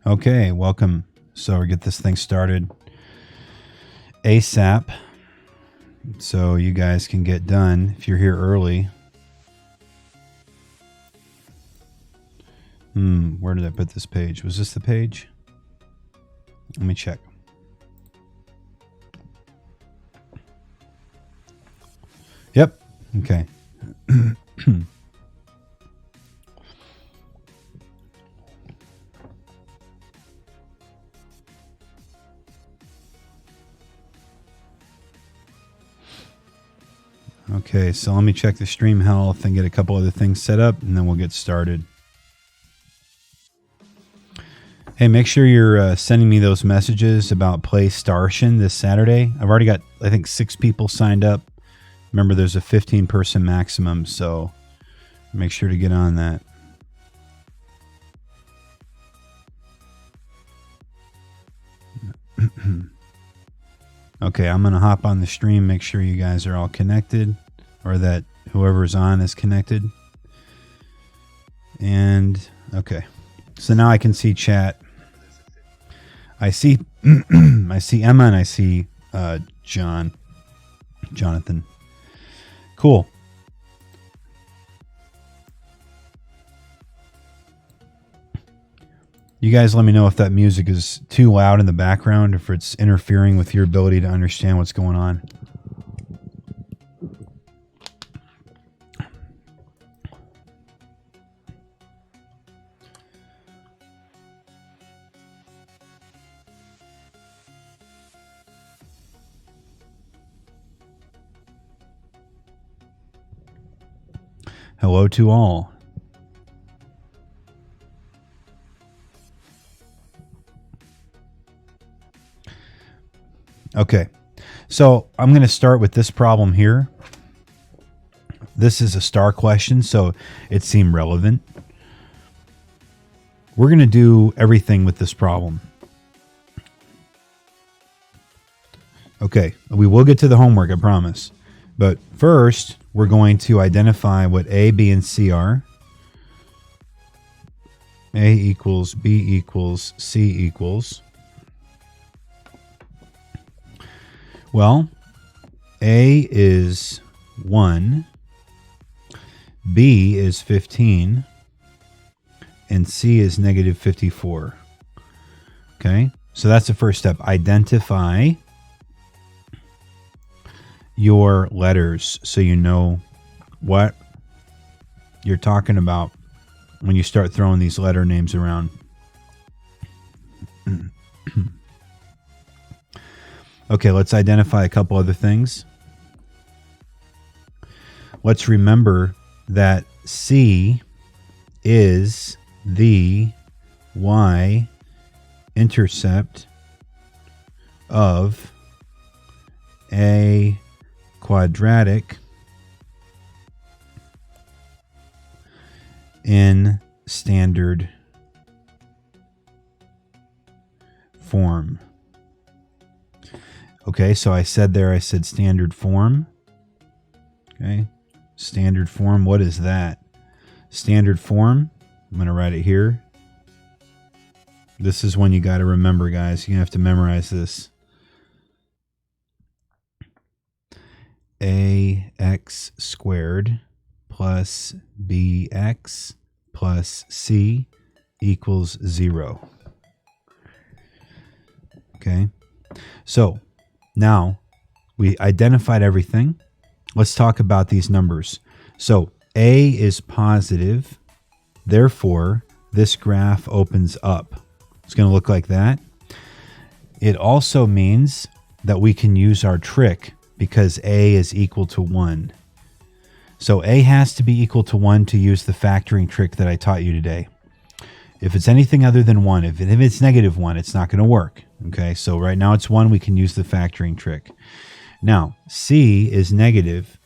Okay, welcome. So we get this thing started ASAP so you guys can get done if you're here early. Where did I put this page? Was this the page? Let me check. Yep. Okay. Okay, so let me check the stream health and get a couple other things set up, and then we'll get started. Hey, make sure you're sending me those messages about Play Starshin this Saturday. I've already got, I think, 6 people signed up. Remember, there's a 15-person maximum, so make sure to get on that. Okay, I'm going to hop on the stream, make sure you guys are all connected, or that whoever's on is connected. And, okay. So now I can see chat. I see I see Emma and I see Jonathan. Cool. You guys let me know if that music is too loud in the background, if it's interfering with your ability to understand what's going on. Hello to all. Okay, so I'm going to start with this problem here. This is a star question, so it seemed relevant. We're going to do everything with this problem. Okay, we will get to the homework, I promise. But first, we're going to identify what A, B, and C are. A equals, B equals, C equals. Well, A is 1, B is 15, and C is negative 54. Okay, so that's the first step. Identify your letters so you know what you're talking about when you start throwing these letter names around. Okay, let's identify a couple other things. Let's remember that C is the y-intercept of a quadratic in standard form. Okay, so I said standard form. Okay, standard form, what is that? Standard form, I'm going to write it here. This is one you got to remember, guys. You have to memorize this. AX squared plus BX plus C equals 0. Okay, so now we identified everything. Let's talk about these numbers. So A is positive. Therefore, this graph opens up. It's going to look like that. It also means that we can use our trick because A is equal to 1. So A has to be equal to 1 to use the factoring trick that I taught you today. If it's anything other than 1, if it's negative 1, it's not going to work. Okay, so right now it's 1. We can use the factoring trick. Now, C is negative,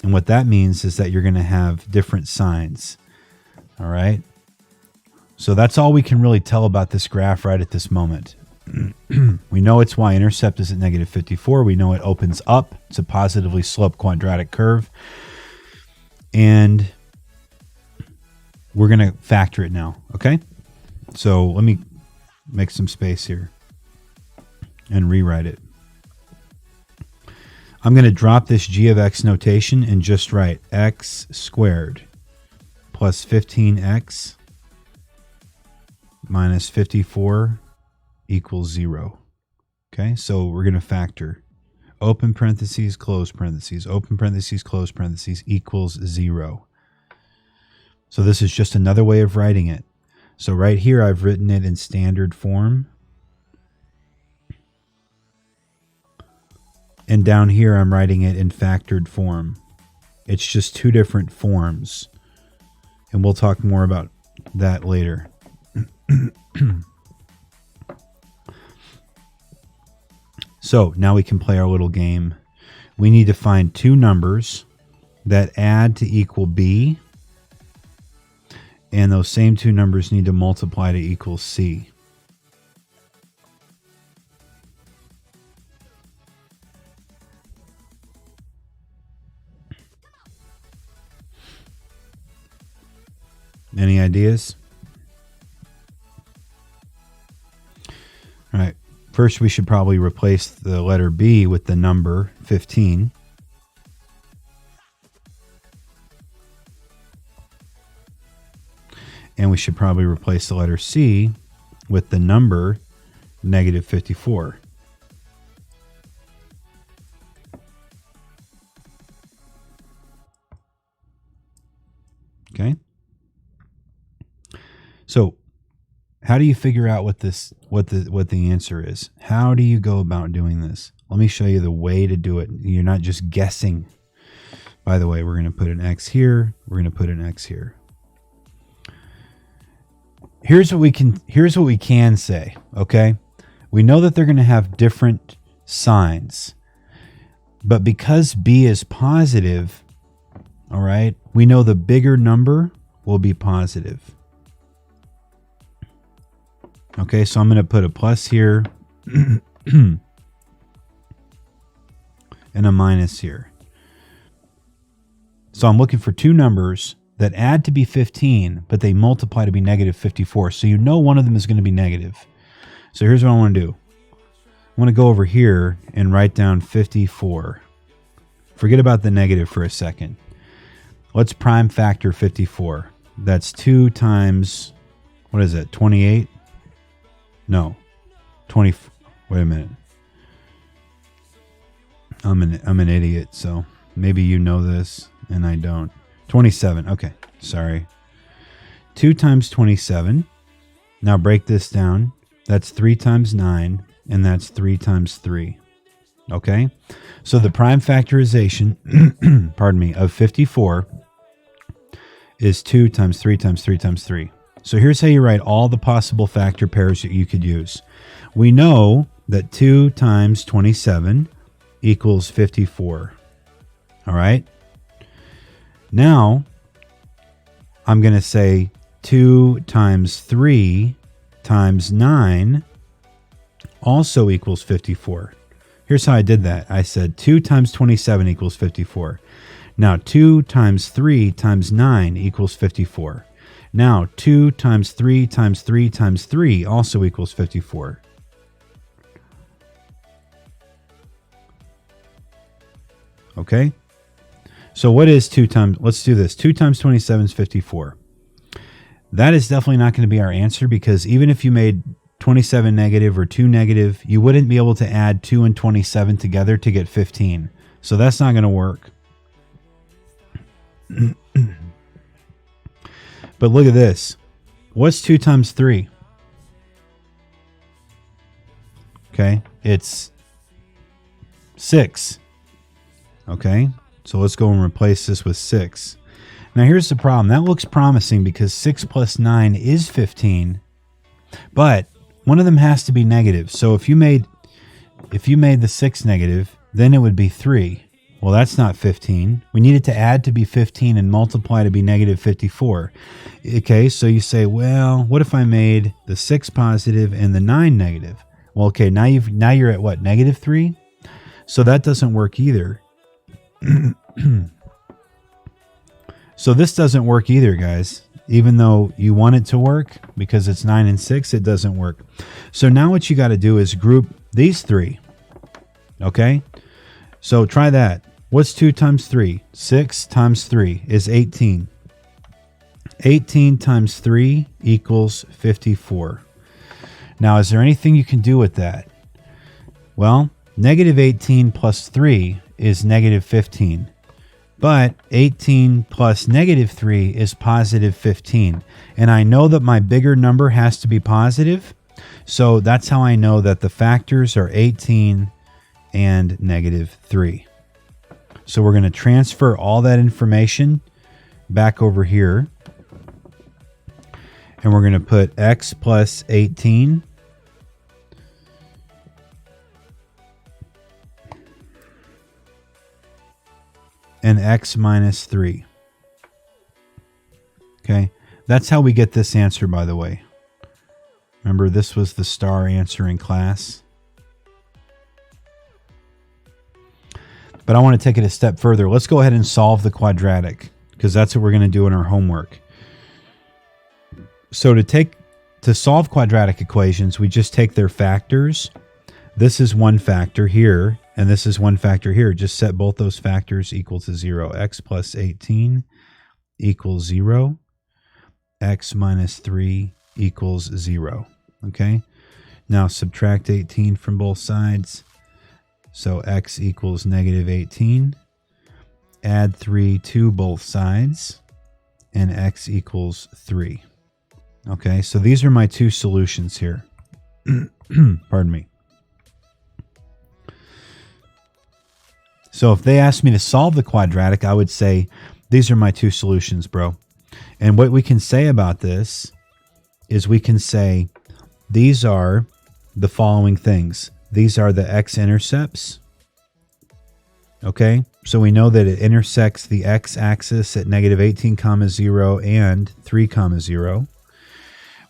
and what that means is that you're going to have different signs. All right? So that's all we can really tell about this graph right at this moment. We know its y-intercept is at negative 54. We know it opens up. It's a positively sloped quadratic curve. And we're going to factor it now, okay? So let me make some space here and rewrite it. I'm going to drop this g of x notation and just write x squared plus 15x minus 54 equals 0. Okay, so we're going to factor. Open parentheses, close parentheses, open parentheses, close parentheses equals 0. So this is just another way of writing it. So right here I've written it in standard form. And down here I'm writing it in factored form. It's just two different forms. And we'll talk more about that later. So now we can play our little game. We need to find two numbers that add to equal b. And those same two numbers need to multiply to equal c. Any ideas? All right. First, we should probably replace the letter B with the number 15. And we should probably replace the letter C with the number negative 54. Okay. So, how do you figure out what the answer is? How do you go about doing this? Let me show you the way to do it. You're not just guessing. By the way, we're going to put an X here. We're going to put an X here. Here's what we can say, okay? We know that they're going to have different signs. But because B is positive, all right, we know the bigger number will be positive. Okay, so I'm going to put a plus here and a minus here. So I'm looking for two numbers that add to be 15, but they multiply to be negative 54. So you know one of them is going to be negative. So here's what I want to do. I want to go over here and write down 54. Forget about the negative for a second. Let's prime factor 54. That's 2 times, what is it, 28? No, 20. Wait a minute. I'm an idiot, so maybe you know this and I don't. 27. Okay, sorry. 2 times 27. Now break this down. That's 3 times 9, and that's 3 times 3. Okay? So the prime factorization, pardon me, of 54 is 2 times 3 times 3 times 3. So here's how you write all the possible factor pairs that you could use. We know that 2 times 27 equals 54. All right? Now, I'm going to say 2 times 3 times 9 also equals 54. Here's how I did that. I said 2 times 27 equals 54. Now, 2 times 3 times 9 equals 54. Now, 2 times 3 times 3 times 3 also equals 54. Okay? So what is 2 times, let's do this. 2 times 27 is 54. That is definitely not going to be our answer, because even if you made 27 negative or 2 negative, you wouldn't be able to add 2 and 27 together to get 15. So that's not going to work. But look at this. What's 2 times 3? Okay, it's 6. Okay, so let's go and replace this with 6. Now here's the problem. That looks promising because 6 plus 9 is 15, but one of them has to be negative. So if you made the 6 negative, then it would be 3. Well, that's not 15. We need it to add to be 15 and multiply to be negative 54. Okay, so you say, well, what if I made the 6 positive and the 9 negative? Well, okay, now you're at what, negative 3? So that doesn't work either. So this doesn't work either, guys. Even though you want it to work, because it's 9 and 6, it doesn't work. So now what you got to do is group these three. Okay? So try that. What's 2 times 3? 6 times 3 is 18. 18 times 3 equals 54. Now, is there anything you can do with that? Well, negative 18 plus 3 is negative 15. But 18 plus negative 3 is positive 15. And I know that my bigger number has to be positive. So that's how I know that the factors are 18 and negative 3. So we're going to transfer all that information back over here. And we're going to put x plus 18 and x minus 3. Okay, that's how we get this answer, by the way. Remember, this was the star answer in class. But I want to take it a step further. Let's go ahead and solve the quadratic, because that's what we're going to do in our homework. So to solve quadratic equations, we just take their factors. This is one factor here, and this is one factor here. Just set both those factors equal to 0. X plus 18 equals 0. X minus 3 equals 0. Okay? Now subtract 18 from both sides. So x equals negative 18. Add 3 to both sides, and x equals 3. Okay, so these are my two solutions here. Pardon me. So if they asked me to solve the quadratic, I would say, these are my two solutions, bro. And what we can say about this is we can say, these are the following things. These are the x-intercepts. Okay, so we know that it intersects the x-axis at negative 18, 0 and 3, 0.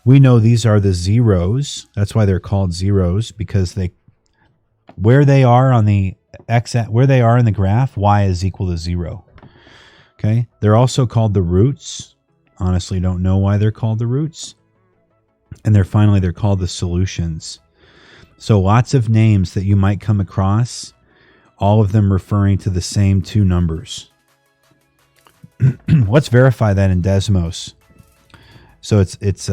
We know these are the zeros. That's why they're called zeros, because where they are on the where they are in the graph, y is equal to 0. Okay, they're also called the roots. Honestly, don't know why they're called the roots. And they're called the solutions. So lots of names that you might come across, all of them referring to the same two numbers. Let's verify that in Desmos. So it's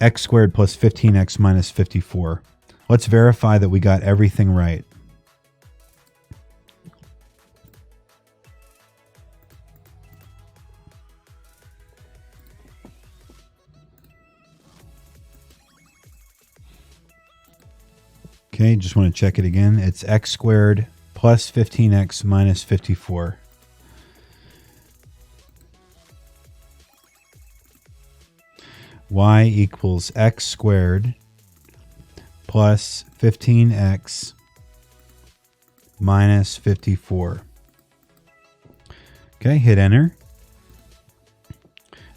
x squared plus 15x minus 54. Let's verify that we got everything right. Okay, just want to check it again. It's x squared plus 15x minus 54. Y equals x squared plus 15x minus 54. Okay, hit enter.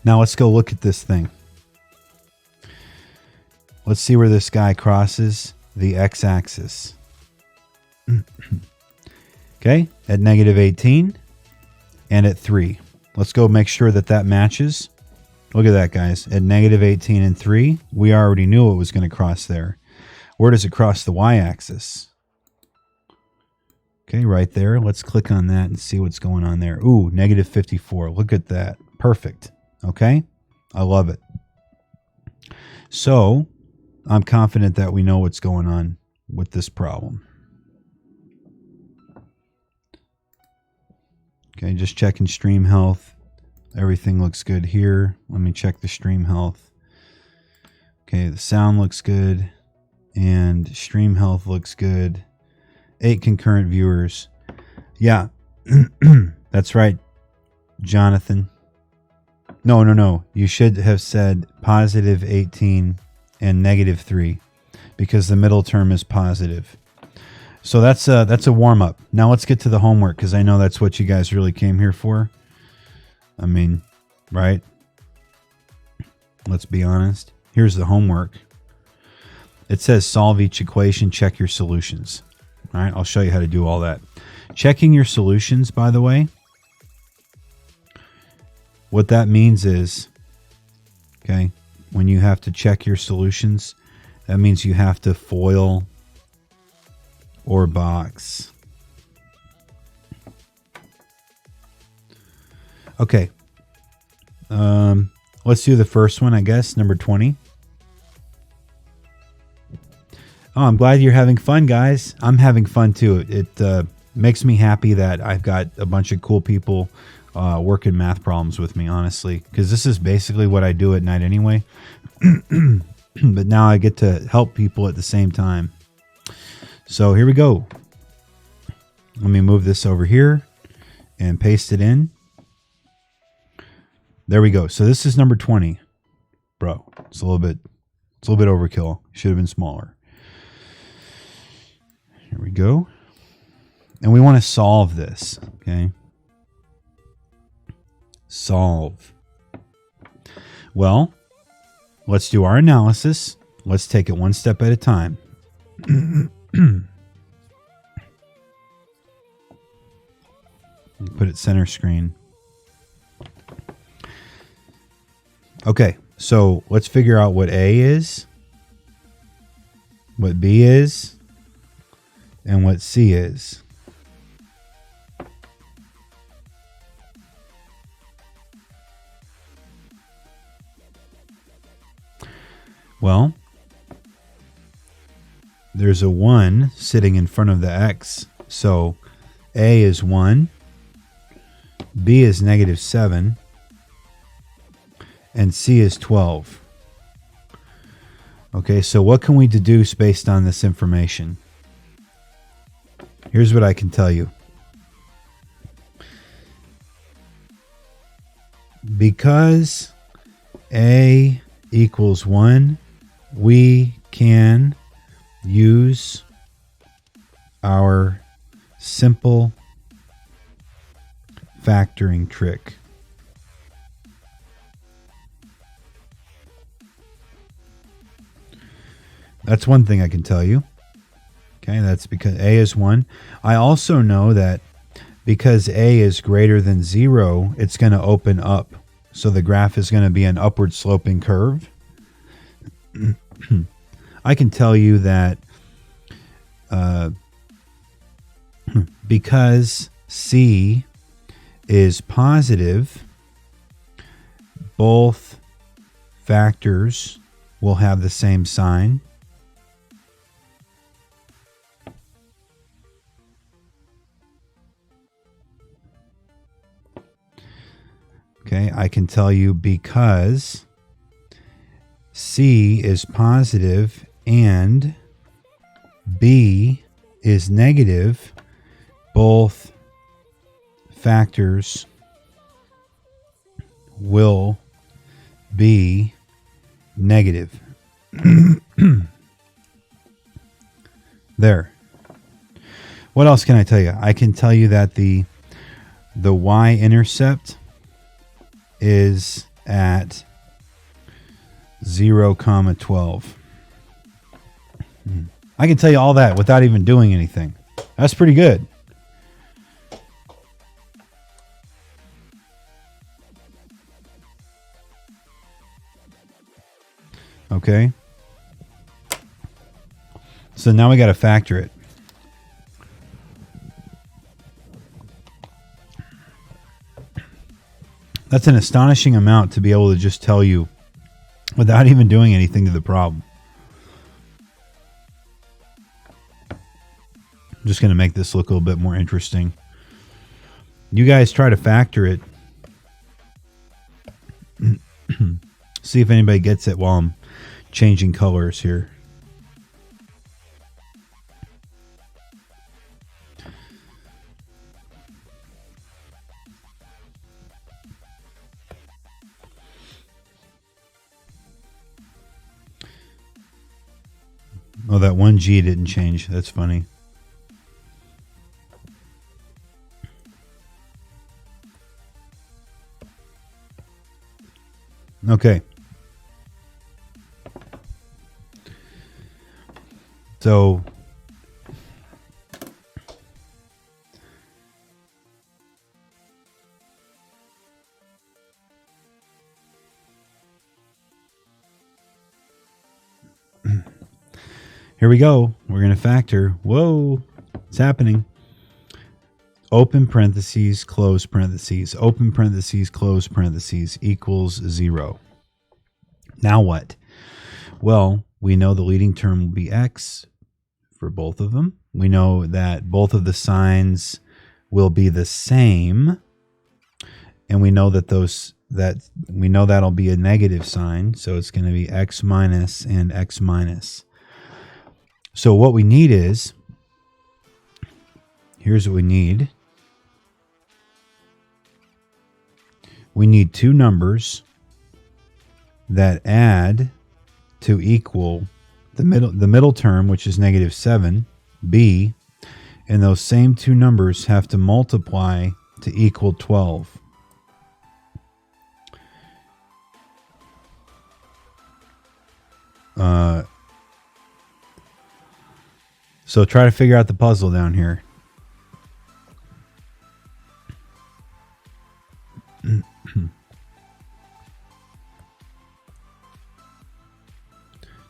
Now let's go look at this thing. Let's see where this guy crosses the x-axis. Okay, at negative 18 and at 3. Let's go make sure that that matches. Look at that, guys. At negative 18 and 3, we already knew it was going to cross there. Where does it cross the y-axis? Okay, right there. Let's click on that and see what's going on there. Ooh, negative 54. Look at that. Perfect. Okay, I love it. So I'm confident that we know what's going on with this problem. Okay, just checking stream health. Everything looks good here. Let me check the stream health. Okay, the sound looks good. And stream health looks good. 8 concurrent viewers. Yeah, that's right, Jonathan. No. You should have said positive 18 and negative 3, because the middle term is positive. So that's a warm-up. Now let's get to the homework, because I know that's what you guys really came here for. I mean, right? Let's be honest. Here's the homework. It says solve each equation, check your solutions. All right, I'll show you how to do all that. Checking your solutions, by the way, what that means is when you have to check your solutions, that means you have to FOIL or box. Okay. Let's do the first one, I guess, number 20. Oh, I'm glad you're having fun, guys. I'm having fun too. It makes me happy that I've got a bunch of cool people working math problems with me, honestly, because this is basically what I do at night anyway. But now I get to help people at the same time. So here we go. Let me move this over here and paste it in. There we go. So this is number 20. Bro, it's a little bit overkill. Should have been smaller. Here we go. And we want to solve this, okay? Solve. Well, let's do our analysis. Let's take it one step at a time. Put it center screen. Okay, so let's figure out what A is, what B is, and what C is. Well, there's a 1 sitting in front of the X, so A is 1, B is -7, and C is 12. Okay, so what can we deduce based on this information? Here's what I can tell you. Because A equals 1, we can use our simple factoring trick. That's one thing I can tell you. Okay, that's because A is 1. I also know that because A is greater than 0, it's going to open up. So the graph is going to be an upward sloping curve. I can tell you that because C is positive, both factors will have the same sign. Okay, I can tell you because C is positive and B is negative, both factors will be negative. There. What else can I tell you? I can tell you that the y-intercept is at 0,12. I can tell you all that without even doing anything. That's pretty good. Okay. So now we got to factor it. That's an astonishing amount to be able to just tell you without even doing anything to the problem. I'm just going to make this look a little bit more interesting. You guys try to factor it. See if anybody gets it while I'm changing colors here. Oh, that one G didn't change. That's funny. Okay. So Here we go. We're going to factor. Whoa, it's happening. Open parentheses, close parentheses, open parentheses, close parentheses equals 0. Now what? Well, we know the leading term will be x for both of them. We know that both of the signs will be the same. And we know that that'll be a negative sign. So it's going to be x minus and x minus. So what we need is, here's what we need. We need two numbers that add to equal the middle term, which is negative 7, b, and those same two numbers have to multiply to equal 12. So try to figure out the puzzle down here.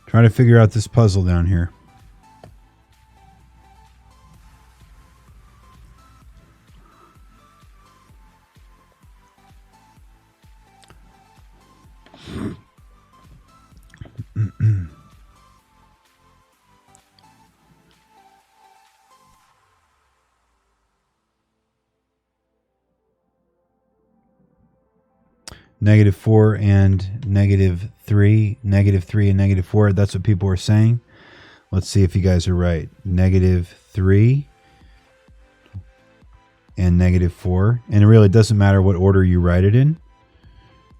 Try to figure out this puzzle down here. Negative 4 and negative 3, negative 3 and negative 4. That's what people are saying. Let's see if you guys are right. Negative 3 and negative 4. And it really doesn't matter what order you write it in.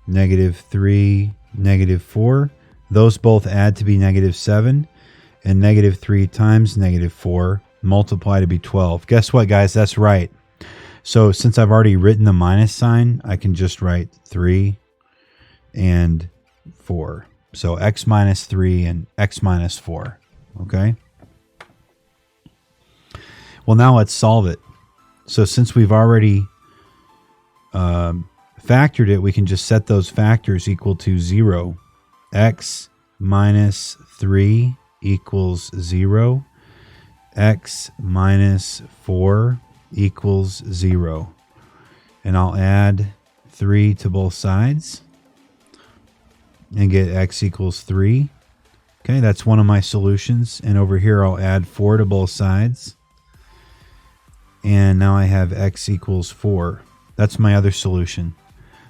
Negative 3, negative 4. Those both add to be negative 7. And negative 3 times negative 4 multiply to be 12. Guess what, guys? That's right. So since I've already written the minus sign, I can just write 3 and 4. So x minus 3 and x minus 4. Okay. Well, now let's solve it. So since we've already factored it, we can just set those factors equal to 0. X minus 3 equals 0. X minus 4 equals 0. And I'll add 3 to both sides and get x equals 3. Okay, that's one of my solutions. And over here I'll add 4 to both sides. And now I have x equals 4. That's my other solution.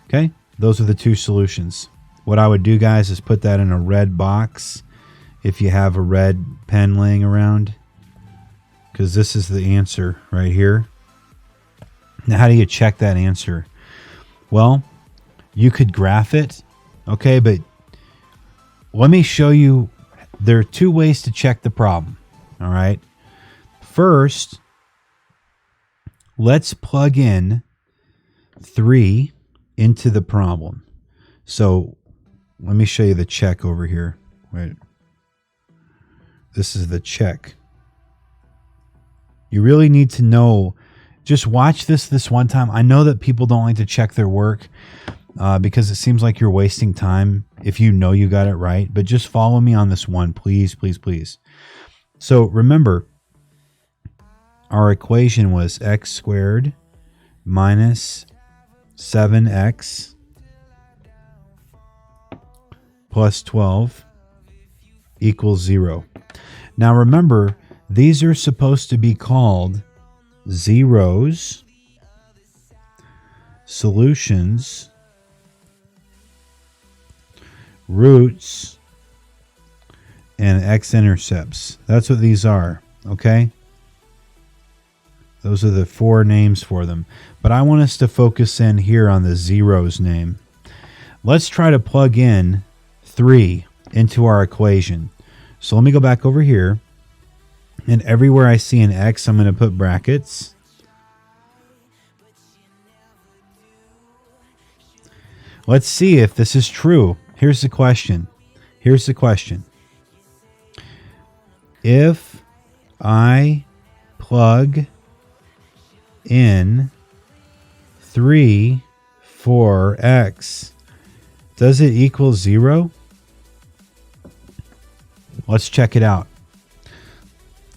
Okay, those are the two solutions. What I would do, guys, is put that in a red box if you have a red pen laying around, because this is the answer right here. Now, how do you check that answer? Well, you could graph it, okay, but let me show you. There are two ways to check the problem, all right? First, let's plug in 3 into the problem. So let me show you the check over here. Wait. This is the check. You really need to know. Just watch this one time. I know that people don't like to check their work because it seems like you're wasting time if you know you got it right. But just follow me on this one, please, please, please. So remember, our equation was x squared minus 7x plus 12 equals 0. Now remember, these are supposed to be called zeros, solutions, roots, and x-intercepts. That's what these are, okay? Those are the 4 names for them. But I want us to focus in here on the zeros name. Let's try to plug in 3 into our equation. So let me go back over here. And everywhere I see an X, I'm going to put brackets. Let's see if this is true. Here's the question. Here's the question. If I plug in 3 for X, does it equal 0? Let's check it out.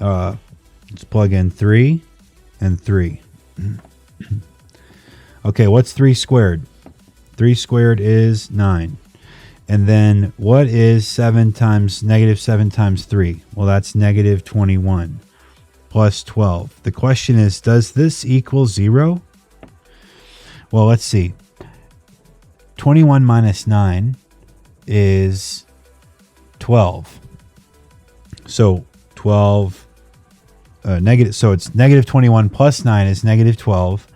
Let's plug in 3 and 3. Okay, what's 3 squared? 3 squared is 9. And then what is 7 times negative 7 times 3? Well, that's negative 21 plus 12. The question is, does this equal 0? Well, let's see. 21 minus 9 is 12. So 12 negative. So it's negative 21 plus 9 is negative 12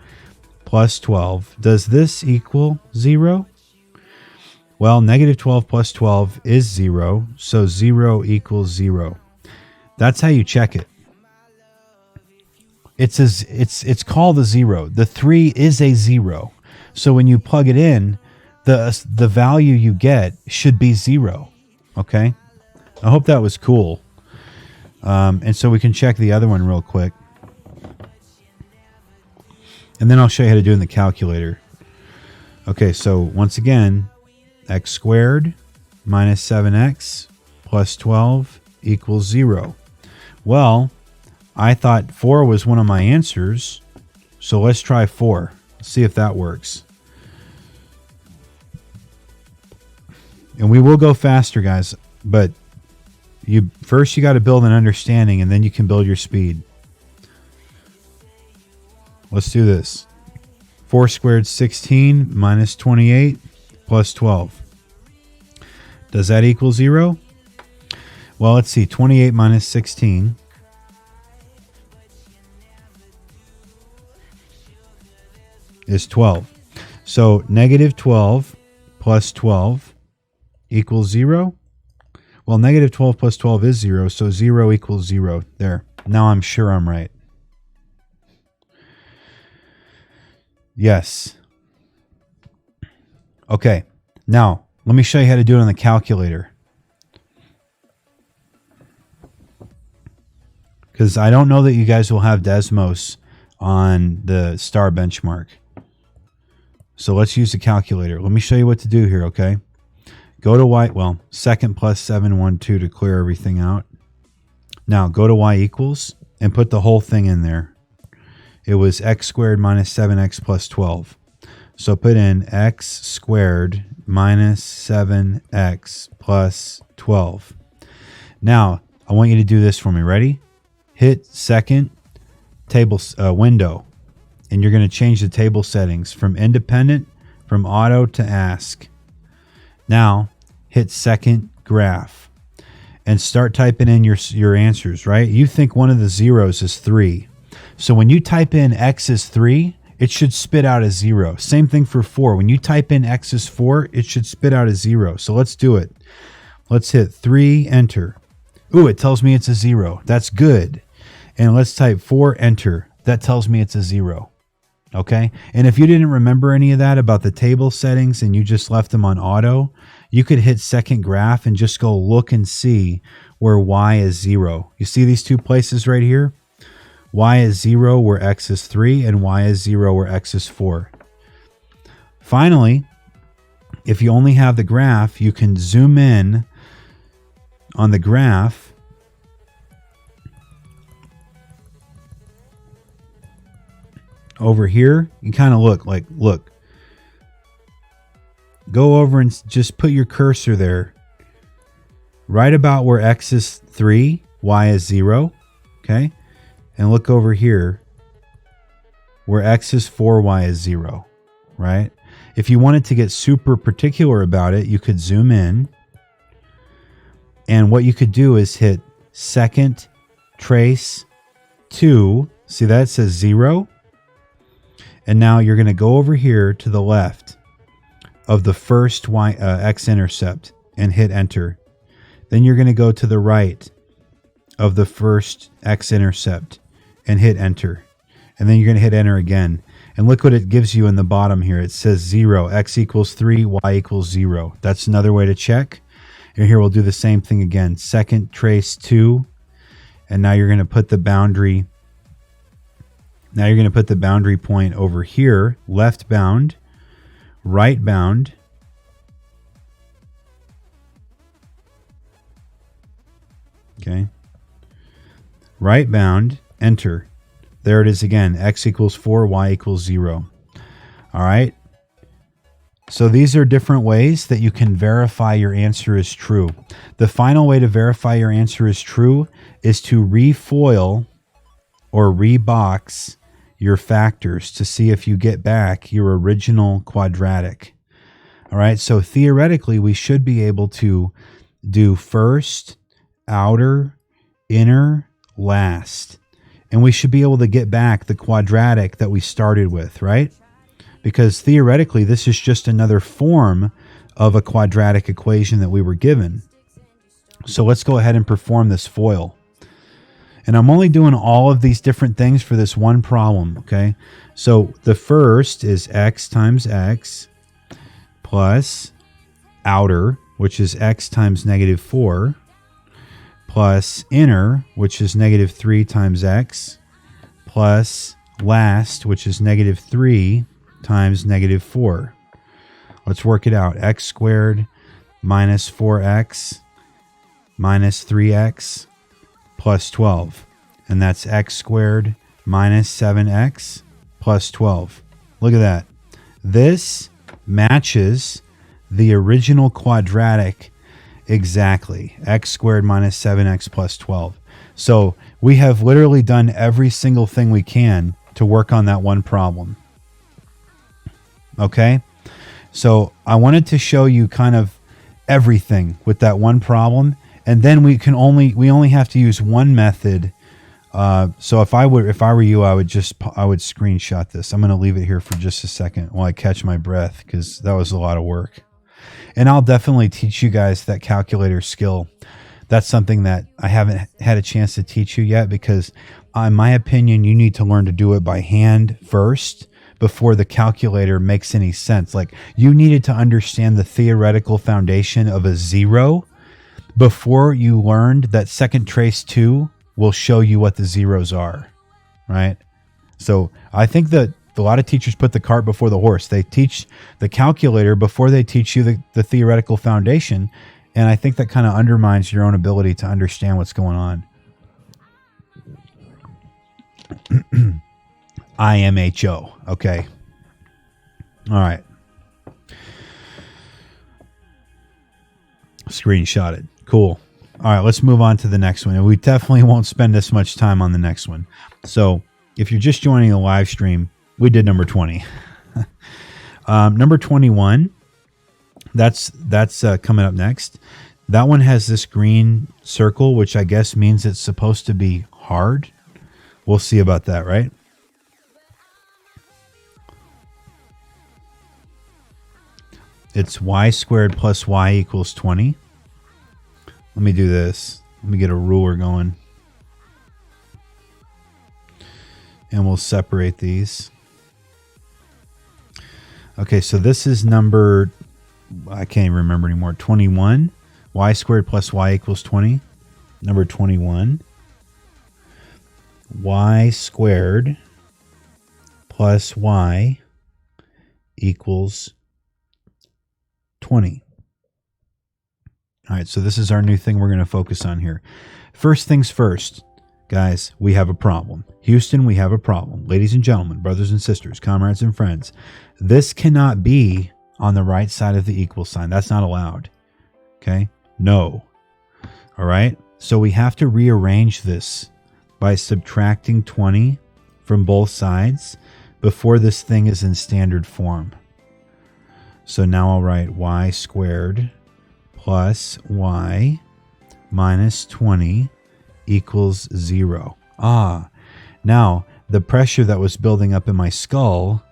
plus 12. Does this equal 0? Well, negative 12 plus 12 is 0. So 0 equals 0. That's how you check it. It's called a 0. The 3 is a 0. So when you plug it in, the value you get should be 0. Okay? I hope that was cool. And so we can check the other one real quick. And then I'll show you how to do it in the calculator. Okay, so once again, x squared minus 7x plus 12 equals 0. Well, I thought 4 was one of my answers. So let's try 4. Let's see if that works. And we will go faster, guys, but you got to build an understanding, and then you can build your speed. Let's do this. 4 squared 16 minus 28 plus 12. Does that equal 0? Well, let's see. 28 minus 16 is 12. So negative 12 plus 12 equals 0. Well, negative 12 plus 12 is 0, so 0 equals 0. There. Now I'm sure I'm right. Yes. Okay. Now, let me show you how to do it on the calculator. Because I don't know that you guys will have Desmos on the star benchmark. So let's use the calculator. Let me show you what to do here, okay? Go to y, well, second plus 7, 1, 2 to clear everything out. Now go to y equals and put the whole thing in there. It was x squared minus 7x plus 12. So put in x squared minus 7x plus 12. Now, I want you to do this for me. Ready? Hit second table window, and you're going to change the table settings from independent, from auto to ask. Now, hit second graph and start typing in your answers, right? You think one of the zeros is 3. So when you type in x is 3, it should spit out a 0. Same thing for 4. When you type in x is 4, it should spit out a 0. So let's do it. Let's hit 3, enter. Ooh, it tells me it's a 0. That's good. And let's type 4, enter. That tells me it's a 0. Okay? And if you didn't remember any of that about the table settings and you just left them on auto, you could hit second graph and just go look and see where y is 0. You see these two places right here? Y is 0 where x is 3 and y is 0 where x is 4. Finally, if you only have the graph, you can zoom in on the graph over here. You kind of look. Go over and just put your cursor there. Right about where x is 3, y is 0. Okay? And look over here where x is 4, y is 0. Right? If you wanted to get super particular about it, you could zoom in. And what you could do is hit second trace 2. See that? It says 0. And now you're going to go over here to the left of the first x-intercept and hit enter. Then you're going to go to the right of the first x-intercept and hit enter. And then you're going to hit enter again. And look what it gives you in the bottom here. It says 0, x equals 3, y equals 0. That's another way to check. And here we'll do the same thing again. Second trace 2. And now you're going to put the boundary. Now you're going to put the boundary point over here. Left bound. Right bound. Okay. right bound, enter. There it is again, x equals 4, y equals 0. All right. So these are different ways that you can verify your answer is true. The final way to verify your answer is true is to refoil or rebox your factors to see if you get back your original quadratic. All right, so theoretically, we should be able to do first, outer, inner, last. And we should be able to get back the quadratic that we started with, right? Because theoretically, this is just another form of a quadratic equation that we were given. So let's go ahead and perform this FOIL. And I'm only doing all of these different things for this one problem, okay? So the first is x times x plus outer, which is x times negative 4, plus inner, which is negative 3 times x, plus last, which is negative 3 times negative 4. Let's work it out. X squared minus 4x minus 3x plus 12. And that's x squared minus 7x plus 12. Look at that. This matches the original quadratic exactly. X squared minus 7x plus 12. So we have literally done every single thing we can to work on that one problem. Okay, so I wanted to show you kind of everything with that one problem, and then we only have to use one method. So if I were you, I would screenshot this. I'm going to leave it here for just a second while I catch my breath because that was a lot of work. And I'll definitely teach you guys that calculator skill. That's something that I haven't had a chance to teach you yet because, in my opinion, you need to learn to do it by hand first before the calculator makes any sense. Like, you needed to understand the theoretical foundation of a 0 before you learned that second trace 2 will show you what the zeros are, right? So I think that a lot of teachers put the cart before the horse. They teach the calculator before they teach you the theoretical foundation, and I think that kind of undermines your own ability to understand what's going on. IMHO. Okay. All right. Screenshotted. Cool. All right, let's move on to the next one. And we definitely won't spend this much time on the next one. So if you're just joining the live stream, we did number 20. Number 21, that's coming up next. That one has this green circle, which I guess means it's supposed to be hard. We'll see about that, right? It's y squared plus y equals 20. Let me do this. Let me get a ruler going. And we'll separate these. Okay, so this is number, I can't even remember anymore, 21. Y squared plus y equals 20. Number 21. Y squared plus y equals 20. All right, so this is our new thing we're going to focus on here. First things first, guys, we have a problem. Houston, we have a problem. Ladies and gentlemen, brothers and sisters, comrades and friends, this cannot be on the right side of the equal sign. That's not allowed. Okay? No. All right? So we have to rearrange this by subtracting 20 from both sides before this thing is in standard form. So now I'll write y squared plus y minus 20 equals 0. Now the pressure that was building up in my skull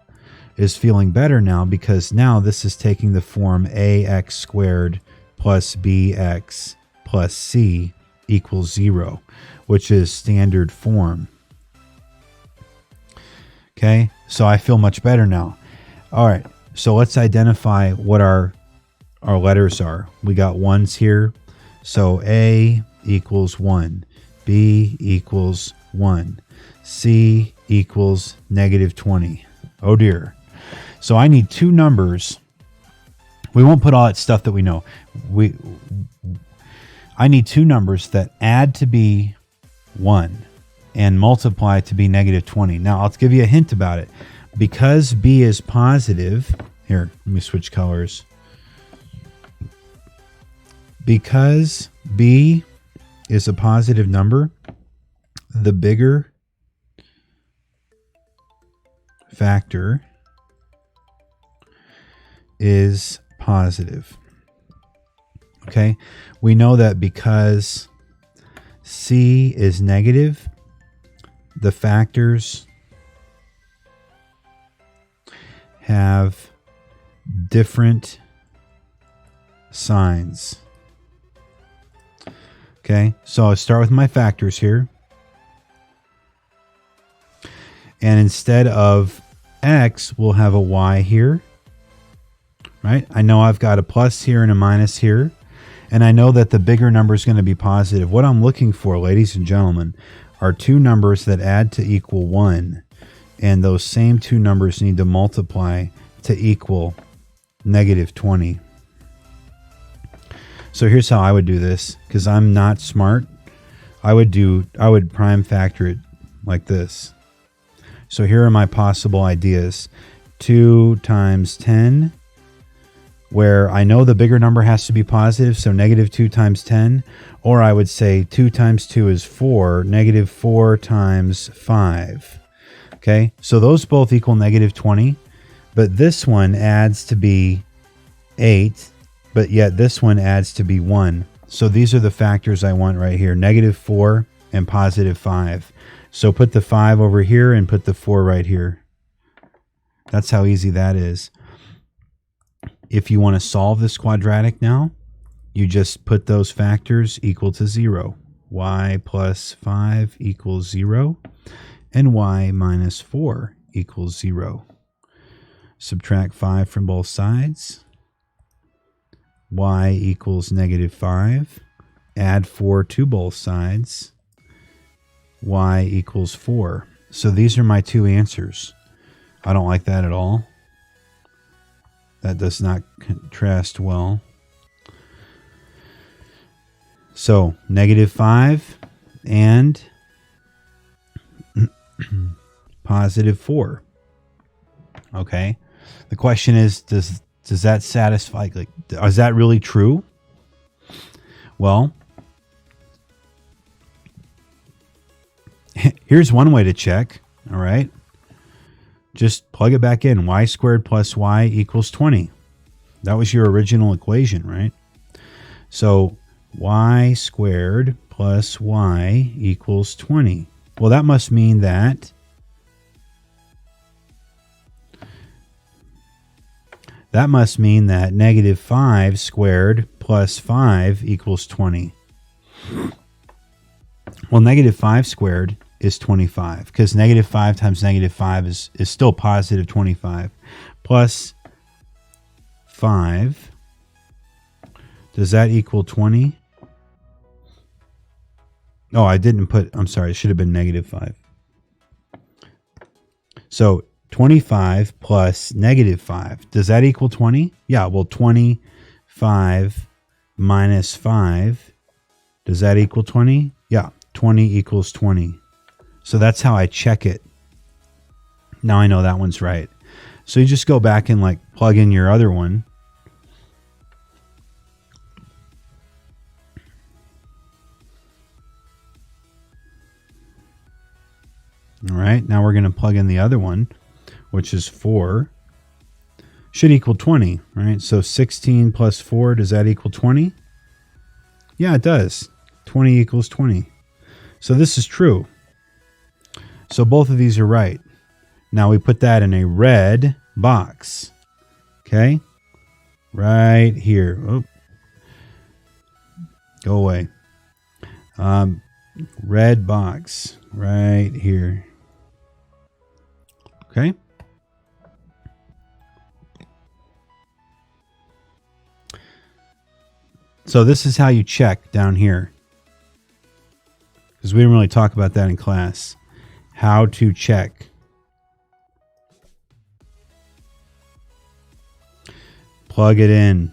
is feeling better now because now this is taking the form ax squared plus bx plus c equals 0, which is standard form. Okay, so I feel much better now. All right, so let's identify what our letters are. We got ones here. So A equals 1, B equals 1, C equals negative 20. Oh dear. So I need two numbers. We won't put all that stuff that we know. I need two numbers that add to be 1. and multiply to be negative 20. Now, I'll give you a hint about it. Because b is positive, here, let me switch colors. Because b is a positive number, the bigger factor is positive. Okay, we know that because c is negative, the factors have different signs. Okay, so I'll start with my factors here. And instead of x, we'll have a y here. Right? I know I've got a plus here and a minus here. And I know that the bigger number is going to be positive. What I'm looking for, ladies and gentlemen, are two numbers that add to equal 1. And those same two numbers need to multiply to equal negative 20. So here's how I would do this, because I'm not smart. I would prime factor it like this. So here are my possible ideas. 2 times 10, where I know the bigger number has to be positive, so negative 2 times 10. Or I would say 2 times 2 is 4, negative 4 times 5. Okay, so those both equal negative 20. But this one adds to be 8. But yet this one adds to be 1. So these are the factors I want right here. Negative 4 and positive 5. So put the 5 over here and put the 4 right here. That's how easy that is. If you want to solve this quadratic now, you just put those factors equal to 0. Y plus 5 equals 0. And y minus 4 equals 0. Subtract 5 from both sides. Y equals negative 5. Add 4 to both sides. Y equals 4. So these are my two answers. I don't like that at all. That does not contrast well. So negative 5 and positive 4. Okay. The question is, does that satisfy, like, is that really true? Well, here's one way to check. All right. Just plug it back in. Y squared plus y equals 20. That was your original equation, right? So y squared plus y equals 20. Well, that must mean that negative 5 squared plus 5 equals 20. Well, negative 5 squared is 25, because negative 5 times negative 5 is still positive 25. Plus 5, does that equal 20? Oh, I didn't put, I'm sorry, it should have been negative 5. So 25 plus negative 5. Does that equal 20? Yeah, well, 25 minus 5. Does that equal 20? Yeah, 20 equals 20. So that's how I check it. Now I know that one's right. So you just go back and like plug in your other one. All right, now we're going to plug in the other one, which is 4. Should equal 20, right? So 16 plus 4, does that equal 20? Yeah, it does. 20 equals 20. So this is true. So both of these are right. Now we put that in a red box. Okay? Right here. Oh. Go away. Red box right here. Okay? So this is how you check down here, because we didn't really talk about that in class. How to check. Plug it in.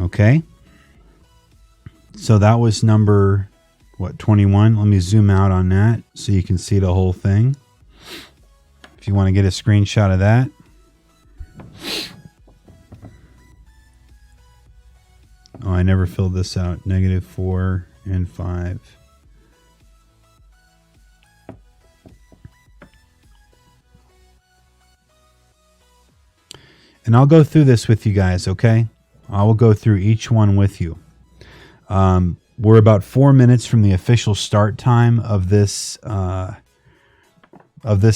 Okay, So that was number, what, 21? Let me zoom out on that so you can see the whole thing. If you want to get a screenshot of that. Oh, I never filled this out. -4 and 5. And I'll go through this with you guys, okay? I will go through each one with you. We're about 4 minutes from the official start time of this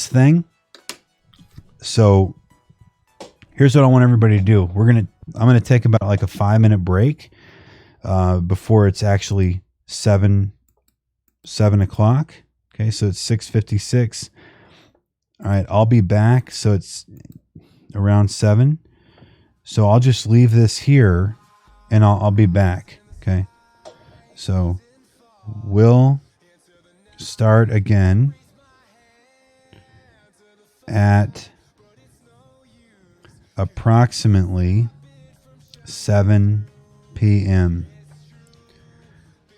thing. So here's what I want everybody to do. I'm gonna take about like a 5-minute break before it's actually 7 o'clock. Okay, so it's 6:56. All right, I'll be back. So it's around 7. So I'll just leave this here and I'll be back. Okay. So we'll start again at approximately 7 p.m.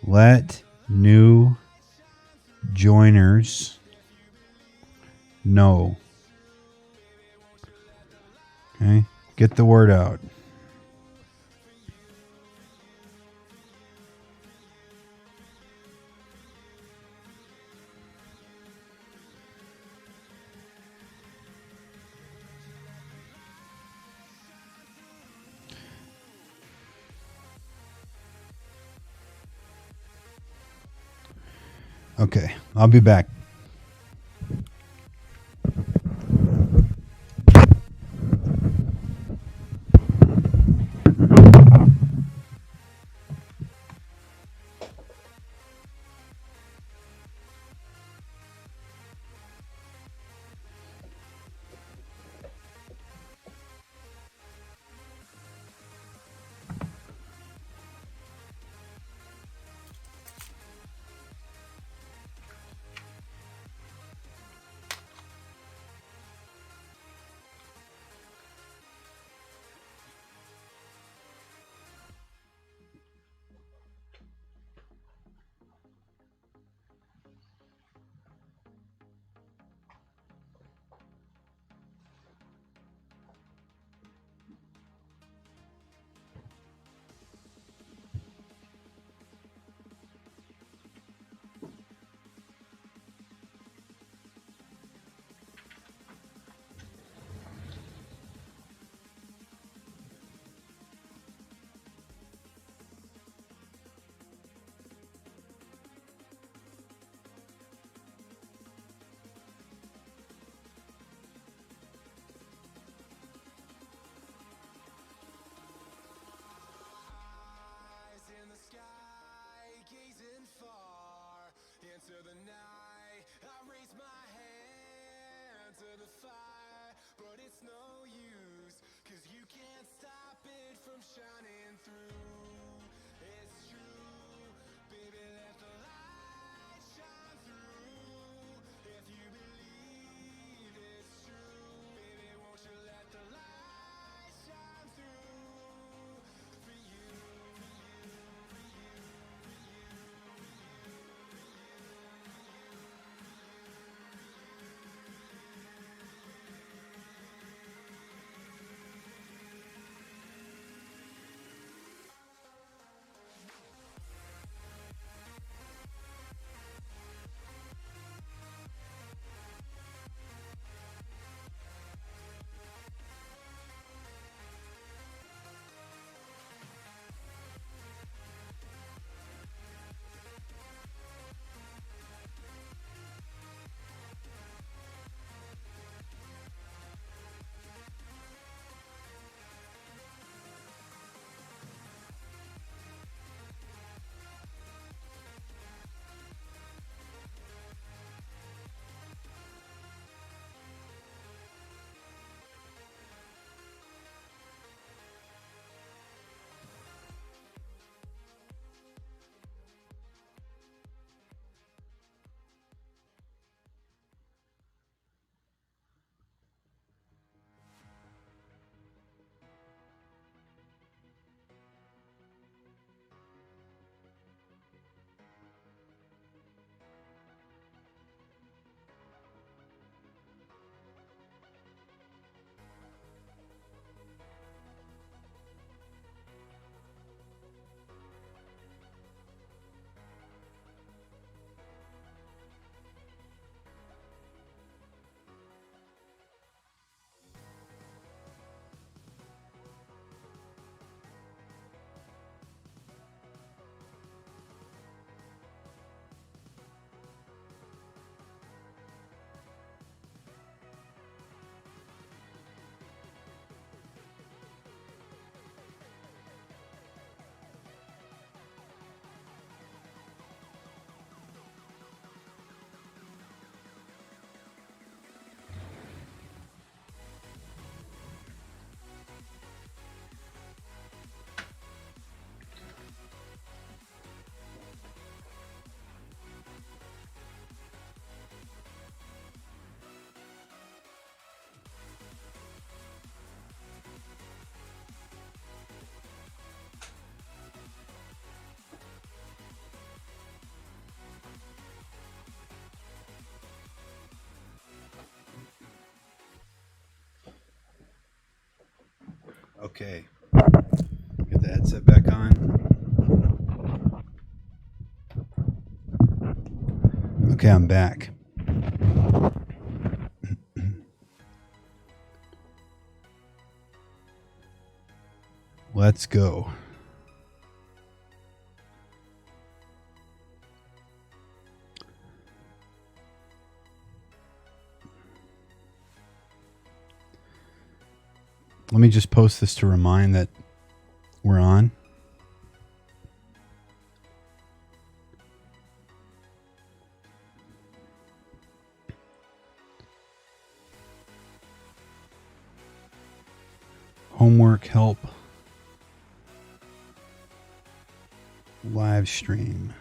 Let new joiners know. Okay, get the word out. Okay, I'll be back. Okay. Get the headset back on. Okay, I'm back. Let's go. Let me just post this to remind that we're on. Homework help. Live stream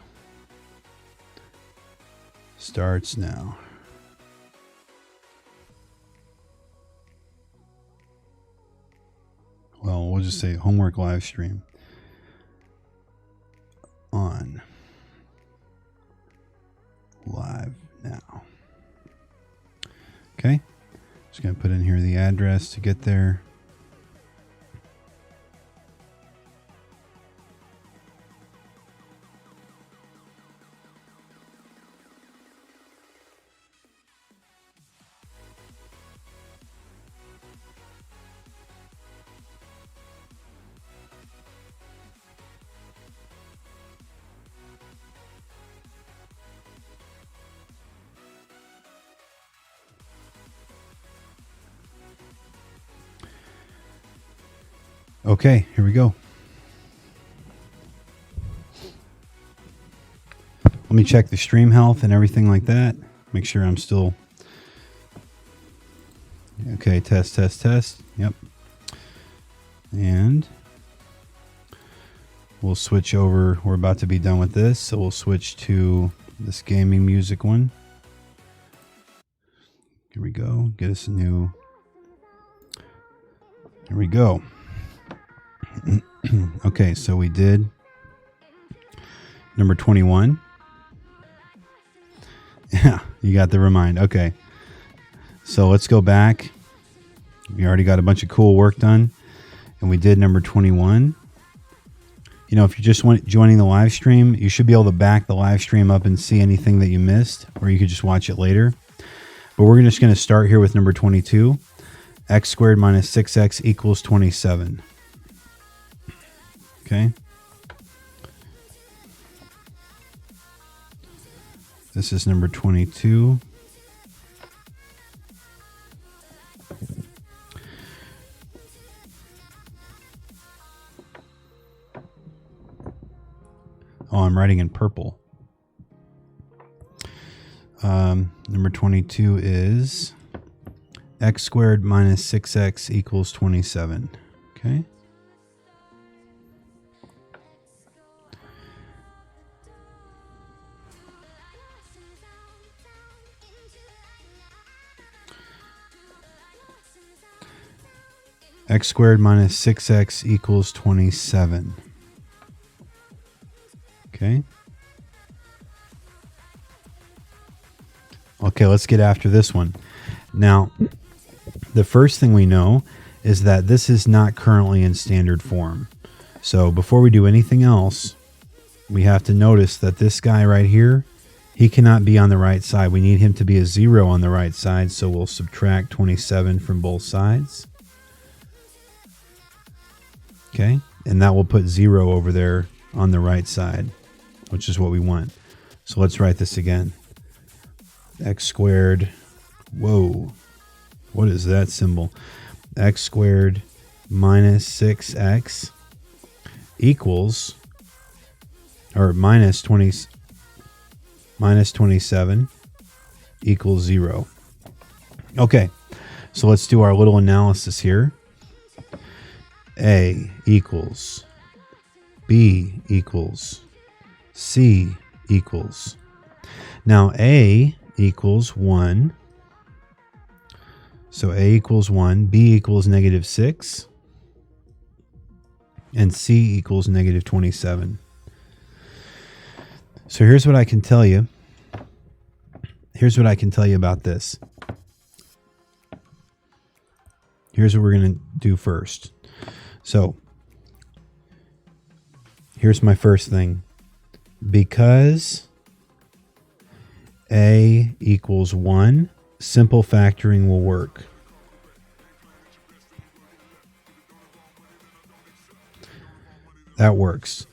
starts now. Well, we'll just say homework live stream on live now. Okay. Just going to put in here the address to get there. Okay, here we go. Let me check the stream health and everything like that. Make sure I'm still... Okay, test. Yep. And we'll switch over. We're about to be done with this, so we'll switch to this gaming music one. Here we go. Get us a new... Here we go. Okay, so we did number 21. Yeah, you got the remind. Okay, so let's go back. We already got a bunch of cool work done, and we did number 21. You know, if you just want joining the live stream, you should be able to back the live stream up and see anything that you missed, or you could just watch it later. But we're just going to start here with number 22. X squared minus 6x equals 27. Okay. This is number 22. Oh, I'm writing in purple. Number 22 is x squared minus 6x equals 27. Okay. X squared minus 6x equals 27. Okay. Okay, let's get after this one. Now, the first thing we know is that this is not currently in standard form. So before we do anything else, we have to notice that this guy right here, he cannot be on the right side. We need him to be a 0 on the right side, so we'll subtract 27 from both sides. Okay, and that will put 0 over there on the right side, which is what we want. So let's write this again. X squared, whoa, what is that symbol? X squared minus 6x equals, or minus 27 equals 0. Okay, so let's do our little analysis here. A equals, B equals, C equals. Now A equals 1. So A equals 1, B equals negative 6, and C equals negative 27. So here's what I can tell you. Here's what I can tell you about this. Here's what we're going to do first. So here's my first thing. Because A equals 1, simple factoring will work. That works.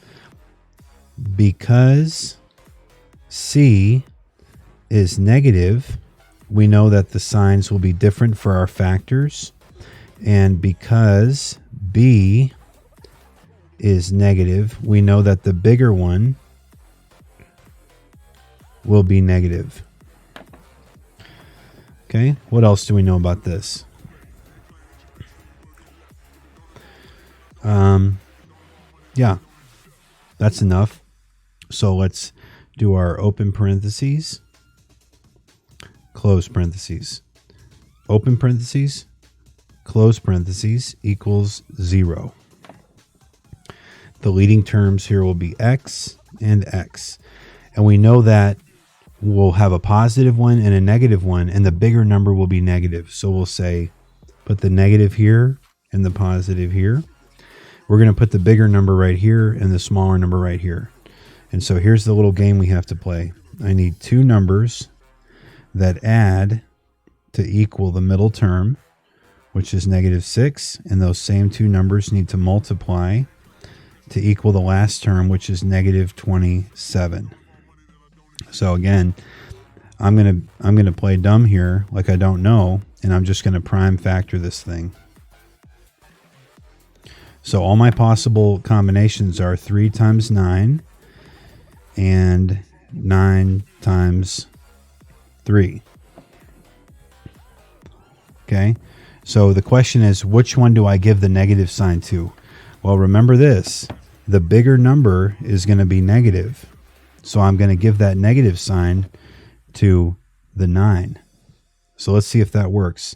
Because C is negative, we know that the signs will be different for our factors. And because B is negative, we know that the bigger one will be negative. Okay, what else do we know about this? Yeah, that's enough. So let's do our open parentheses, close parentheses, open parentheses, close parentheses equals 0. The leading terms here will be x and x. And we know that we'll have a positive one and a negative one, and the bigger number will be negative. So we'll say, put the negative here and the positive here. We're going to put the bigger number right here and the smaller number right here. And so here's the little game we have to play. I need two numbers that add to equal the middle term, which is -6, and those same two numbers need to multiply to equal the last term, which is -27. So again, I'm gonna play dumb here, like I don't know, and I'm just gonna prime factor this thing. So all my possible combinations are 3 times 9 and 9 times 3. Okay, so the question is, which one do I give the negative sign to? Well, remember this, the bigger number is going to be negative. So I'm going to give that negative sign to the 9. So let's see if that works.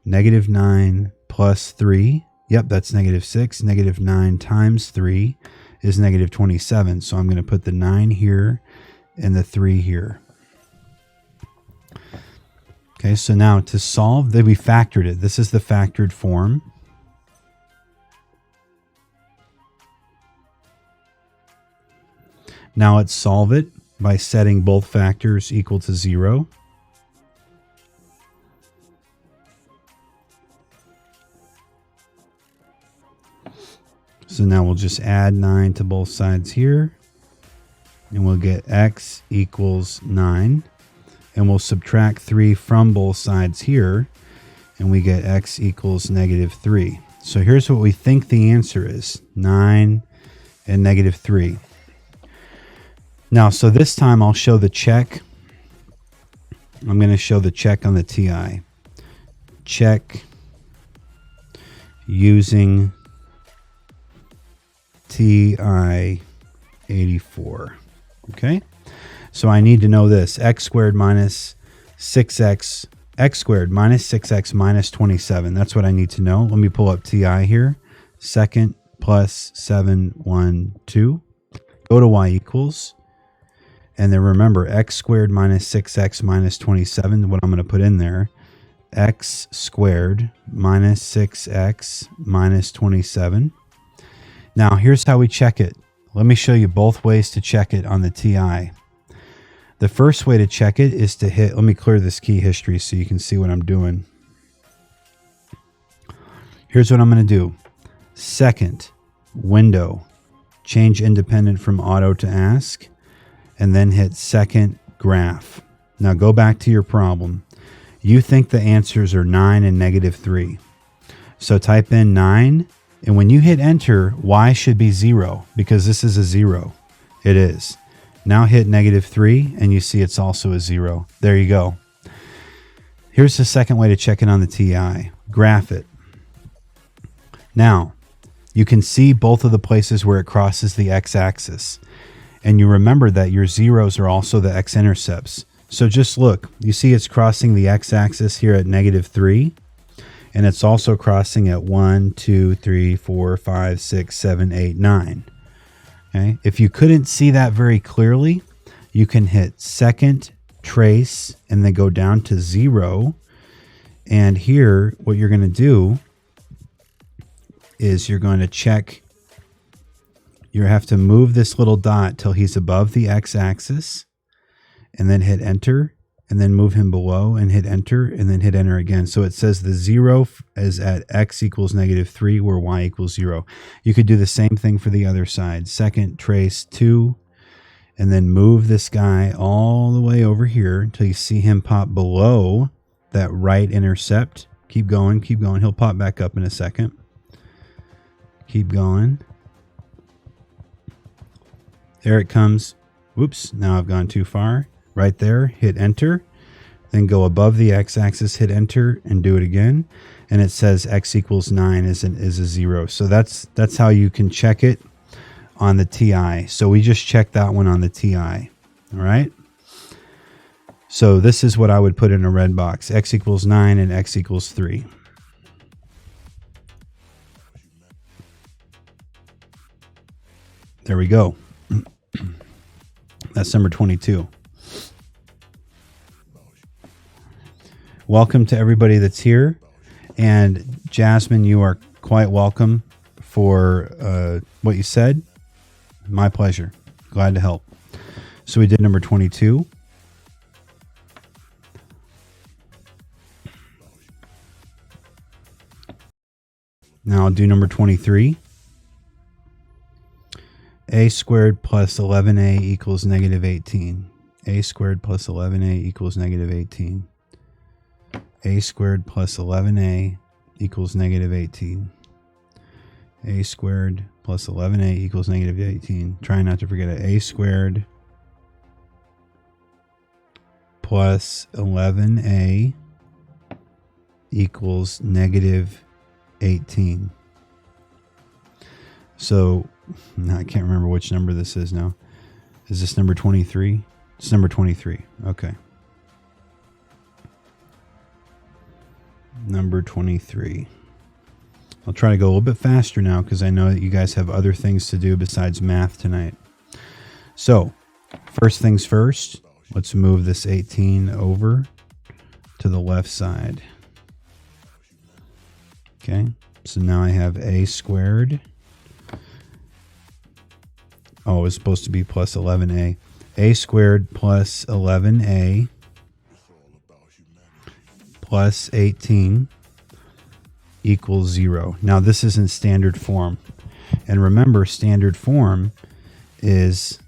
-9 plus 3. Yep, that's -6. -9 times 3 is -27. So I'm going to put the 9 here and the 3 here. Okay, so now to solve, we factored it. This is the factored form. Now let's solve it by setting both factors equal to 0. So now we'll just add 9 to both sides here, and we'll get x equals 9. And we'll subtract 3 from both sides here, and we get x equals -3. So here's what we think the answer is, 9 and -3. Now, so this time I'll show the check. I'm going to show the check on the TI. Check using TI 84. Okay? So I need to know this, x squared minus 6x, x squared minus 6x minus 27. That's what I need to know. Let me pull up TI here. Second plus 7, 1, 2. Go to y equals. And then remember, x squared minus 6x minus 27, what I'm going to put in there, x squared minus 6x minus 27. Now, here's how we check it. Let me show you both ways to check it on the TI. The first way to check it is to hit, let me clear this key history so you can see what I'm doing. Here's what I'm going to do. Second, window, change independent from auto to ask, and then hit second graph. Now go back to your problem. You think the answers are 9 and -3. So type in 9, and when you hit enter, y should be 0 because this is a 0. It is. Now hit -3 and you see it's also a 0. There you go. Here's the second way to check it on the TI. Graph it. Now, you can see both of the places where it crosses the x-axis. And you remember that your zeros are also the x-intercepts. So just look. You see it's crossing the x-axis here at -3. And it's also crossing at 1, 2, 3, 4, 5, 6, 7, 8, 9. Okay. If you couldn't see that very clearly, you can hit second, trace, and then go down to 0. And here, what you're going to do is you're going to check. You have to move this little dot till he's above the x-axis, and then hit enter, and then move him below and hit enter, and then hit enter again. So it says the 0 is at x equals -3, where y equals 0. You could do the same thing for the other side. Second, trace 2, and then move this guy all the way over here until you see him pop below that right intercept. Keep going, keep going. He'll pop back up in a second. Keep going. There it comes. Whoops, now I've gone too far. Right there, hit enter. Then go above the x-axis, hit enter, and do it again. And it says x equals 9 is a 0. So that's how you can check it on the TI. So we just checked that one on the TI. All right. So this is what I would put in a red box. X equals 9 and x equals 3. There we go. That's number 22. Welcome to everybody that's here. And Jasmine, you are quite welcome for what you said. My pleasure. Glad to help. So we did number 22. Now I'll do number 23. A squared plus 11a equals -18. A squared plus 11a equals -18. A squared plus 11a equals -18. A squared plus 11a equals -18. Try not to forget it. A squared plus 11a equals -18. So I can't remember which number this is now. Is this number 23? It's number 23. Okay. Number 23. I'll try to go a little bit faster now because I know that you guys have other things to do besides math tonight. So, first things first, let's move this 18 over to the left side. Okay, so now I have a squared. Oh, it's supposed to be plus 11a. A squared plus 11a plus 18 equals 0. Now this is in standard form. And remember, standard form is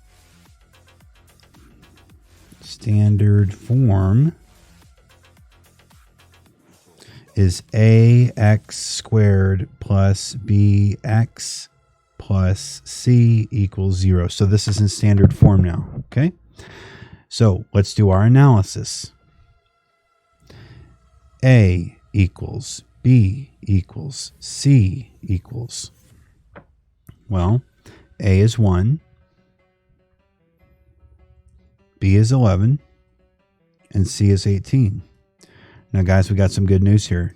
ax squared plus bx plus c equals 0. So this is in standard form now, okay? So let's do our analysis. A equals B equals C equals. Well, A is 1, B is 11, and C is 18. Now, guys, we got some good news here.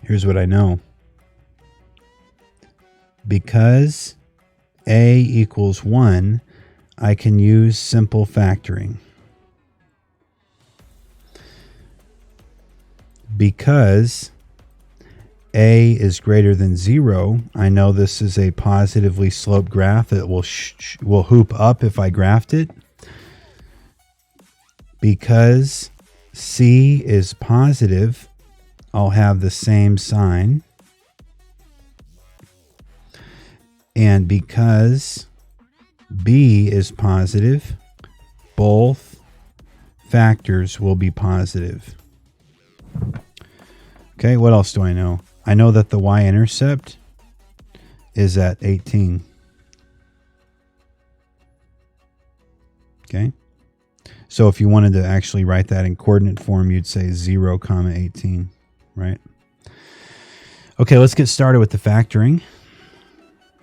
Here's what I know. Because A equals 1, I can use simple factoring. Because A is greater than 0, I know this is a positively sloped graph that will hoop up if I graphed it. Because C is positive, I'll have the same sign. And because B is positive, both factors will be positive. Okay, what else do I know? I know that the y-intercept is at 18. Okay. So if you wanted to actually write that in coordinate form, you'd say 0, 18, right? Okay, let's get started with the factoring.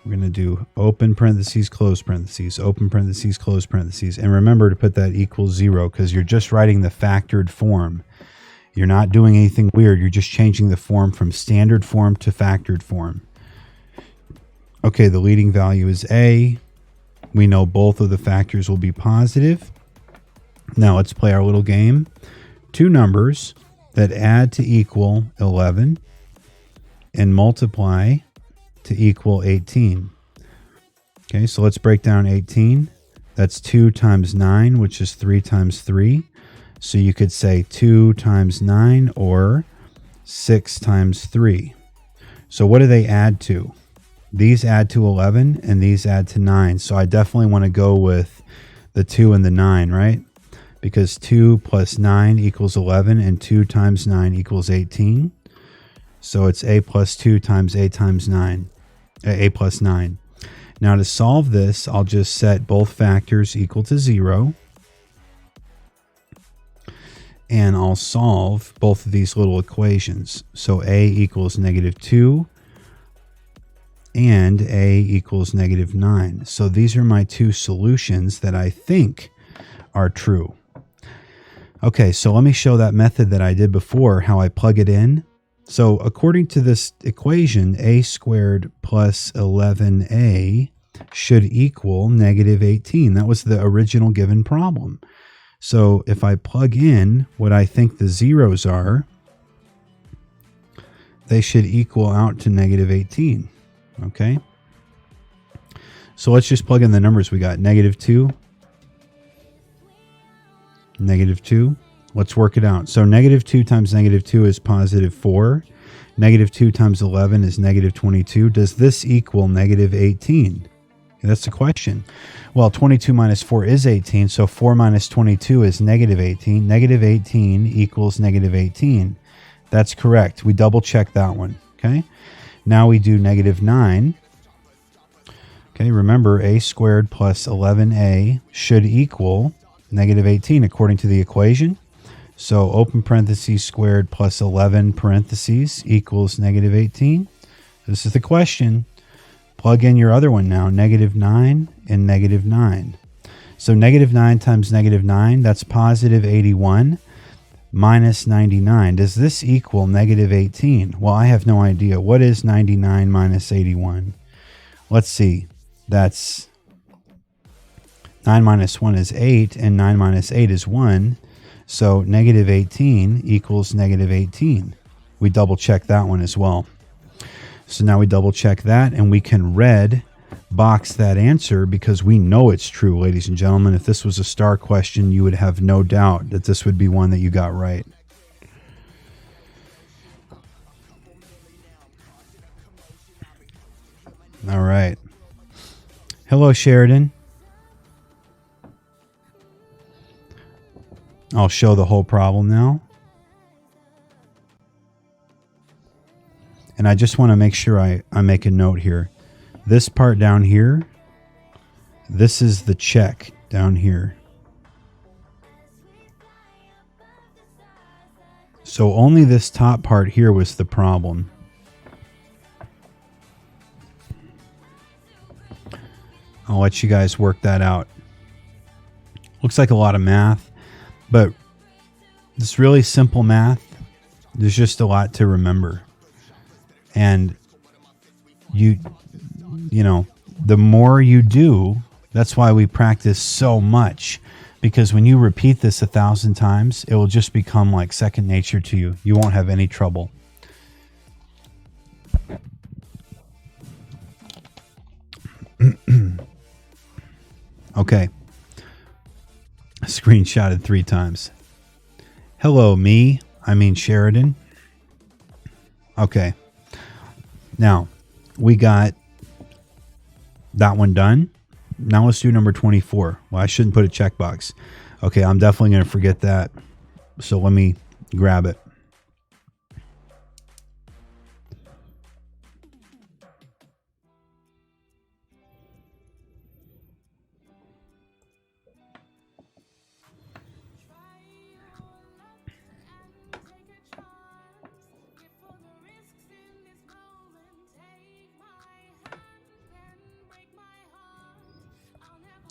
We're going to do open parentheses, close parentheses, open parentheses, close parentheses. And remember to put that equals 0 because you're just writing the factored form. You're not doing anything weird. You're just changing the form from standard form to factored form. Okay, the leading value is A. We know both of the factors will be positive. Now let's play our little game. Two numbers that add to equal 11 and multiply to equal 18. Okay, so let's break down 18. That's 2 times 9, which is 3 times 3. So you could say 2 times 9 or 6 times 3. So what do they add to? These add to 11 and these add to 9. So I definitely want to go with the 2 and the 9, right? Because 2 plus 9 equals 11 and 2 times 9 equals 18. So it's a plus 2 times a times 9, a plus 9. Now to solve this, I'll just set both factors equal to 0. And I'll solve both of these little equations. So a equals -2 and a equals -9. So these are my two solutions that I think are true. Okay, so let me show that method that I did before, how I plug it in. So according to this equation, a squared plus 11a should equal -18. That was the original given problem. So if I plug in what I think the zeros are, they should equal out to -18. Okay. So let's just plug in the numbers we got. -2, -2. Let's work it out. So -2 times -2 is +4. -2 times 11 is -22. Does this equal -18? That's the question. Well, 22 minus 4 is 18, so 4 minus 22 is -18. -18 equals -18. That's correct. We double check that one. Okay. Now we do -9. Okay, remember a squared plus 11a should equal -18 according to the equation. So open parentheses squared plus 11 parentheses equals -18. This is the question. Plug in your other one now, -9 and -9. So -9 times -9, that's +81 minus 99. Does this equal -18? Well, I have no idea. What is 99 minus 81? Let's see. That's 9 minus 1 is 8, and 9 minus 8 is 1. So -18 equals -18. We double check that one as well. So now we double check that, and we can red box that answer because we know it's true, ladies and gentlemen. If this was a star question, you would have no doubt that this would be one that you got right. All right. Hello, Sheridan. I'll show the whole problem now. And I just want to make sure I make a note here. This part down here, this is the check down here. So only this top part here was the problem. I'll let you guys work that out. Looks like a lot of math, but it's really simple math. There's just a lot to remember. And you know, the more you do, that's why we practice so much, because when you repeat this 1,000 times, it will just become like second nature to you. You won't have any trouble. Okay. Screenshotted 3 times. Hello, Sheridan. Okay. Now, we got that one done. Now let's do number 24. Well, I shouldn't put a checkbox. Okay, I'm definitely going to forget that. So let me grab it.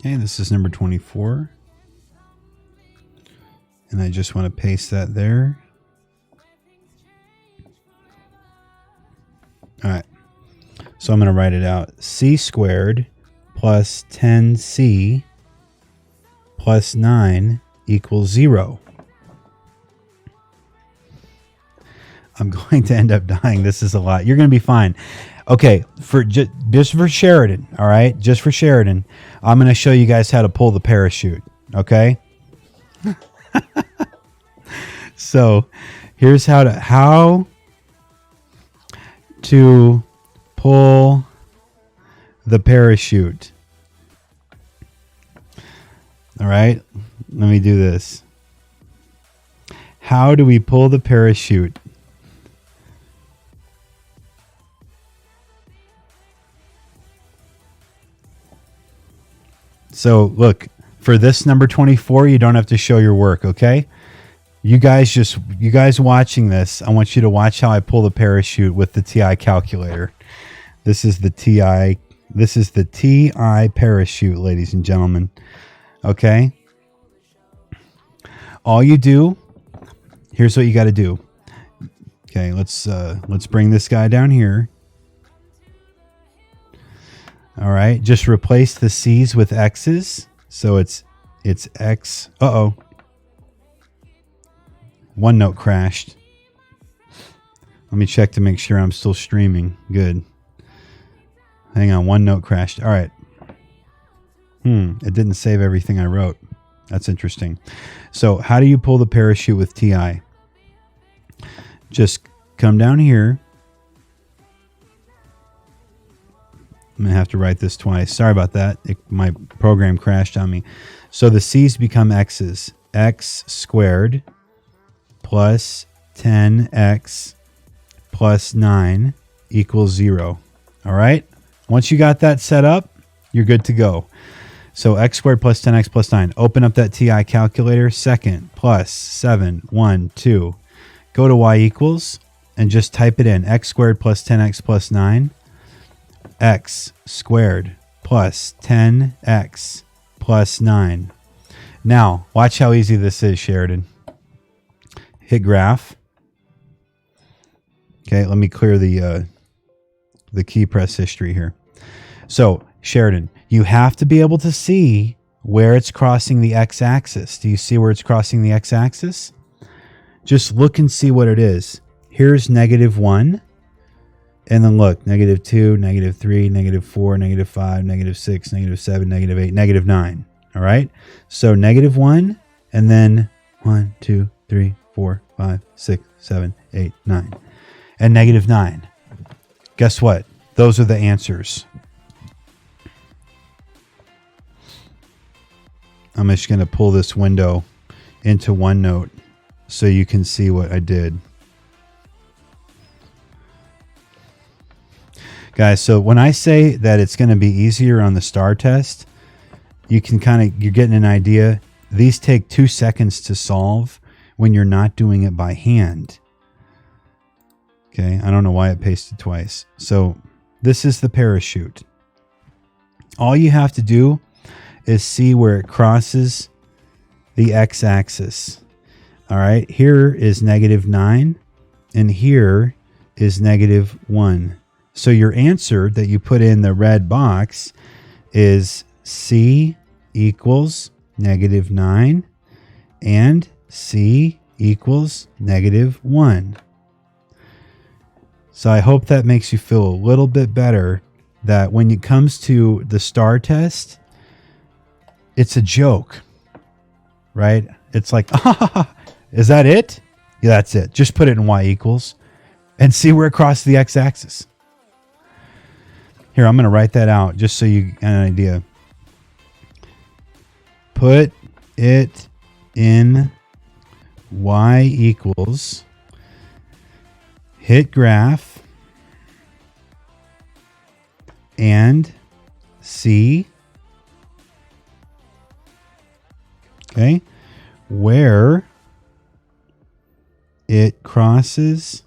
Okay, this is number 24. And I just want to paste that there. All right. So I'm going to write it out. C squared plus 10c plus 9 equals 0. I'm going to end up dying. This is a lot. You're going to be fine. Okay, just for Sheridan, all right? Just for Sheridan, I'm going to show you guys how to pull the parachute, okay? So, here's how to pull the parachute. All right? Let me do this. How do we pull the parachute? So look, for this number 24, you don't have to show your work, okay? You guys watching this, I want you to watch how I pull the parachute with the TI calculator. This is the TI parachute, ladies and gentlemen. Okay? All you do, here's what you got to do. Okay, let's bring this guy down here. All right, just replace the C's with X's. So it's X. Uh-oh. OneNote crashed. Let me check to make sure I'm still streaming. Good. Hang on, OneNote crashed. All right. It didn't save everything I wrote. That's interesting. So how do you pull the parachute with TI? Just come down here. I'm going to have to write this twice. Sorry about that. My program crashed on me. So the C's become X's. X squared plus 10x plus 9 equals 0. All right? Once you got that set up, you're good to go. So x squared plus 10x plus 9. Open up that TI calculator. Second plus 7, 1, 2. Go to y equals and just type it in. X squared plus 10x plus 9. X squared plus 10x plus 9. Now, watch how easy this is, Sheridan. Hit graph. Okay, let me clear the key press history here. So, Sheridan, you have to be able to see where it's crossing the x-axis. Do you see where it's crossing the x-axis? Just look and see what it is. Here's -1. And then look, -2, -3, -4, -5, -6, -7, -8, -9. All right? So -1, and then 1, 2, 3, 4, 5, 6, 7, 8, 9. And -9. Guess what? Those are the answers. I'm just going to pull this window into OneNote so you can see what I did. Guys, so when I say that it's going to be easier on the STAR test, you can you're getting an idea. These take 2 seconds to solve when you're not doing it by hand. Okay, I don't know why it pasted twice. So this is the parachute. All you have to do is see where it crosses the x-axis. All right, here is -9, and here is -1. So your answer that you put in the red box is C equals -9 and C equals -1. So I hope that makes you feel a little bit better that when it comes to the STAR test, it's a joke, right? It's like, is that it? Yeah, that's it. Just put it in y equals and see where it crosses the x-axis. Here, I'm going to write that out just so you get an idea. Put it in y equals, hit graph, and see, okay, where it crosses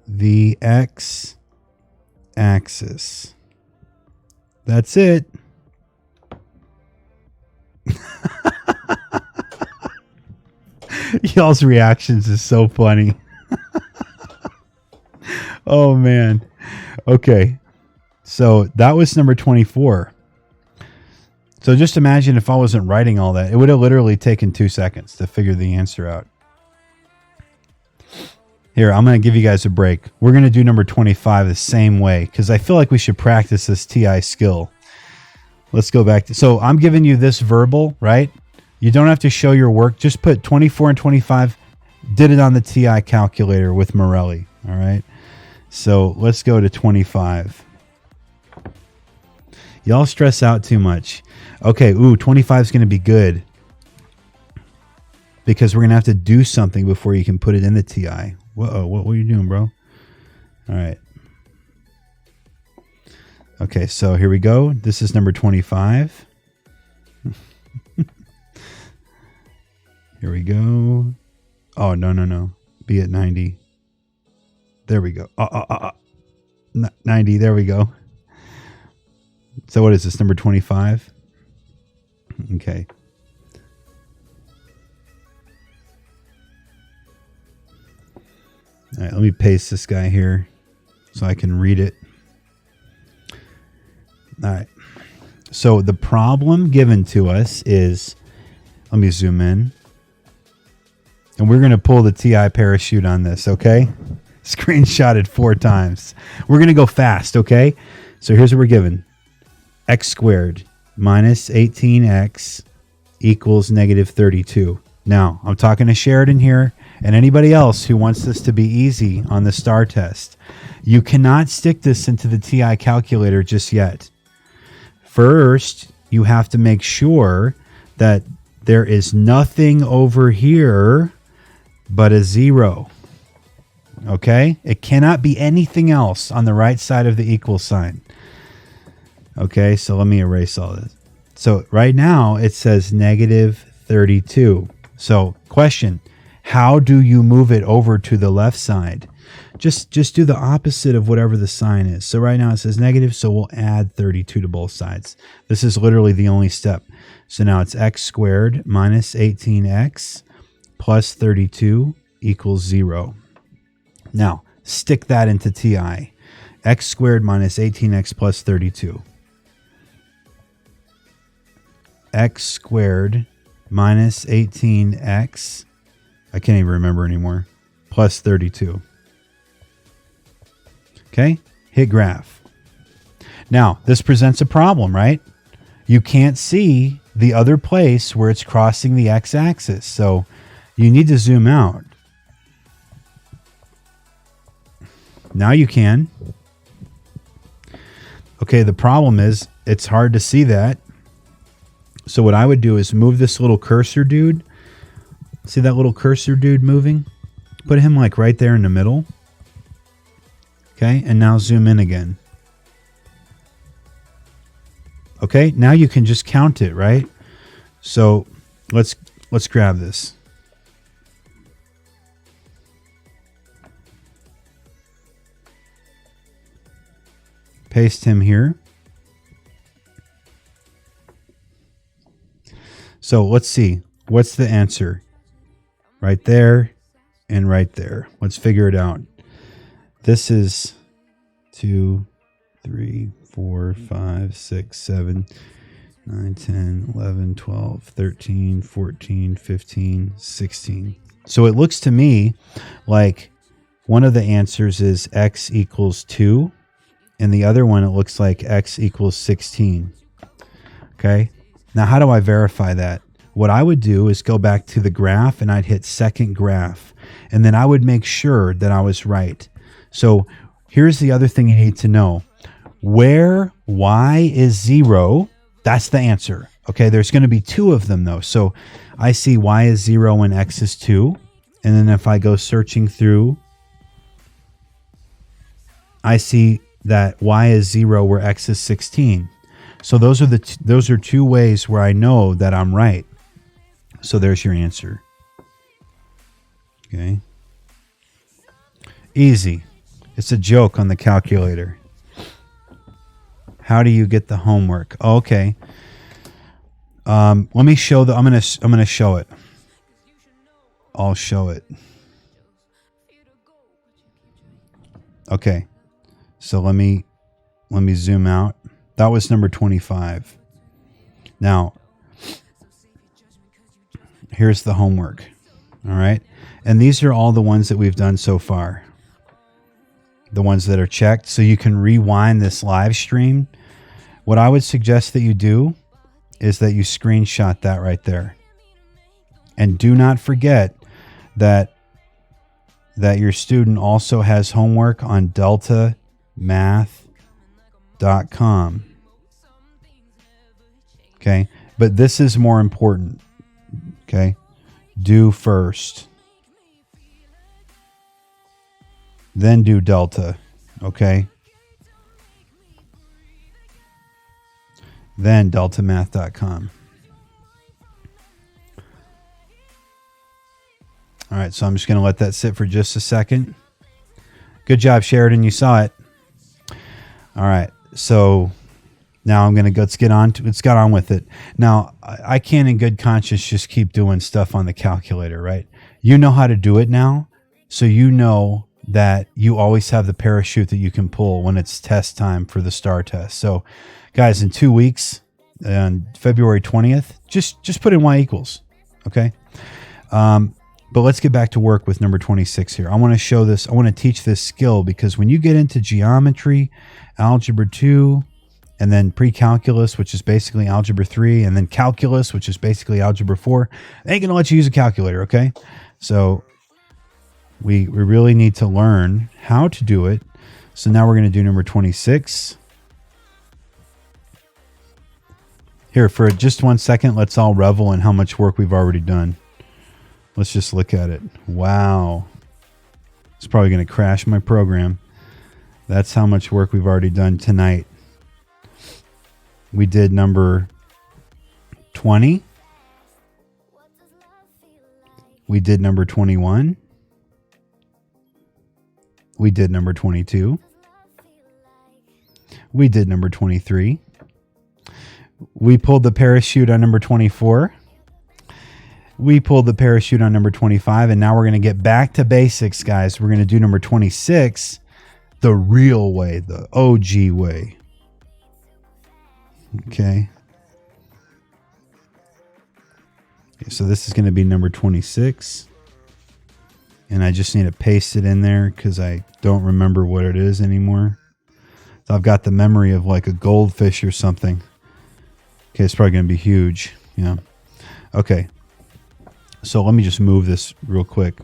the x-axis. That's it. Y'all's reactions is so funny. Oh, man. Okay. So that was number 24. So just imagine if I wasn't writing all that. It would have literally taken 2 seconds to figure the answer out. Here, I'm going to give you guys a break. We're going to do number 25 the same way because I feel like we should practice this TI skill. Let's go back to, so I'm giving you this verbal, right? You don't have to show your work. Just put 24 and 25. Did it on the TI calculator with Morelli. All right. So let's go to 25. Y'all stress out too much. Okay. Ooh, 25 is going to be good because we're going to have to do something before you can put it in the TI. Whoa, what were you doing, bro? All right. Okay, so here we go. This is number 25. Here we go. Oh, no. Be at 90. There we go. 90. There we go. So what is this, number 25? Okay. All right, let me paste this guy here so I can read it. All right. So the problem given to us is, let me zoom in. And we're going to pull the TI parachute on this, okay? Screenshotted 4 times. We're going to go fast, okay? So here's what we're given. X squared minus 18x equals negative 32. Now, I'm talking to Sheridan here and anybody else who wants this to be easy on the STAR test. You cannot stick this into the TI calculator just yet. First, you have to make sure that there is nothing over here but a 0. Okay? It cannot be anything else on the right side of the equal sign. Okay, so let me erase all this. So right now it says negative 32. So question, how do you move it over to the left side? Just do the opposite of whatever the sign is. So right now it says negative, so we'll add 32 to both sides. This is literally the only step. So now it's x squared minus 18x plus 32 equals 0. Now, stick that into TI. X squared minus 18x plus 32. X squared minus 18x, I can't even remember anymore, plus 32. Okay, hit graph. Now, this presents a problem, right? You can't see the other place where it's crossing the x-axis, so you need to zoom out. Now you can. Okay, the problem is it's hard to see that. So what I would do is move this little cursor dude. See that little cursor dude moving? Put him like right there in the middle. Okay, and now zoom in again. Okay, now you can just count it, right? So let's grab this. Paste him here. So let's see. What's the answer? Right there and right there. Let's figure it out. This is 2, 3, 4, 5, 6, 7, 9, 10, 11, 12, 13, 14, 15, 16. So it looks to me like one of the answers is x equals 2. And the other one, it looks like x equals 16. Okay. Now, how do I verify that? What I would do is go back to the graph and I'd hit second graph. And then I would make sure that I was right. So here's the other thing you need to know. Where y is 0, that's the answer. Okay, there's going to be 2 of them though. So I see y is 0 and x is 2. And then if I go searching through, I see that y is 0 where x is 16. So those are 2 ways where I know that I'm right. So there's your answer. Okay. Easy. It's a joke on the calculator. How do you get the homework? Okay. Let me show I'm gonna show it. I'll show it. Okay. So let me zoom out. That was number 25. Now, here's the homework. All right. And these are all the ones that we've done so far. The ones that are checked. So you can rewind this live stream. What I would suggest that you do is that you screenshot that right there. And do not forget that your student also has homework on deltamath.com. Okay? But this is more important. Okay? Do first. Then do delta. Okay? Then deltamath.com. All right, so I'm just going to let that sit for just a second. Good job, Sheridan. You saw it. All right, so now I'm going to go. Let's get on with it. Now, I can't in good conscience just keep doing stuff on the calculator, right? You know how to do it now, so you know that you always have the parachute that you can pull when it's test time for the STAR test. So, guys, in 2 weeks, on February 20th, just put in y equals, okay? But let's get back to work with number 26 here. I want to show this. I want to teach this skill because when you get into geometry, algebra 2, and then pre-calculus, which is basically algebra 3, and then calculus, which is basically algebra 4, they ain't going to let you use a calculator, okay? So we really need to learn how to do it. So now we're going to do number 26. Here, for just 1 second, let's all revel in how much work we've already done. Let's just look at it. Wow. It's probably going to crash my program. That's how much work we've already done tonight. We did number 20. We did number 21. We did number 22. We did number 23. We pulled the parachute on number 24. We pulled the parachute on number 25, and now we're going to get back to basics, guys. We're going to do number 26 the real way, the OG way. Okay. So this is going to be number 26. And I just need to paste it in there because I don't remember what it is anymore. So I've got the memory of like a goldfish or something. Okay, it's probably going to be huge. Yeah. Okay. So let me just move this real quick.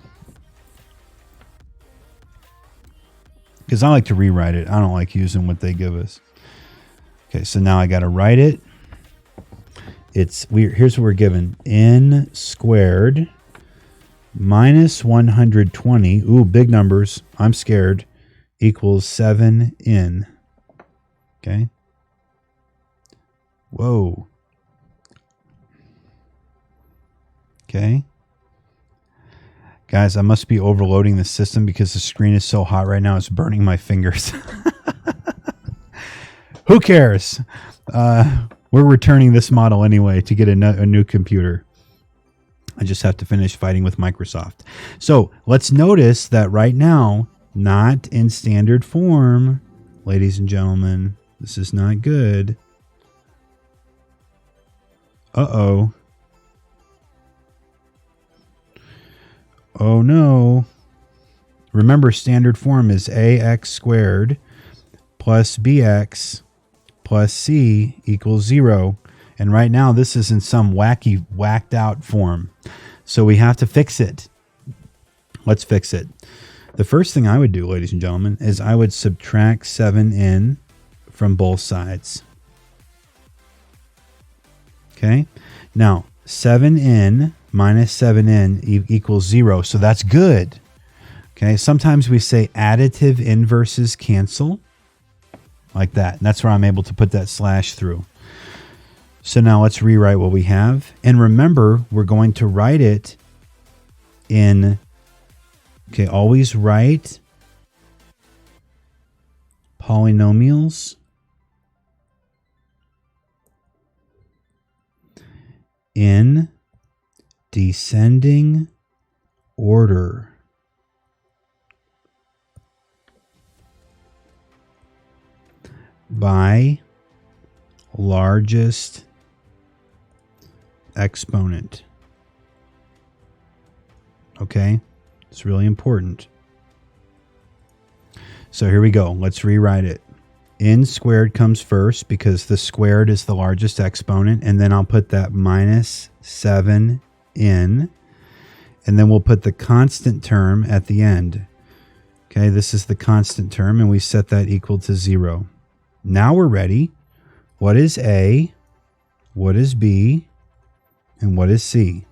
Because I like to rewrite it. I don't like using what they give us. Okay, so now I got to write it. Here's what we're given. N squared minus 120. Ooh, big numbers. I'm scared. Equals 7n. Okay. Whoa. Okay. Guys, I must be overloading the system because the screen is so hot right now. It's burning my fingers. Who cares? We're returning this model anyway to get a new computer. I just have to finish fighting with Microsoft. So let's notice that right now, not in standard form, ladies and gentlemen. This is not good. Uh-oh. Oh no. Remember, standard form is ax squared plus bx plus c equals 0. And right now this is in some wacky, whacked out form. So we have to fix it. Let's fix it. The first thing I would do, ladies and gentlemen, is I would subtract 7n from both sides. Okay. Now, 7n minus 7n equals 0. So that's good. Okay. Sometimes we say additive inverses cancel. Like that. And that's where I'm able to put that slash through. So now let's rewrite what we have. And remember, we're going to write it in... Okay, always write polynomials in descending order. By largest exponent. okay? It's really important. So here we go. Let's rewrite it. N squared comes first because the squared is the largest exponent, and then I'll put that minus 7n, and then we'll put the constant term at the end. Okay, this is the constant term, and we set that equal to 0. Now we're ready. What is A? What is B? And what is C?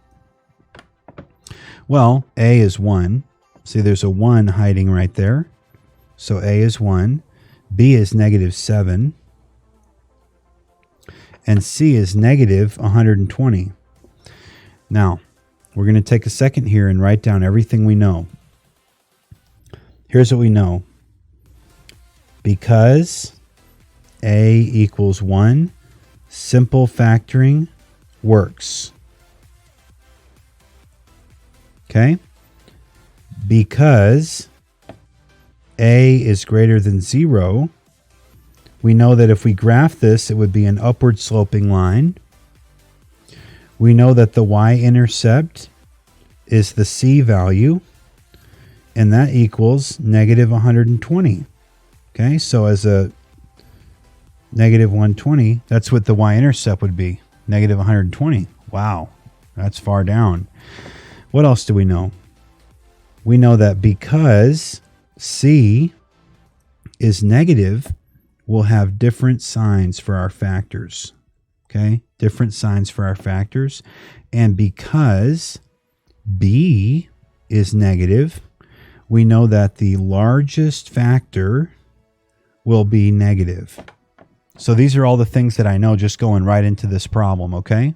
Well, A is 1. See, there's a 1 hiding right there. So A is 1. B is negative 7. And C is negative 120. Now, we're going to take a second here and write down everything we know. Here's what we know. Because A equals 1, simple factoring works. Okay? Because A is greater than 0, we know that if we graph this, it would be an upward sloping line. We know that the y-intercept is the C value, and that equals negative 120. Okay, so as a negative 120, that's what the y-intercept would be, negative 120. Wow, that's far down. What else do we know? We know that because C is negative, we'll have different signs for our factors. Okay, different signs for our factors. And because B is negative, we know that the largest factor will be negative. So these are all the things that I know just going right into this problem, okay?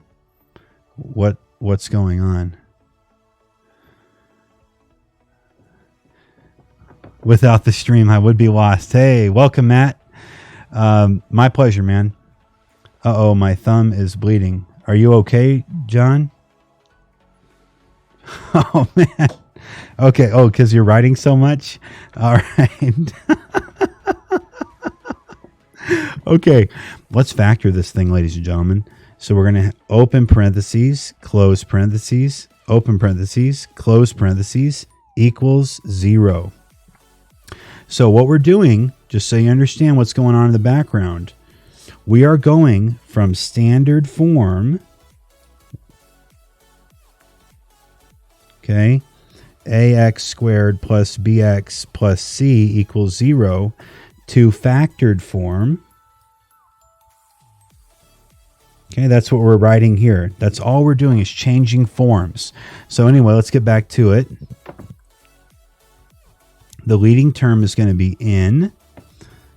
What's going on? Without the stream, I would be lost. Hey, welcome, Matt. My pleasure, man. Uh-oh, my thumb is bleeding. Are you okay, John? Oh, man. Okay. Oh, because you're writing so much? All right. Okay. Let's factor this thing, ladies and gentlemen. So we're going to open parentheses, close parentheses, open parentheses, close parentheses, equals 0. So what we're doing, just so you understand what's going on in the background, we are going from standard form, okay, ax squared plus bx plus c equals 0, to factored form. Okay, that's what we're writing here. That's all we're doing is changing forms. So anyway, let's get back to it. The leading term is going to be n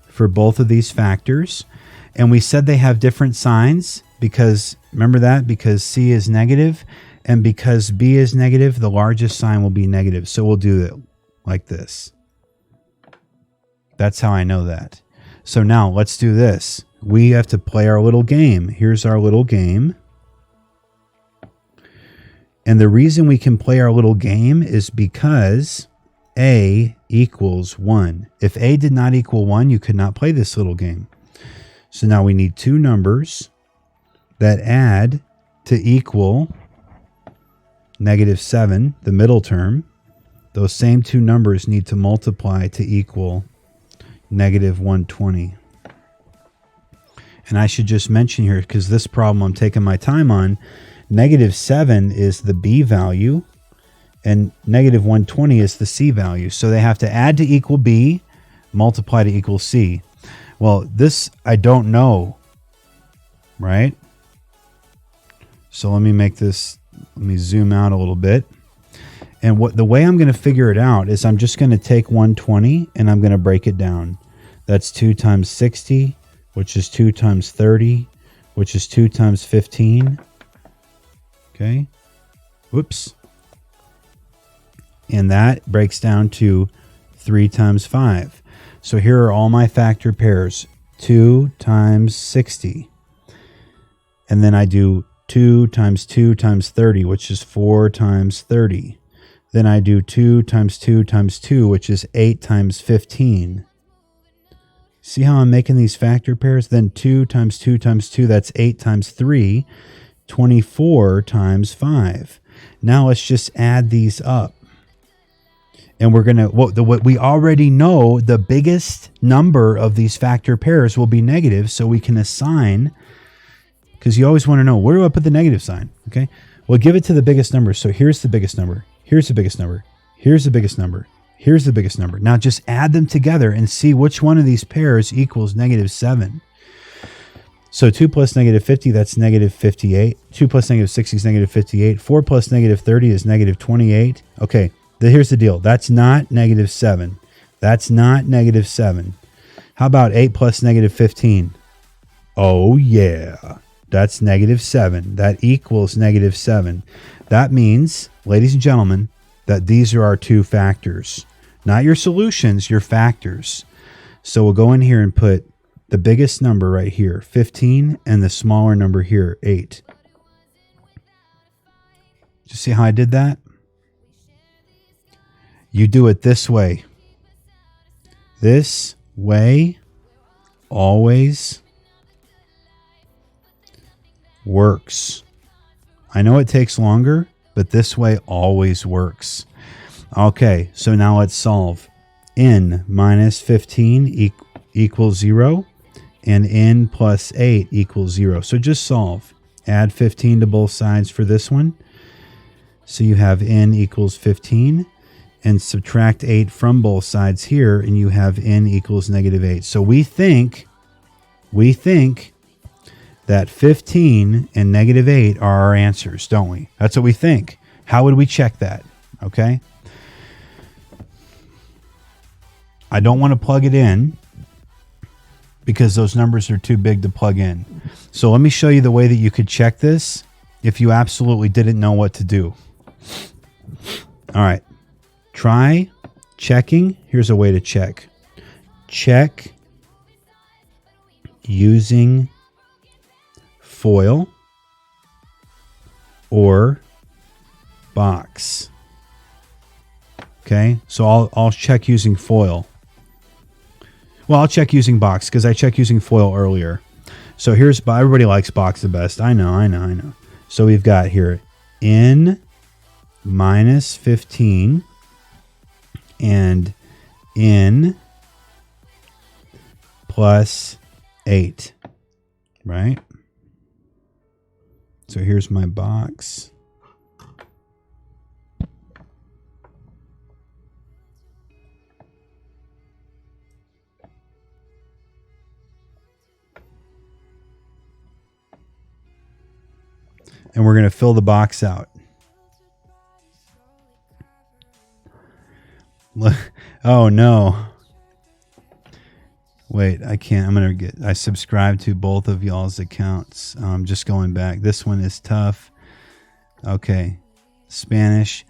for both of these factors. And we said they have different signs because, remember that? Because C is negative and because B is negative, the largest sign will be negative. So we'll do it like this. That's how I know that. So now let's do this. We have to play our little game. Here's our little game. And the reason we can play our little game is because A equals 1. If A did not equal 1, you could not play this little game. So now we need two numbers that add to equal negative 7, the middle term. Those same two numbers need to multiply to equal negative 120. And I should just mention here, because this problem I'm taking my time on, negative 7 is the B value, and negative 120 is the C value. So they have to add to equal B, multiply to equal C. Well, this I don't know, right? So let me make this, let me zoom out a little bit. And the way I'm going to figure it out is I'm just going to take 120 and I'm going to break it down. That's 2 times 60, which is 2 times 30, which is 2 times 15. Okay. Whoops. And that breaks down to 3 times 5. So here are all my factor pairs. 2 times 60. And then I do 2 times 2 times 30, which is 4 times 30. Then I do 2 times 2 times 2, which is 8 times 15. See how I'm making these factor pairs? Then 2 times 2 times 2, that's 8 times 3, 24 times 5. Now let's just add these up. And we're going to, what we already know, the biggest number of these factor pairs will be negative. So we can assign, because you always want to know, where do I put the negative sign? Okay. Well, give it to the biggest number. So here's the biggest number. Here's the biggest number. Here's the biggest number. Here's the biggest number. Now just add them together and see which one of these pairs equals -7. So 2 plus -50, that's -58. 2 plus -60 is -58. 4 plus -30 is -28. Okay, here's the deal. That's not -7. That's not -7. How about 8 plus -15? Oh, yeah. That's -7. That equals -7. That means, ladies and gentlemen, that these are our two factors. Not your solutions, your factors. So we'll go in here and put the biggest number right here, 15, and the smaller number here, 8. Did you see how I did that? You do it this way. This way always works. I know it takes longer, but this way always works. Okay, so now let's solve. N minus 15 equals 0, and n plus 8 equals 0. So just solve. Add 15 to both sides for this one. So you have n equals 15, and subtract 8 from both sides here, and you have n equals -8. So we think that 15 and -8 are our answers, don't we? That's what we think. How would we check that? Okay. I don't want to plug it in because those numbers are too big to plug in. So let me show you the way that you could check this if you absolutely didn't know what to do. All right. Try checking. Here's a way to check. Check using foil or box. Okay, so I'll check using foil. Well, I'll check using box because I checked using foil earlier. So here's, everybody likes box the best. I know. So we've got here n minus 15 and n plus 8, right? So here's my box. And we're going to fill the box out. Oh no. Wait, I can't. I subscribe to both of y'all's accounts. Just going back. This one is tough. Okay. Spanish.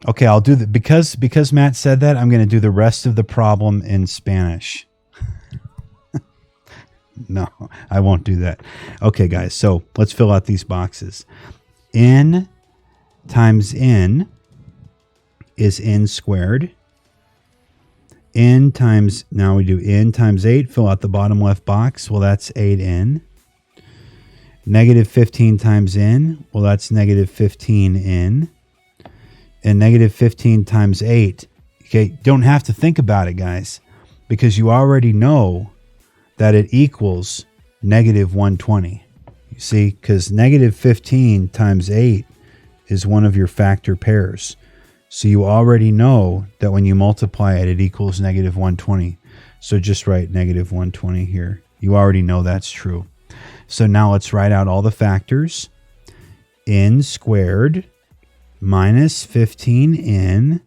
Okay, I'll do that. Because Matt said that, I'm going to do the rest of the problem in Spanish. No, I won't do that. Okay, guys, so let's fill out these boxes. N times n is n squared. N times, now we do n times 8, fill out the bottom left box. Well, that's 8n. Negative 15 times n, well, that's negative 15n. And negative 15 times 8, okay, don't have to think about it, guys, because you already know that it equals negative 120. You see, because negative 15 times 8 is one of your factor pairs. So you already know that when you multiply it, it equals negative 120. So just write negative 120 here. You already know that's true. So now let's write out all the factors. N squared minus 15n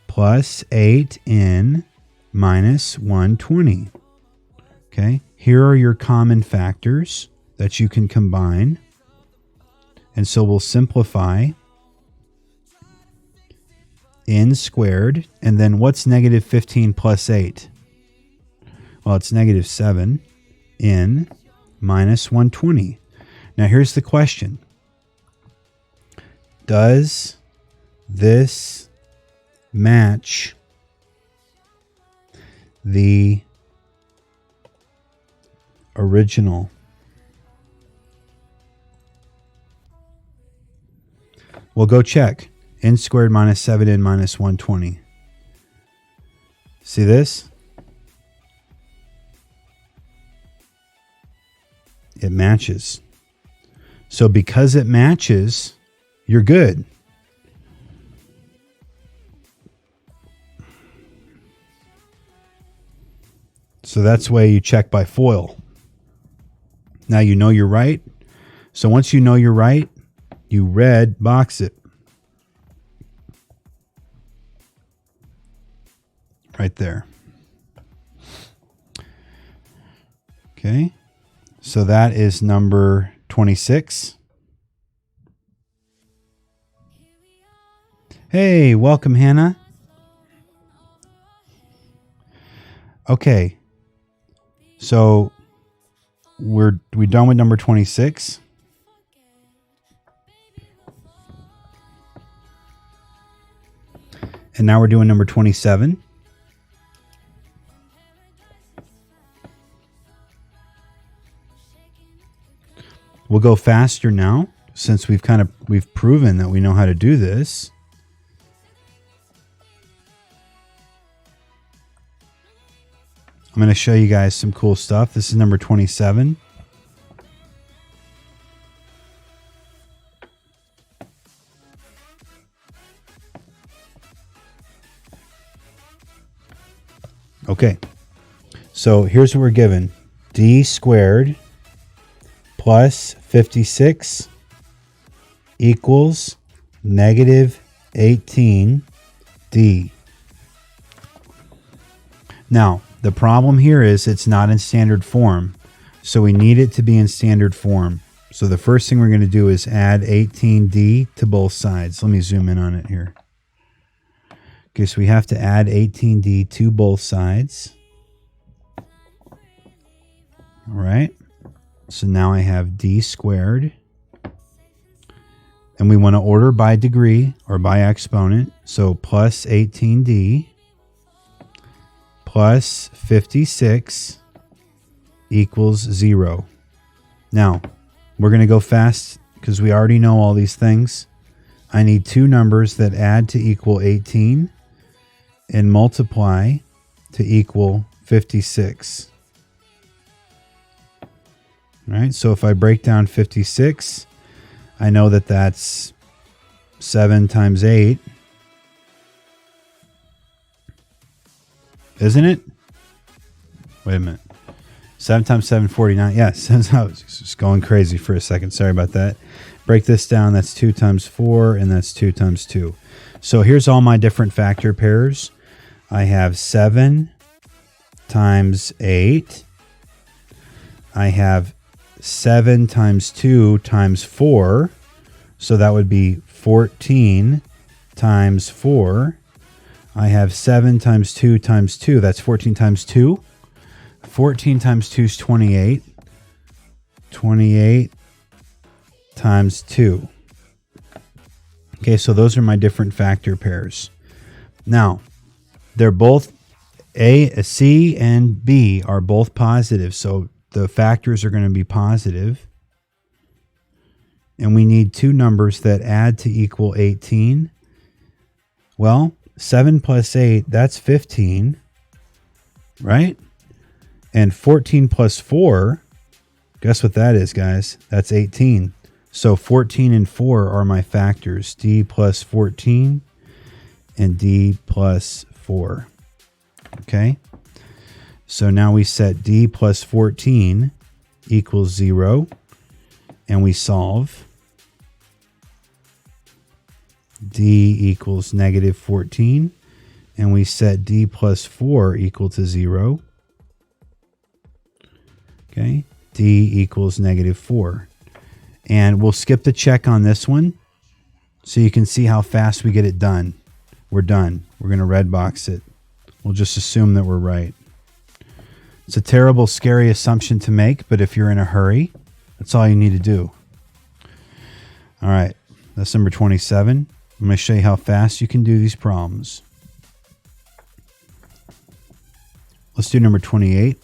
plus 8n minus 120. Okay, here are your common factors that you can combine. And so we'll simplify n squared. And then what's negative 15 plus 8? Well, it's negative 7 n minus 120. Now here's the question. Does this match the original? Well, go check. N squared minus 7n minus 120. See this? It matches. So because it matches, you're good. So that's why you check by FOIL. Now you know you're right. So once you know you're right, you red box it. Right there. Okay. So that is number 26. Hey, welcome, Hannah. Okay. So we're done with number 26. And now we're doing number 27. We'll go faster now since we've proven that we know how to do this. I'm going to show you guys some cool stuff. This is number 27. Okay. So here's what we're given. D squared plus 56 equals negative 18D. Now, the problem here is it's not in standard form, so we need it to be in standard form. So the first thing we're going to do is add 18D to both sides. Let me zoom in on it here. Okay, so we have to add 18D to both sides. All right. So now I have D squared. And we want to order by degree or by exponent. So plus 18D plus 56 equals 0. Now, we're going to go fast because we already know all these things. I need two numbers that add to equal 18 and multiply to equal 56. All right, so if I break down 56, I know that that's 7 times 8. Isn't it? Wait a minute. 7 times 7, 49. Yes, I was just going crazy for a second. Sorry about that. Break this down. That's 2 times 4, and that's 2 times 2. So here's all my different factor pairs. I have 7 times 8. I have 7 times 2 times 4. So that would be 14 times 4. I have 7 times 2 times 2. That's 14 times 2. 14 times 2 is 28. 28 times 2. Okay, so those are my different factor pairs. Now, they're both C and B are both positive, so the factors are going to be positive. And we need two numbers that add to equal 18. Well, 7 plus 8, that's 15, right? And 14 plus 4, guess what that is, guys? That's 18. So 14 and 4 are my factors, D plus 14 and D plus 4. Okay? So now we set D plus 14 equals 0, and we solve. D equals negative 14, and we set D plus 4 equal to 0. Okay, D equals negative 4. And we'll skip the check on this one so you can see how fast we get it done. We're done. We're going to red box it. We'll just assume that we're right. It's a terrible, scary assumption to make, but if you're in a hurry, that's all you need to do. All right, that's number 27. I'm going to show you how fast you can do these problems. Let's do number 28.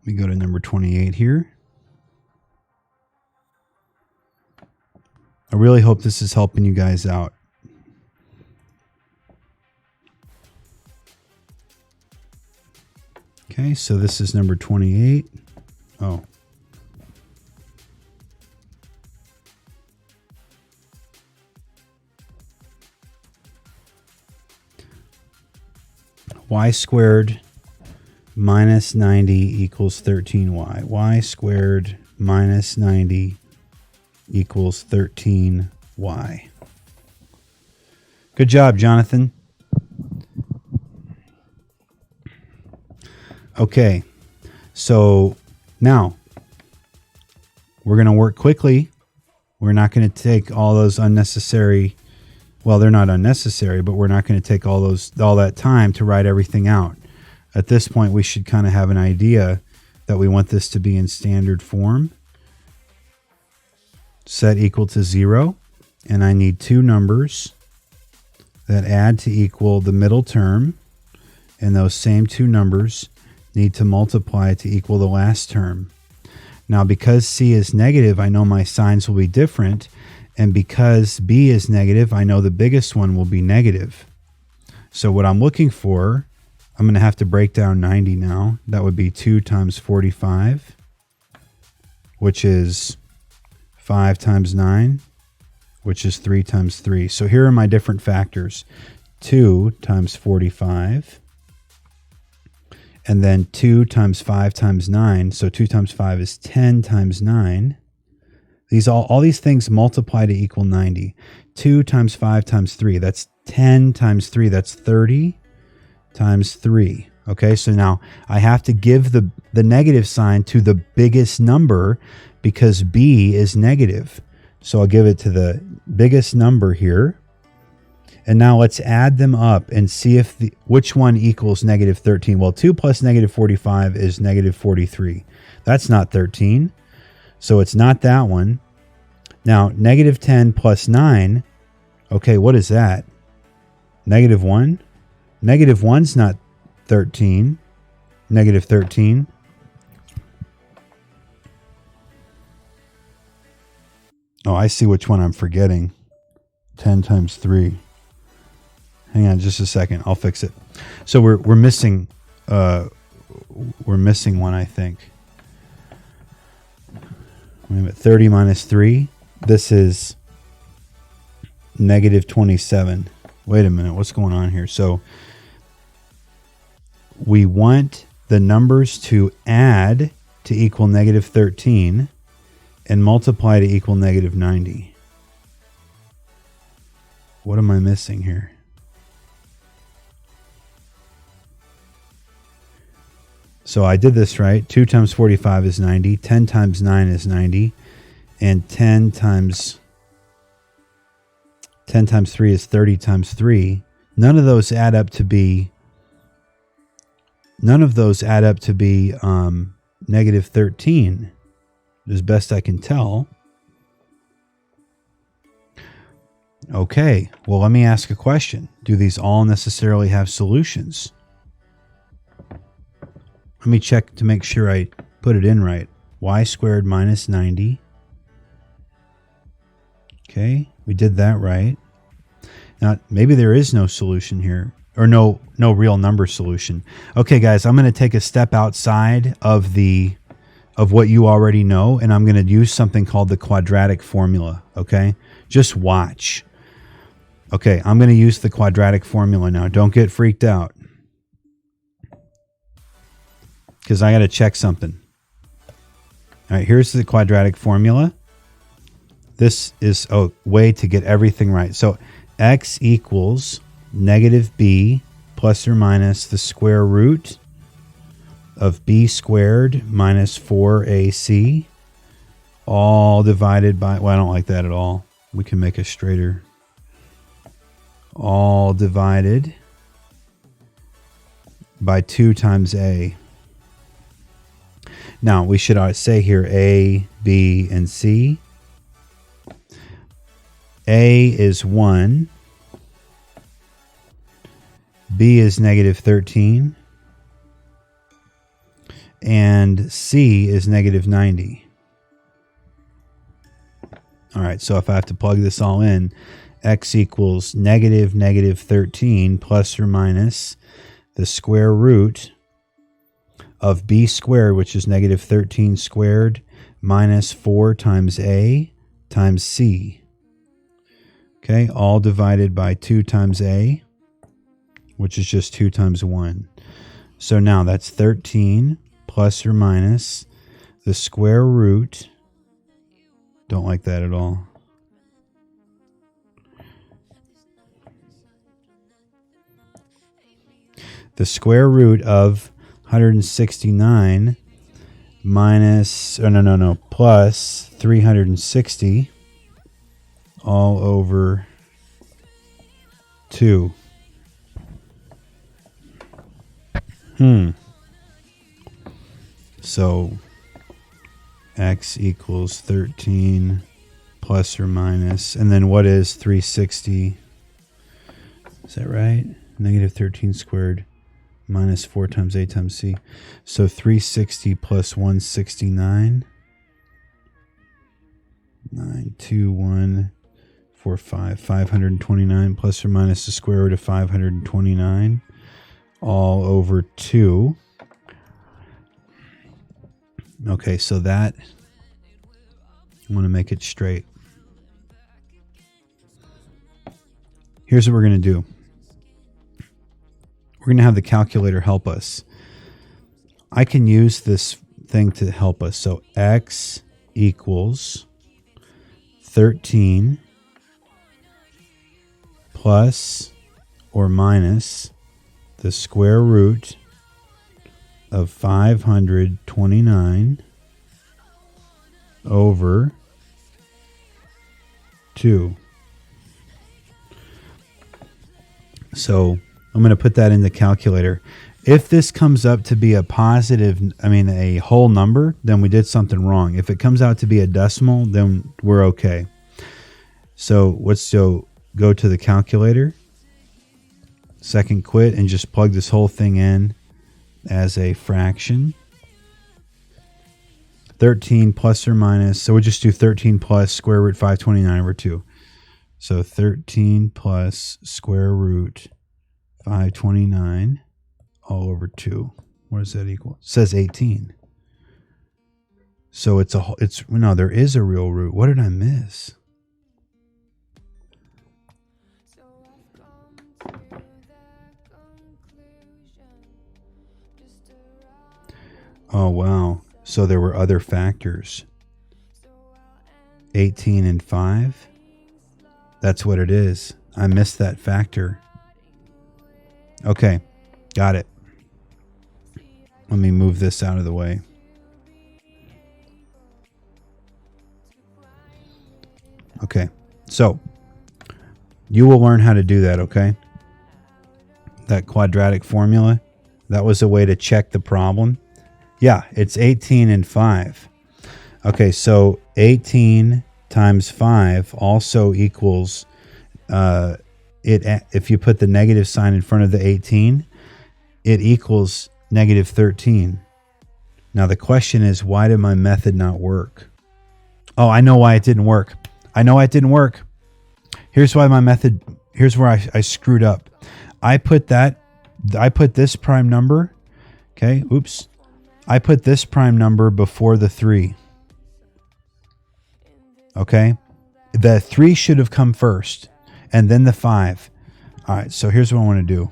Let me go to number 28 here. I really hope this is helping you guys out. Okay, so this is number 28. Oh. Y squared minus 90 equals 13y. Y squared minus 90 equals 13y. Good job, Jonathan. Okay, so now we're going to work quickly. We're not going to take all those unnecessary, well, they're not unnecessary, but we're not going to take all that time to write everything out. At this point, we should kind of have an idea that we want this to be in standard form. Set equal to 0, and I need two numbers that add to equal the middle term, and those same two numbers need to multiply to equal the last term. Now, because C is negative, I know my signs will be different, and because B is negative, I know the biggest one will be negative. So what I'm looking for, I'm going to have to break down 90 now. That would be 2 times 45, which is 5 times 9, which is 3 times 3. So here are my different factors. 2 times 45, and then 2 times 5 times 9. So 2 times 5 is 10 times 9. All these things multiply to equal 90. 2 times 5 times 3, that's 10 times 3, that's 30 times 3. Okay, so now I have to give the negative sign to the biggest number because B is negative. So I'll give it to the biggest number here. And now let's add them up and see if which one equals negative 13. Well, 2 plus negative 45 is negative 43. That's not 13. So it's not that one. Now, negative 10 plus 9. Okay, what is that? Negative 1? Negative 1's not 13. Negative 13. Oh, I see which one I'm forgetting. 10 times 3. Hang on just a second. I'll fix it. So we're missing one, I think. Wait a minute. 30 minus 3. This is negative 27. Wait a minute. What's going on here? So we want the numbers to add to equal negative 13 and multiply to equal negative 90. What am I missing here? So I did this right. 2 times 45 is 90. 10 times 9 is 90. And 10 times 3 is 30 times 3. None of those add up to be negative 13, as best I can tell. Okay, well, let me ask a question. Do these all necessarily have solutions? Let me check to make sure I put it in right. Y squared minus 90. Okay, we did that right. Now, maybe there is no solution here, or no real number solution. Okay, guys, I'm going to take a step outside of what you already know, and I'm going to use something called the quadratic formula, okay? Just watch. Okay, I'm going to use the quadratic formula now. Don't get freaked out, because I got to check something. All right, here's the quadratic formula. This is a way to get everything right. So x equals negative b plus or minus the square root of b squared minus 4ac, all divided by, well, I don't like that at all. We can make a straighter. All divided by 2 times a. Now, we should say here a, b, and c. A is 1. B is negative 13. And C is negative 90. All right, so if I have to plug this all in, x equals negative 13 plus or minus the square root of b squared, which is negative 13 squared, minus 4 times a times c. Okay, all divided by 2 times a, which is just 2 times 1. So now that's 13 plus or minus the square root. Don't like that at all. The square root of 169 minus, plus 360 all over 2. So x equals 13 plus or minus, and then what is 360? Is that right? Negative 13 squared minus 4 times a times c. So 360 plus 169. 9, 2, 1, 4, 5. 529 plus or minus the square root of 529 all over 2. Okay, so that, I want to make it straight. Here's what we're going to do. We're going to have the calculator help us. I can use this thing to help us. So x equals 13 plus or minus the square root of 529 over 2. So I'm going to put that in the calculator. If this comes up to be a positive, a whole number, then we did something wrong. If it comes out to be a decimal, then we're okay. So let's go to the calculator, second quit, and just plug this whole thing in as a fraction. 13 plus or minus, so we'll just do 13 plus square root 529 over 2. So 13 plus square root 529 all over 2. What does that equal? It says 18. So no, there is a real root. What did I miss? Oh, wow. So there were other factors. 18 and 5. That's what it is. I missed that factor. Okay, got it. Let me move this out of the way. Okay, so you will learn how to do that, okay? That quadratic formula, that was a way to check the problem. Yeah, it's 18 and 5. Okay, so 18 times 5 also equals, if you put the negative sign in front of the 18, it equals negative 13. Now the question is, why did my method not work? Oh, I know why it didn't work. Here's why my method, here's where I screwed up. I put this prime number, okay, oops. I put this prime number before the 3. Okay? The 3 should have come first, and then the 5. All right, so here's what I want to do.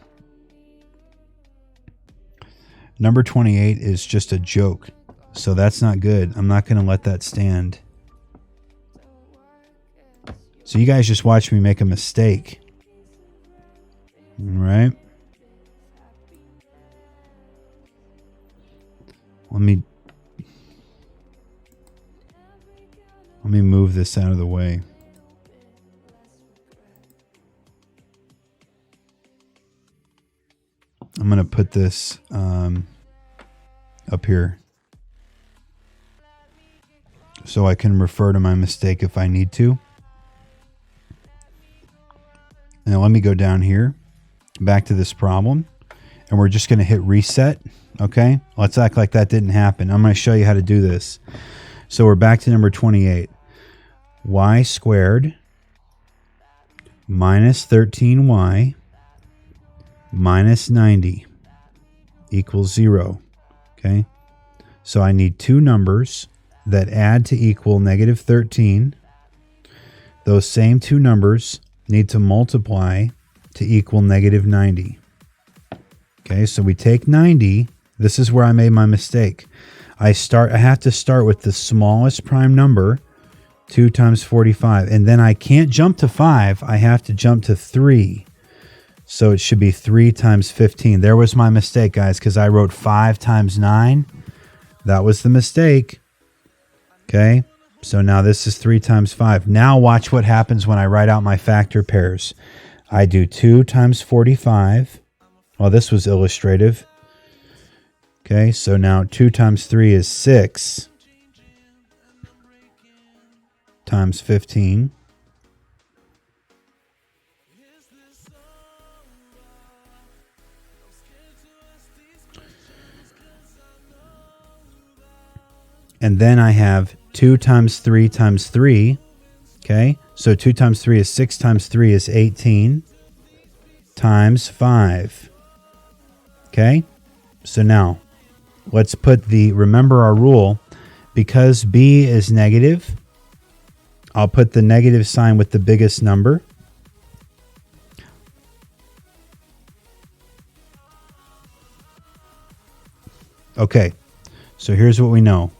Number 28 is just a joke, so that's not good. I'm not going to let that stand. So you guys just watch me make a mistake. All right? Let me move this out of the way. I'm going to put this up here so I can refer to my mistake if I need to. Now let me go down here, back to this problem, and we're just going to hit reset. Okay, let's act like that didn't happen. I'm going to show you how to do this. So we're back to number 28. y squared minus 13y minus 90 equals 0. Okay, so I need two numbers that add to equal negative 13. Those same two numbers need to multiply to equal negative 90. Okay, so we take 90. This is where I made my mistake. I have to start with the smallest prime number, 2 times 45. And then I can't jump to 5. I have to jump to 3. So it should be 3 times 15. There was my mistake, guys, because I wrote 5 times 9. That was the mistake. Okay, so now this is 3 times 5. Now watch what happens when I write out my factor pairs. I do 2 times 45. Well, this was illustrative. Okay, so now 2 times 3 is 6 times 15. And then I have 2 times 3 times 3. Okay, so 2 times 3 is 6 times 3 is 18 times 5. Okay, so now let's remember our rule. Because b is negative, I'll put the negative sign with the biggest number. Okay, so here's what we know.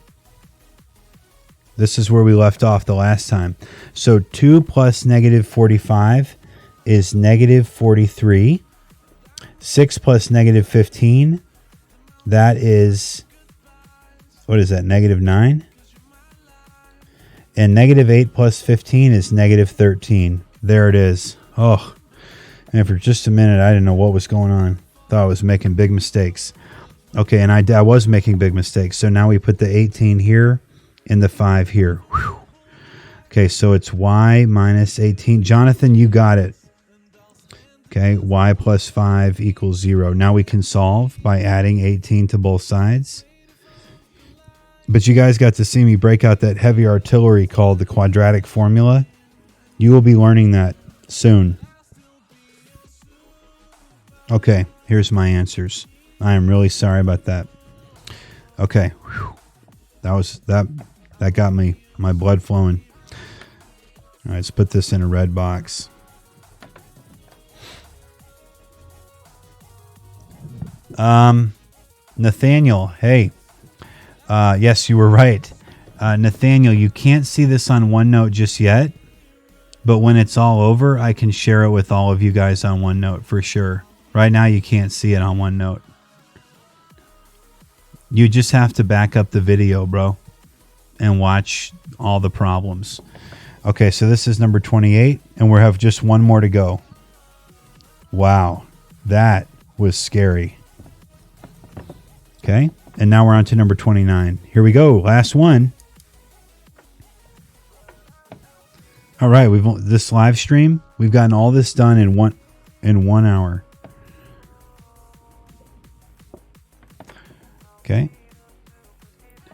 This is where we left off the last time. So 2 plus negative 45 is negative 43. 6 plus negative 15, that is, what is that, negative 9? And negative 8 plus 15 is negative 13. There it is. Oh, and for just a minute, I didn't know what was going on. Thought I was making big mistakes. Okay, and I was making big mistakes. So now we put the 18 here and the 5 here. Whew. Okay, so it's y minus 18. Jonathan, you got it. Okay, y plus 5 equals 0. Now we can solve by adding 18 to both sides. But you guys got to see me break out that heavy artillery called the quadratic formula. You will be learning that soon. Okay, here's my answers. I am really sorry about that. Okay, whew. That got me, my blood flowing. All right, let's put this in a red box. Nathaniel, hey. Yes, you were right. Nathaniel, you can't see this on OneNote just yet, but when it's all over, I can share it with all of you guys on OneNote for sure. Right now, you can't see it on OneNote. You just have to back up the video, bro, and watch all the problems. Okay, so this is number 28, and we have just one more to go. Wow, that was scary. Okay, and now we're on to number 29. Here we go, last one. All right, this live stream, we've gotten all this done in one hour. Okay.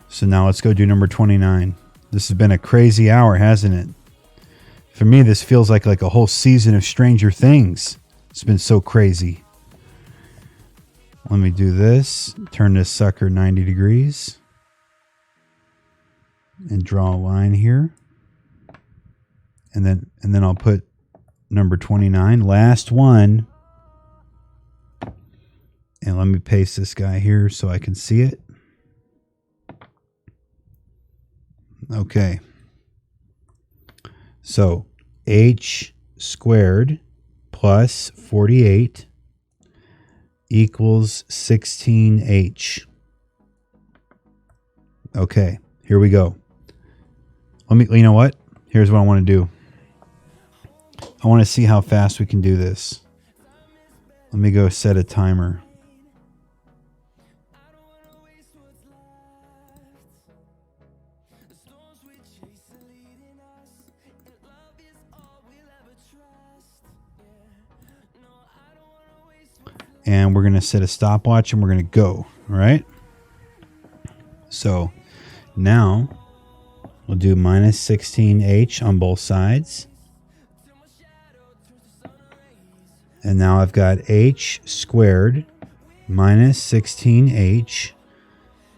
So now let's go do number 29. This has been a crazy hour, hasn't it? For me, this feels like a whole season of Stranger Things. It's been so crazy. Let me do this. Turn this sucker 90 degrees. And draw a line here. And then I'll put number 29. Last one. And let me paste this guy here so I can see it. Okay. So h squared plus 48 equals 16h. Okay, here we go. You know what? Here's what I want to do. I want to see how fast we can do this. Let me go set a timer. And we're going to set a stopwatch and we're going to go. All right. So now We'll do minus 16h on both sides. And now I've got h squared minus 16h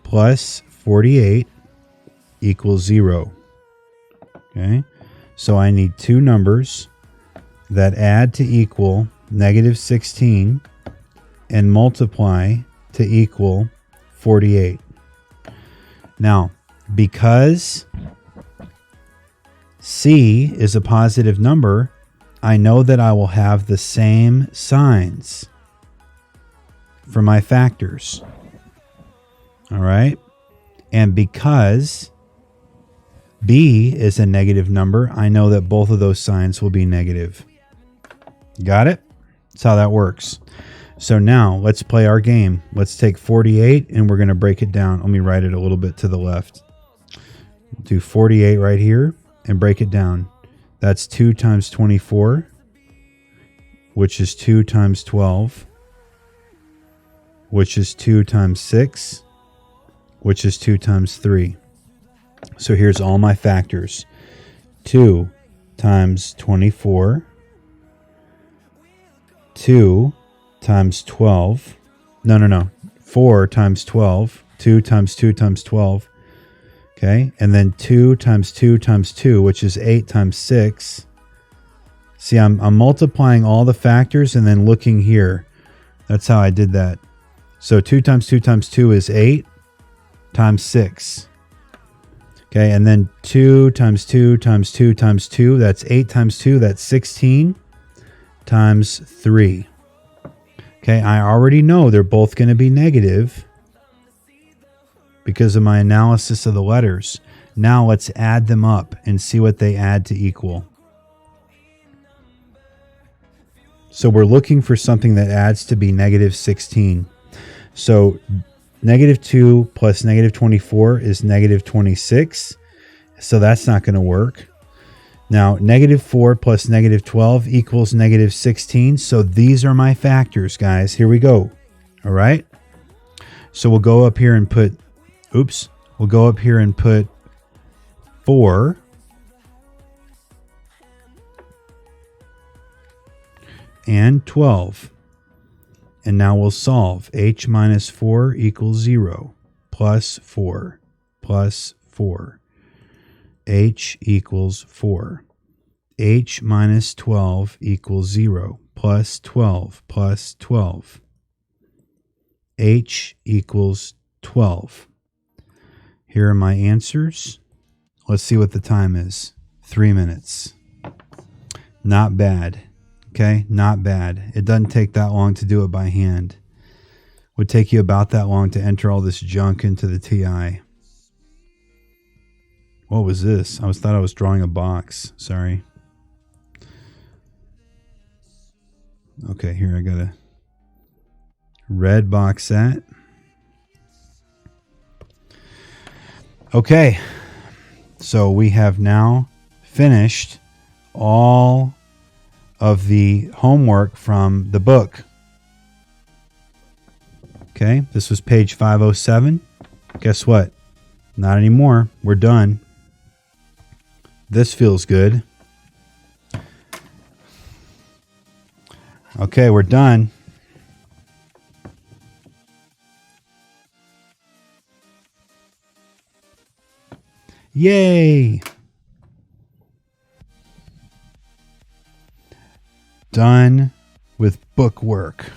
plus 48 equals 0. Okay, so I need two numbers that add to equal negative 16 and multiply to equal 48. Now, because C is a positive number, I know that I will have the same signs for my factors. All right? And because B is a negative number, I know that both of those signs will be negative. Got it? That's how that works. So now let's play our game. Let's take 48 and we're going to break it down. Let me write it a little bit to the left. Do 48 right here and break it down. That's 2 times 24, which is 2 times 12, which is 2 times 6, which is 2 times 3. So here's all my factors. 2 times 24, 2 times 12, no, 4 times 12, 2 times 2 times 12, okay, and then 2 times 2 times 2, which is 8 times 6. See, I'm multiplying all the factors and then looking here. That's how I did that. So 2 times 2 times 2 is 8 times 6. Okay, and then 2 times 2 times 2 times 2, that's 8 times 2, that's 16 times 3. Okay, I already know they're both going to be negative because of my analysis of the letters. Now let's add them up and see what they add to equal. So we're looking for something that adds to be negative 16. So negative 2 plus negative 24 is negative 26. So that's not going to work. Now, negative 4 plus negative 12 equals negative 16. So these are my factors, guys. Here we go. All right. So we'll go up here and put, we'll go up here and put 4. And 12. And now we'll solve. H minus 4 equals 0. Plus 4. Plus 4. H equals 4. H minus 12 equals 0. Plus 12. Plus 12. H equals 12. Here are my answers. Let's see what the time is. 3 minutes. Not bad. Okay, not bad. It doesn't take that long to do it by hand. It would take you about that long to enter all this junk into the TI. What was this? I thought I was drawing a box. Sorry. Okay, here I got a red box set. Okay, so we have now finished all of the homework from the book. Okay, this was page 507. Guess what? Not anymore. We're done. This feels good. Okay, we're done. Yay! Done with book work.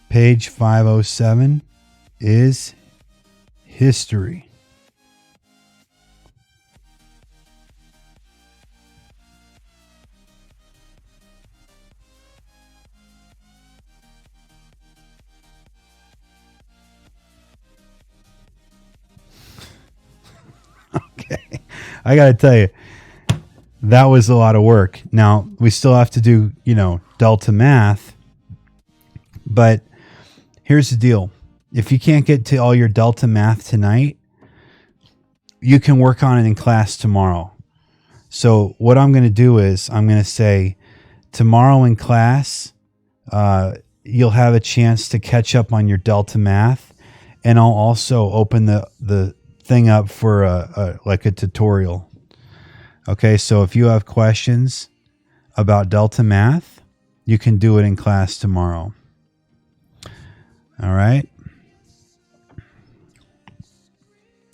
Page 507 is history. Okay, I gotta tell you, that was a lot of work. Now, we still have to do, delta math. But here's the deal. If you can't get to all your delta math tonight, you can work on it in class tomorrow. So what I'm going to do is I'm going to say tomorrow in class, you'll have a chance to catch up on your delta math. And I'll also open the thing up for like a tutorial. Okay, so if you have questions about Delta Math, you can do it in class tomorrow. All right.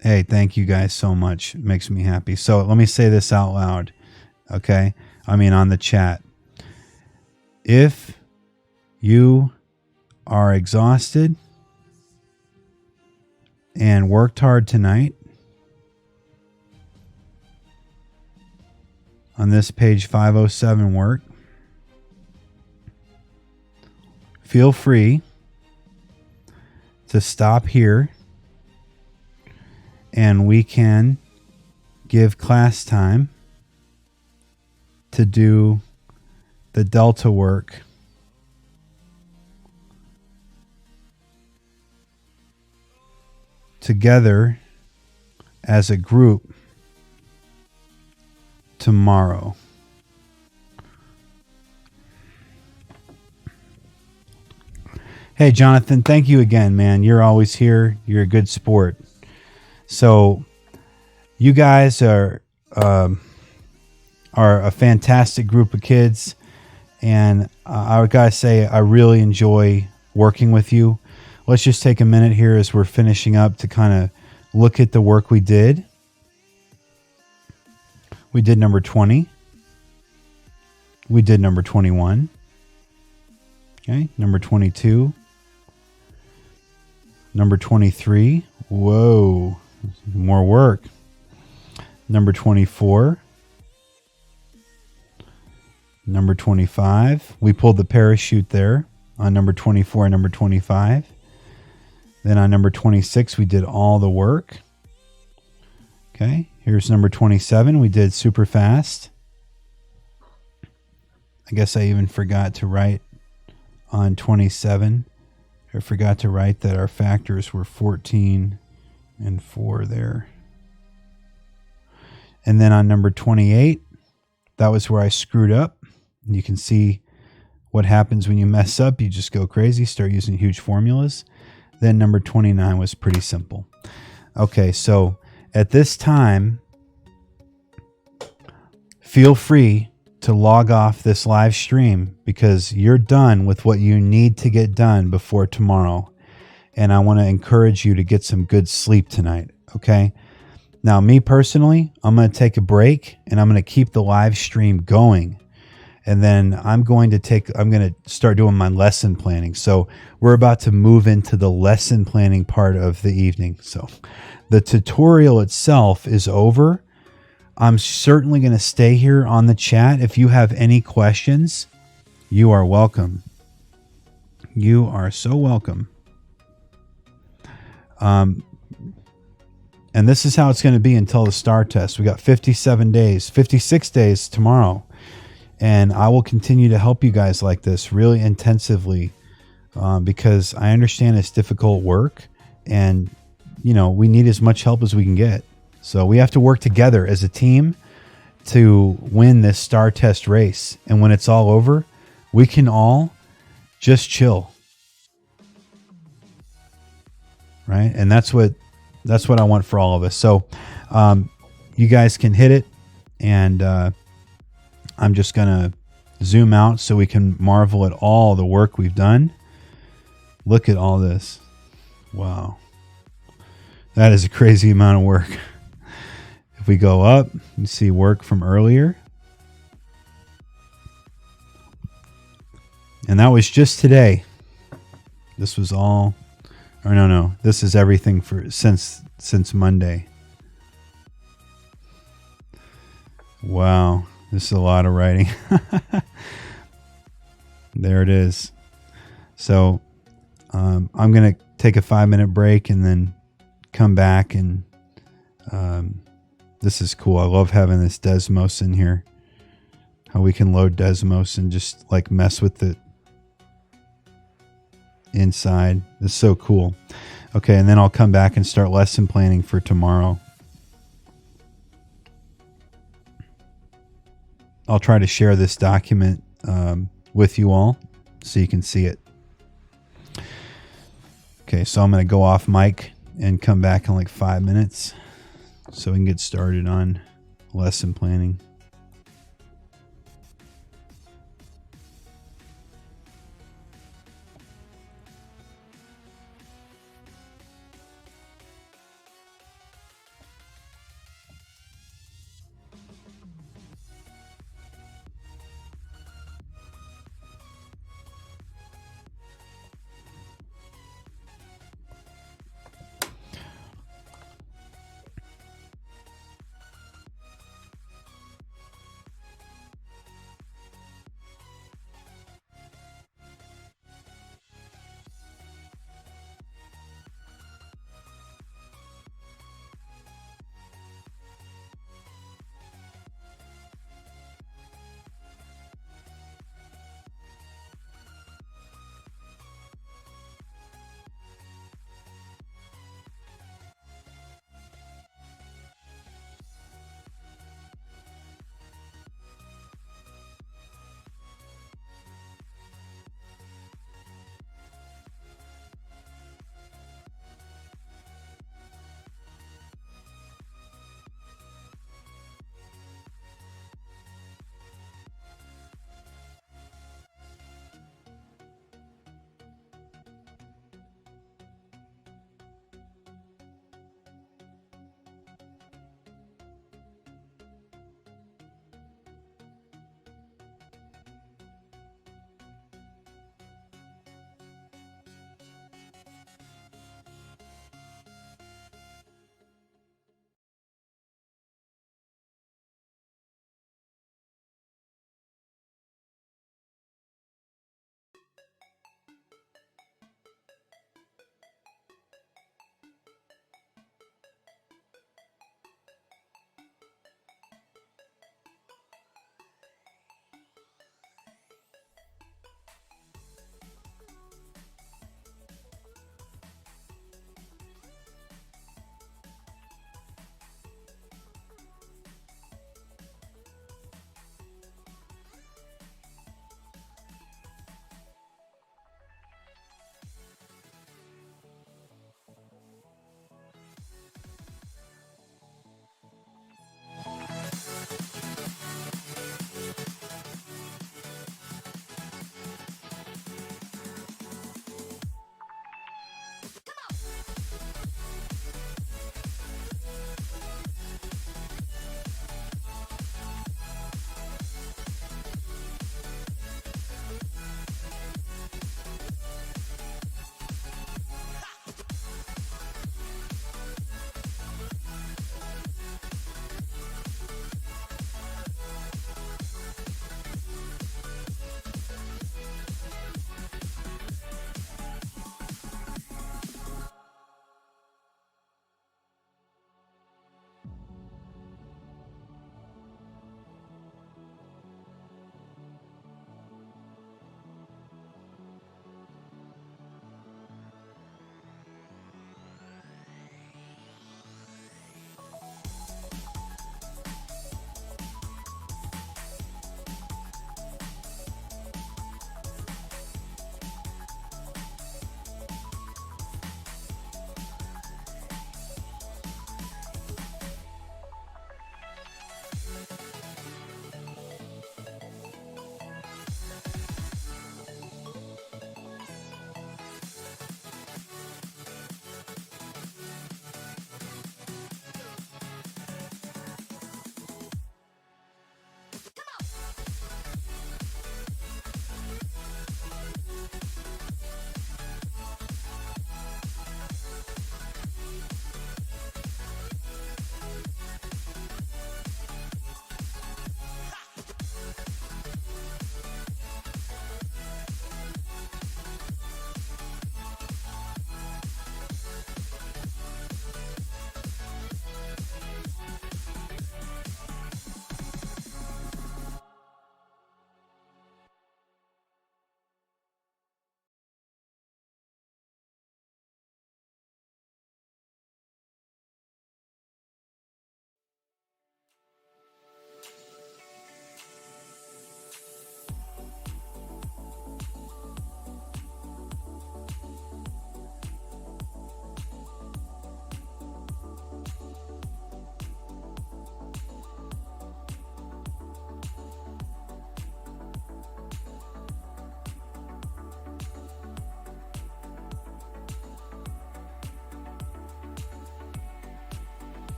Hey, thank you guys so much. It makes me happy. So let me say this out loud. Okay. I mean, on the chat. If you are exhausted and worked hard tonight on this page 507 work, feel free to stop here and we can give class time to do the delta work together as a group tomorrow. Hey, Jonathan, thank you again, man. You're always here. You're a good sport. So you guys are a fantastic group of kids. And I gotta say, I really enjoy working with you. Let's just take a minute here as we're finishing up to kind of look at the work we did. We did number 20. We did number 21. Okay, number 22. Number 23. Whoa, more work. Number 24. Number 25. We pulled the parachute there on number 24 and number 25. Then on number 26, we did all the work. Okay, here's number 27. We did super fast. I guess I even forgot to write on 27. I forgot to write that our factors were 14 and 4 there. And then on number 28, that was where I screwed up. You can see what happens when you mess up. You just go crazy, start using huge formulas. Then number 29 was pretty simple. Okay, so at this time, feel free to log off this live stream because you're done with what you need to get done before tomorrow. And I want to encourage you to get some good sleep tonight, okay? Now, me personally, I'm going to take a break and I'm going to keep the live stream going. And then I'm going to start doing my lesson planning. So we're about to move into the lesson planning part of the evening. So the tutorial itself is over. I'm certainly going to stay here on the chat. If you have any questions, you are welcome. You are so welcome. And this is how it's going to be until the STAR test. We got 56 days tomorrow. And I will continue to help you guys like this really intensively because I understand it's difficult work and, you know, we need as much help as we can get. So we have to work together as a team to win this STAR test race. And when it's all over, we can all just chill. Right? And that's what I want for all of us. So you guys can hit it and I'm just going to zoom out so we can marvel at all the work we've done. Look at all this. Wow. That is a crazy amount of work. If we go up, you see work from earlier. And that was just today. This was all, or no, this is everything for since Monday. Wow. This is a lot of writing. There it is. So I'm going to take a 5-minute break and then come back. And this is cool. I love having this Desmos in here. How we can load Desmos and just like mess with it inside. It's so cool. Okay, and then I'll come back and start lesson planning for tomorrow. I'll try to share this document with you all so you can see it. Okay, so I'm going to go off mic and come back in like 5 minutes so we can get started on lesson planning.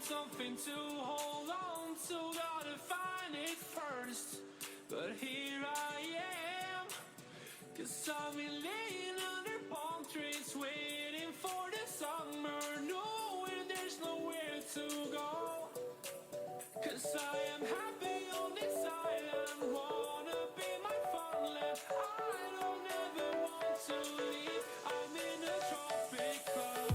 Something to hold on to, gotta find it first. But here I am, 'cause I've been laying under palm trees, waiting for the summer, knowing there's nowhere to go. 'Cause I am happy on this island, wanna be my farmland. I don't ever want to leave, I'm in a tropic club.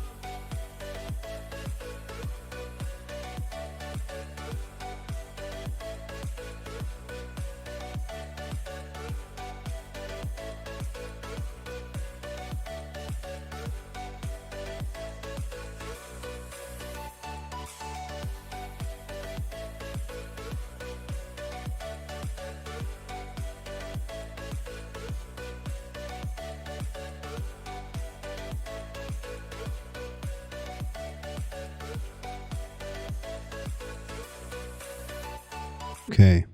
Okay.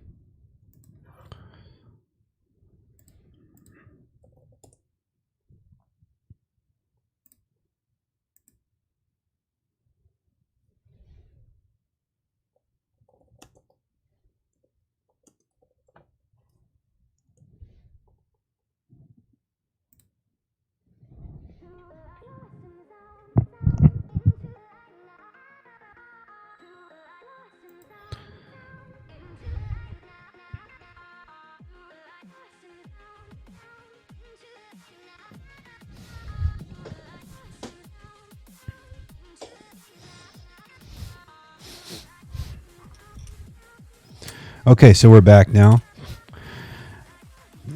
Okay, so we're back now.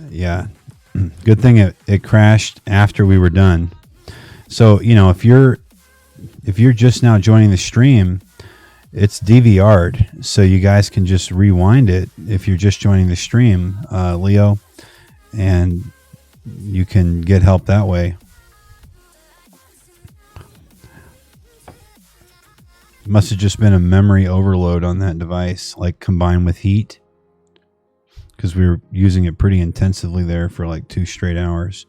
Yeah, good thing it crashed after we were done. So, you know, if you're just now joining the stream, it's DVR'd, so you guys can just rewind it if you're just joining the stream, Leo, and you can get help that way. Must have just been a memory overload on that device, like combined with heat, because we were using it pretty intensively there for like 2 straight hours.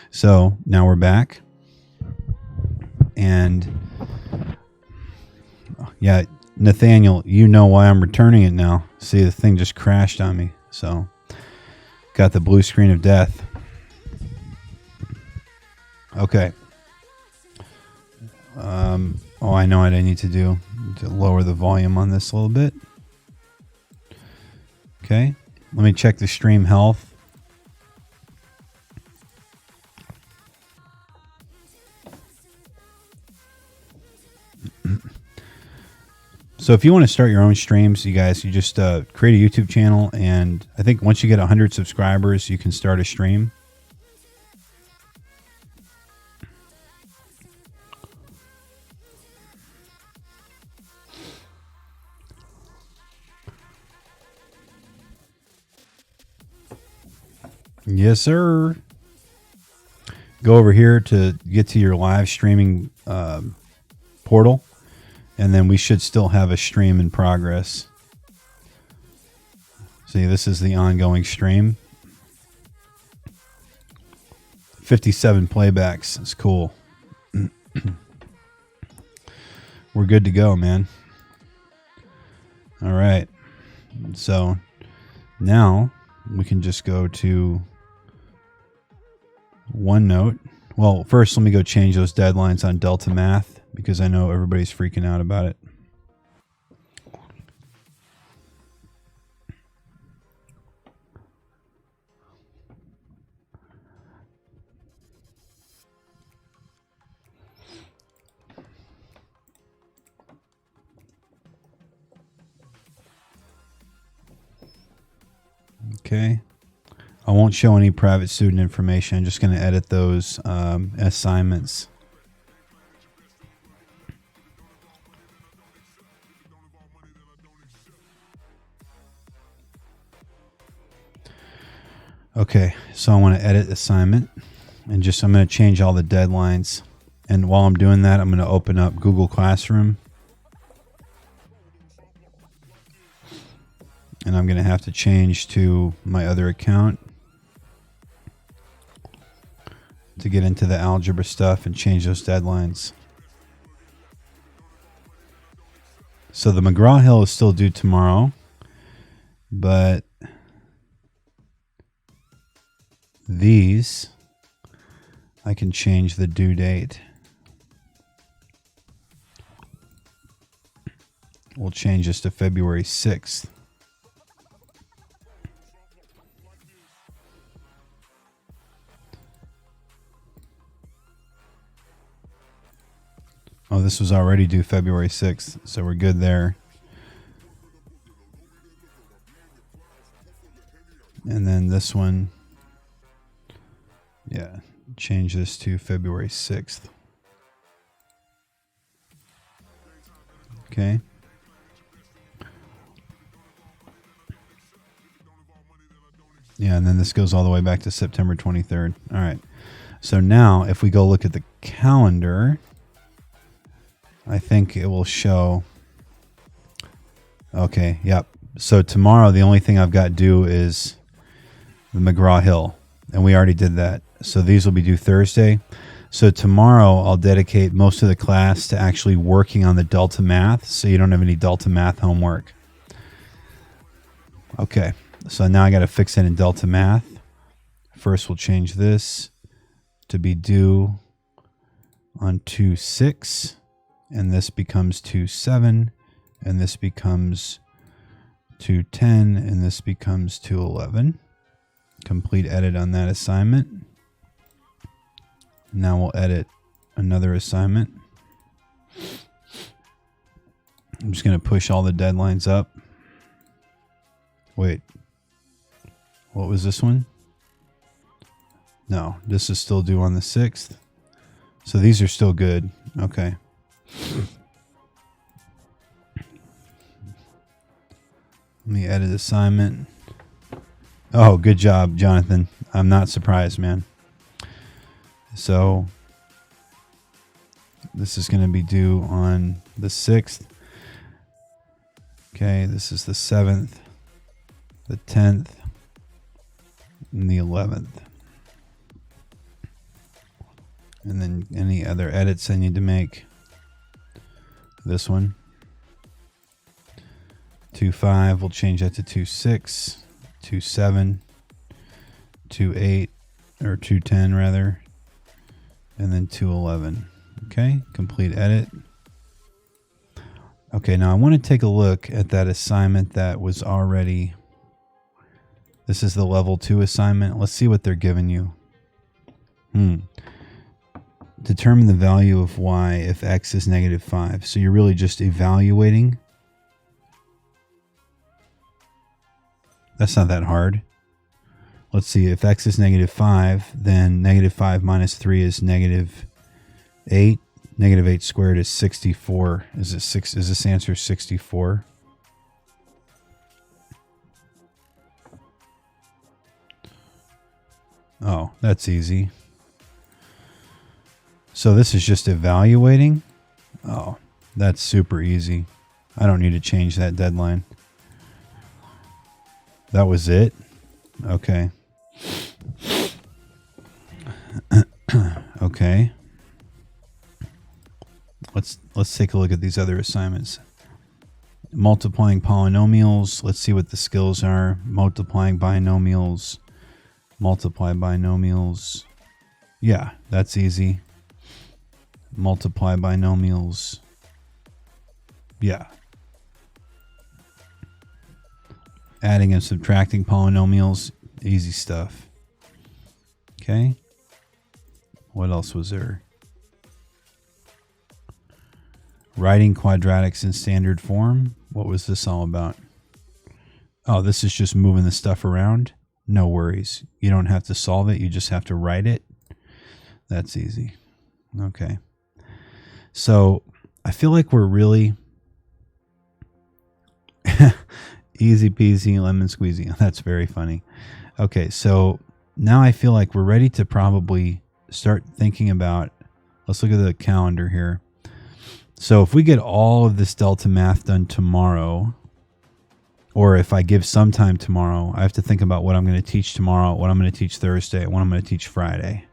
So now we're back. And yeah, Nathaniel, you know why I'm returning it now. See, the thing just crashed on me. So got the blue screen of death. Okay. Oh, I know what I need to do to lower the volume on this a little bit. Okay. Let me check the stream health. So if you want to start your own streams, you guys, you just create a YouTube channel, and I think once you get 100 subscribers, you can start a stream. Yes, sir. Go over here to get to your live streaming portal, and then we should still have a stream in progress. See, this is the ongoing stream. 57 playbacks. It's cool. We're good to go, man. All right. So now we can just go to OneNote. Well, first, let me go change those deadlines on Delta Math because I know everybody's freaking out about it. Okay. I won't show any private student information. I'm just going to edit those assignments. Okay, so I want to edit assignment, and I'm going to change all the deadlines. And while I'm doing that, I'm going to open up Google Classroom. And I'm going to have to change to my other account to get into the algebra stuff and change those deadlines. So the McGraw-Hill is still due tomorrow, but these, I can change the due date. We'll change this to February 6th. Oh, this was already due February 6th, so we're good there. And then this one, yeah, change this to February 6th. Okay. Yeah, and then this goes all the way back to September 23rd. All right. So now if we go look at the calendar, I think it will show. Okay, yep. So tomorrow, the only thing I've got due is the McGraw-Hill, and we already did that. So these will be due Thursday. So tomorrow, I'll dedicate most of the class to actually working on the Delta Math, so you don't have any Delta Math homework. Okay, so now I got to fix it in Delta Math. First, we'll change this to be due on 2/6. And this becomes 2/7, and this becomes 2/10, and this becomes 2/11. Complete edit on that assignment. Now we'll edit another assignment. I'm just going to push all the deadlines up. Wait, what was this one? No, this is still due on the 6th. So these are still good. Okay. Let me edit assignment. Oh, good job, Jonathan. I'm not surprised, man. So this is going to be due on the 6th. Okay, this is the 7th, the 10th, and the 11th. And then any other edits I need to make. This one. 2/5, we'll change that to 2/6, 2/7, 2/8, or 2/10 rather, and then 2/11. Okay, complete edit. Okay, now I want to take a look at that assignment that was already, this is the level 2 assignment. Let's see what they're giving you. Determine the value of y if x is -5. So you're really just evaluating That's not that hard. Let's see. If x is -5, then -5 minus 3 is -8. -8 squared is 64. Is this answer 64? Oh, that's easy. So this is just evaluating. Oh, that's super easy. I don't need to change that deadline. That was it? Okay. Okay. Let's take a look at these other assignments. Multiplying polynomials. Let's see what the skills are. Multiplying binomials. Multiply binomials. Yeah, that's easy. Multiply binomials. Yeah. Adding and subtracting polynomials. Easy stuff. Okay. What else was there? Writing quadratics in standard form. What was this all about? Oh, this is just moving the stuff around. No worries. You don't have to solve it. You just have to write it. That's easy. Okay. So I feel like we're really easy peasy lemon squeezy. That's very funny. Okay. So now I feel like we're ready to probably start thinking about, let's look at the calendar here. So if we get all of this Delta math done tomorrow, or if I give some time tomorrow, I have to think about what I'm going to teach tomorrow, what I'm going to teach Thursday, what I'm going to teach Friday.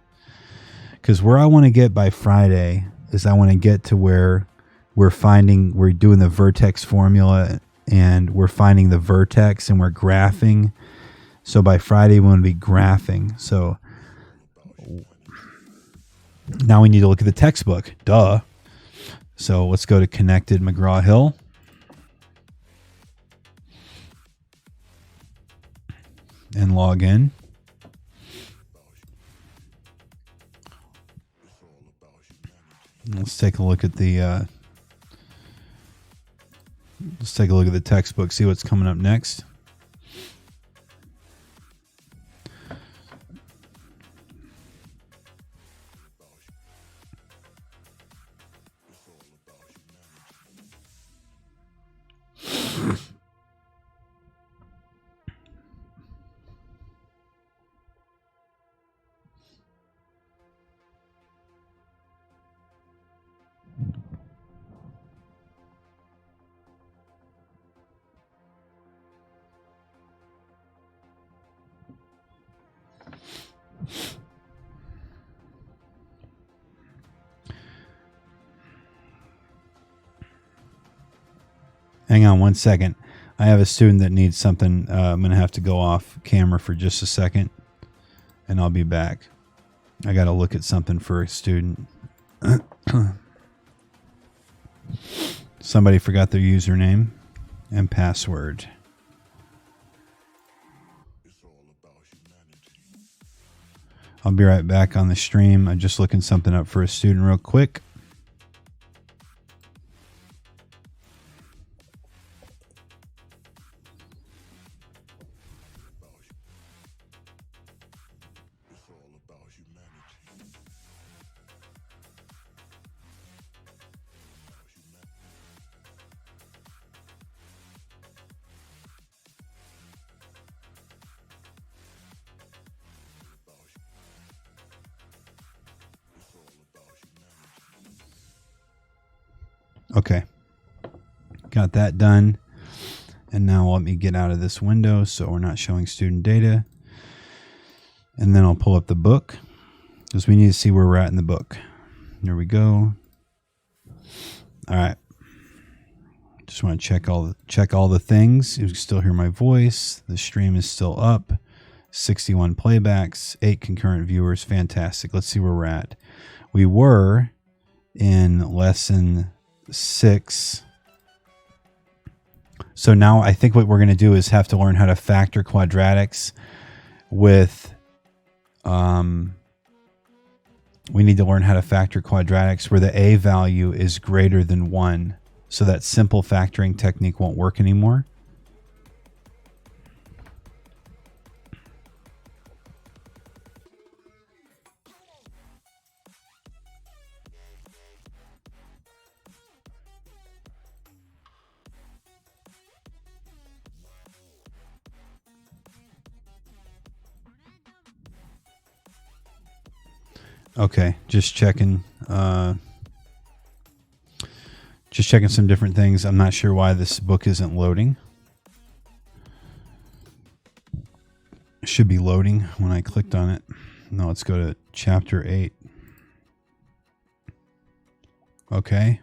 Because where I want to get by Friday is I want to get to where we're doing the vertex formula and we're finding the vertex and we're graphing. So by Friday, we want to be graphing. So now we need to look at the textbook. Duh. So let's go to Connected McGraw-Hill. And log in. Let's take a look at the textbook, see what's coming up next. Hang on one second. I have a student that needs something. I'm going to have to go off camera for just a second, and I'll be back. I got to look at something for a student. Somebody forgot their username and password. I'll be right back on the stream. I'm just looking something up for a student real quick. Okay, got that done. And now let me get out of this window so we're not showing student data. And then I'll pull up the book because we need to see where we're at in the book. There we go. All right. Just want to check all the things. You can still hear my voice. The stream is still up. 61 playbacks, 8 concurrent viewers. Fantastic. Let's see where we're at. We were in lesson 6. So now I think what we're going to do is have to learn how to factor quadratics with we need to learn how to factor quadratics where the a value is greater than 1, so that simple factoring technique won't work anymore. Okay, just checking some different things. I'm not sure why this book isn't loading. It should be loading when I clicked on it. No, let's go to chapter 8. Okay.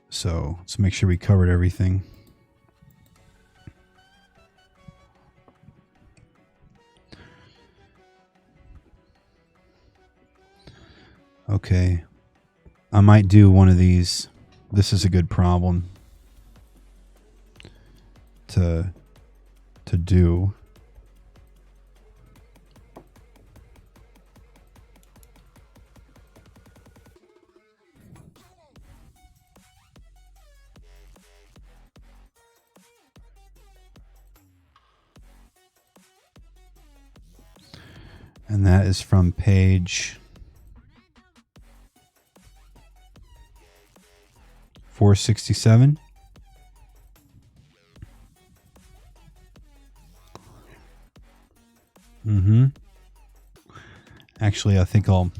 So let's make sure we covered everything. Okay. I might do one of these. This is a good problem to do. And that is from page 467. Actually, I think I'll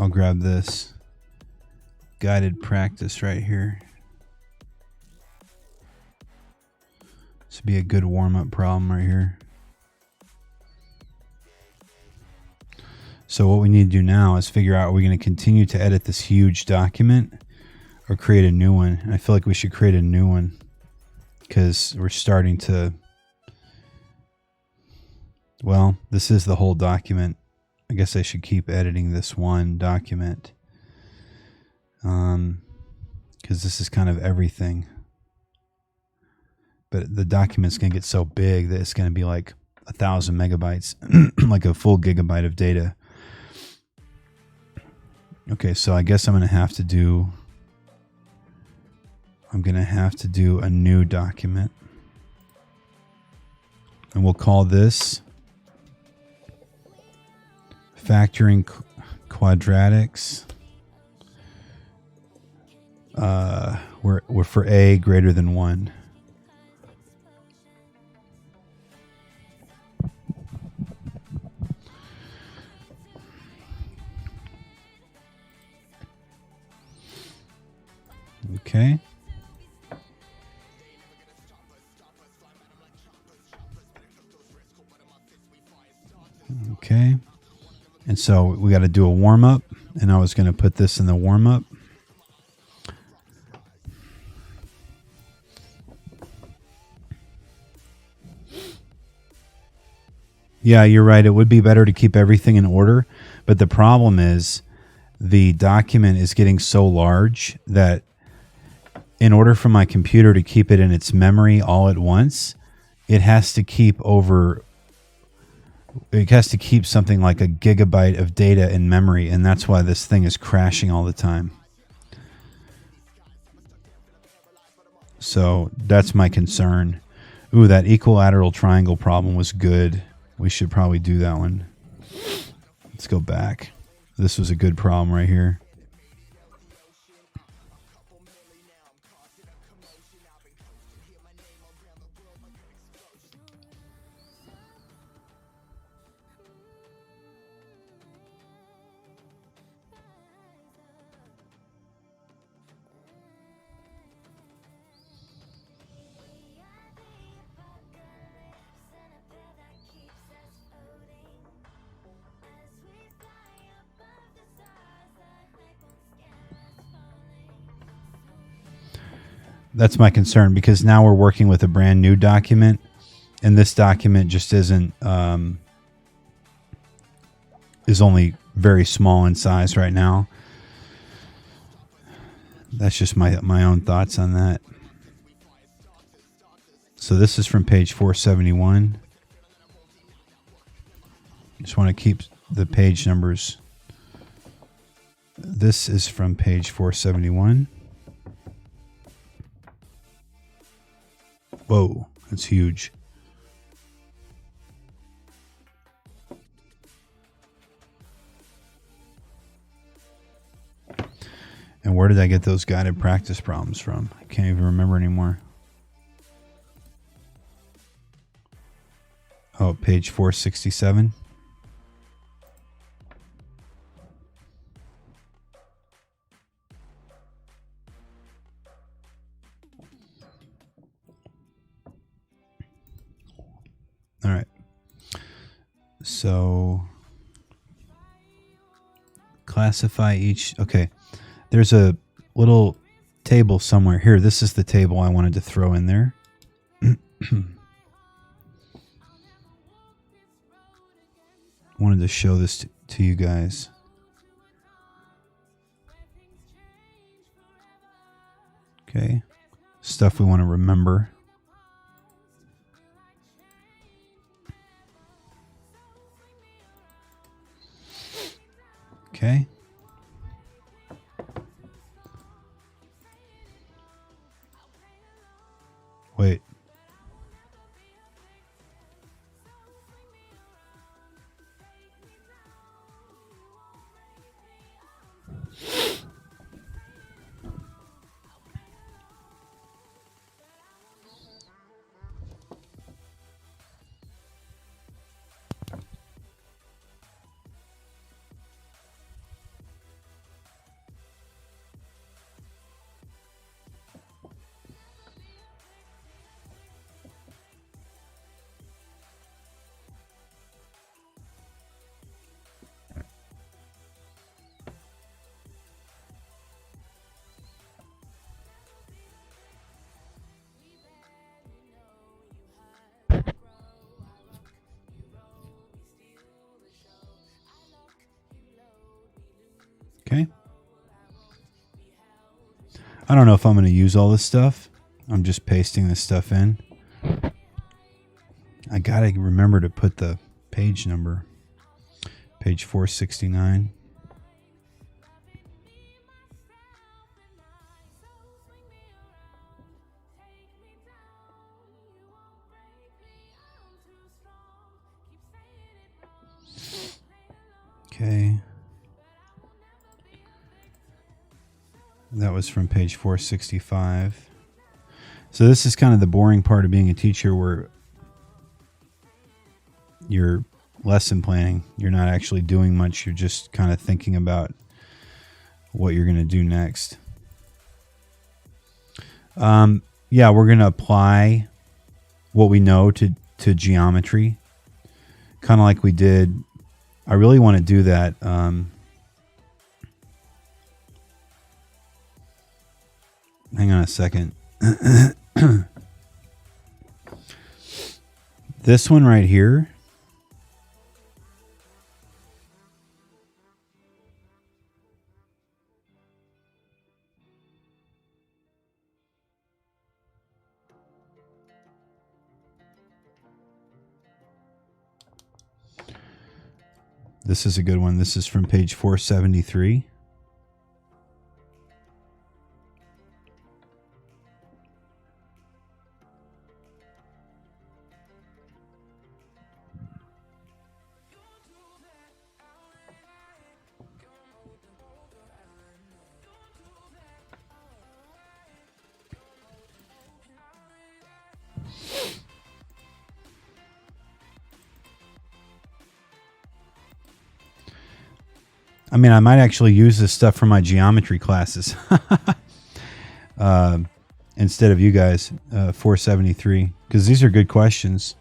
grab this guided practice right here. This would be a good warm-up problem right here. So what we need to do now is figure out, are we going to continue to edit this huge document or create a new one? I feel like we should create a new one because we're starting to, well, this is the whole document. I guess I should keep editing this one document because this is kind of everything. But the document's going to get so big that it's going to be like 1,000 megabytes, like a full gigabyte of data. Okay, so I guess I'm going to have to do a new document. And we'll call this factoring quadratics. We're for a greater than 1. Okay. Okay. And so we got to do a warm up, and I was going to put this in the warm up. Yeah, you're right. It would be better to keep everything in order, but the problem is the document is getting so large that in order for my computer to keep it in its memory all at once, it has to keep something like a gigabyte of data in memory, and that's why this thing is crashing all the time. So that's my concern. Ooh, that equilateral triangle problem was good. We should probably do that one. Let's go back. This was a good problem right here. That's my concern, because now we're working with a brand new document, and this document just is only very small in size right now. That's just my own thoughts on that. So this is from page 471. Just want to keep the page numbers. This is from page 471. Whoa, that's huge. And where did I get those guided practice problems from? I can't even remember anymore. Oh, page 467. So classify each. Okay. There's a little table somewhere here. This is the table I wanted to throw in there. Wanted to show this to you guys. Okay. Stuff we want to remember. Okay. Wait. Okay. I don't know if I'm going to use all this stuff. I'm just pasting this stuff in. I got to remember to put the page number. Page 469. Okay. That was from page 465. So this is kind of the boring part of being a teacher, where you're lesson planning. You're not actually doing much. You're just kind of thinking about what you're going to do next. Yeah, we're going to apply what we know to geometry, kind of like we did. I really want to do that. Hang on a second. This one right here. This is a good one. This is from page 473. I mean, I might actually use this stuff for my geometry classes instead of you guys. 473, because these are good questions.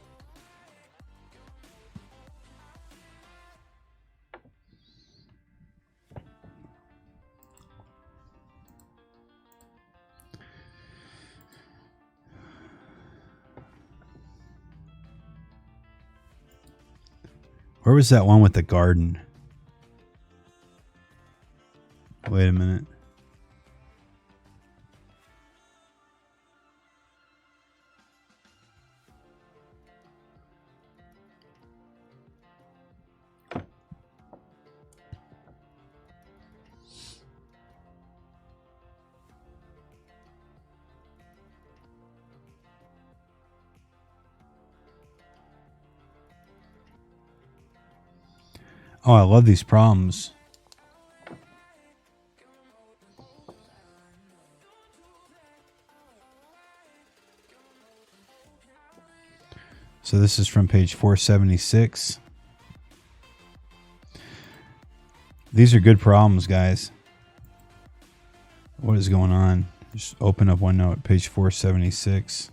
Where was that one with the garden? Wait a minute. Oh, I love these problems. So this is from page 476. These are good problems, guys. What is going on? Just open up OneNote, page 476.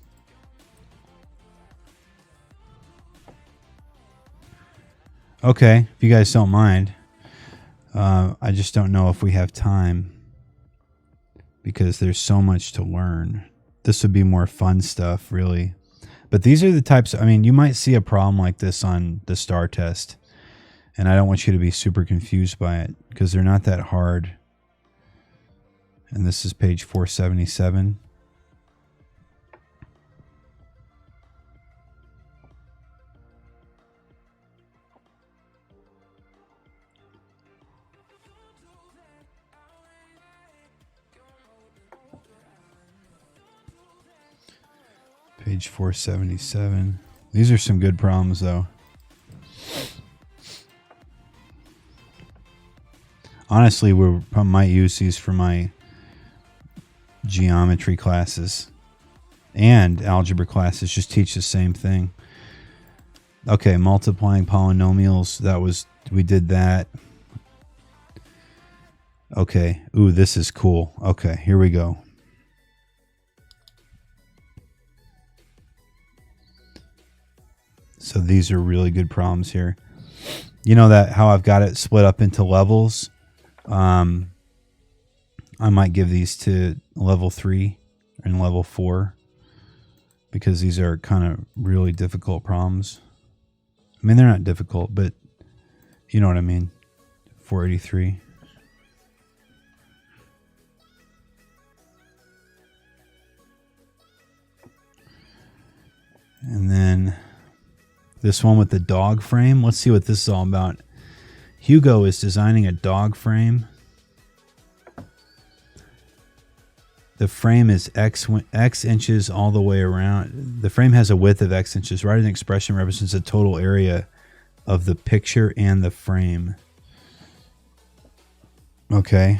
Okay, if you guys don't mind. I just don't know if we have time because there's so much to learn. This would be more fun stuff, really. But these are the types, I mean, you might see a problem like this on the STAR test. And I don't want you to be super confused by it because they're not that hard. And this is page 477. Page 477. These are some good problems, though. Honestly, I might use these for my geometry classes and algebra classes. Just teach the same thing. Okay, multiplying polynomials. We did that. Okay. Ooh, this is cool. Okay, here we go. So these are really good problems here. You know that how I've got it split up into levels? I might give these to level 3 and level 4 because these are kind of really difficult problems. I mean, they're not difficult, but you know what I mean. 483. And then this one with the dog frame. Let's see what this is all about. Hugo is designing a dog frame. The frame is x inches all the way around. The frame has a width of x inches. Write an expression represents the total area of the picture and the frame. Okay.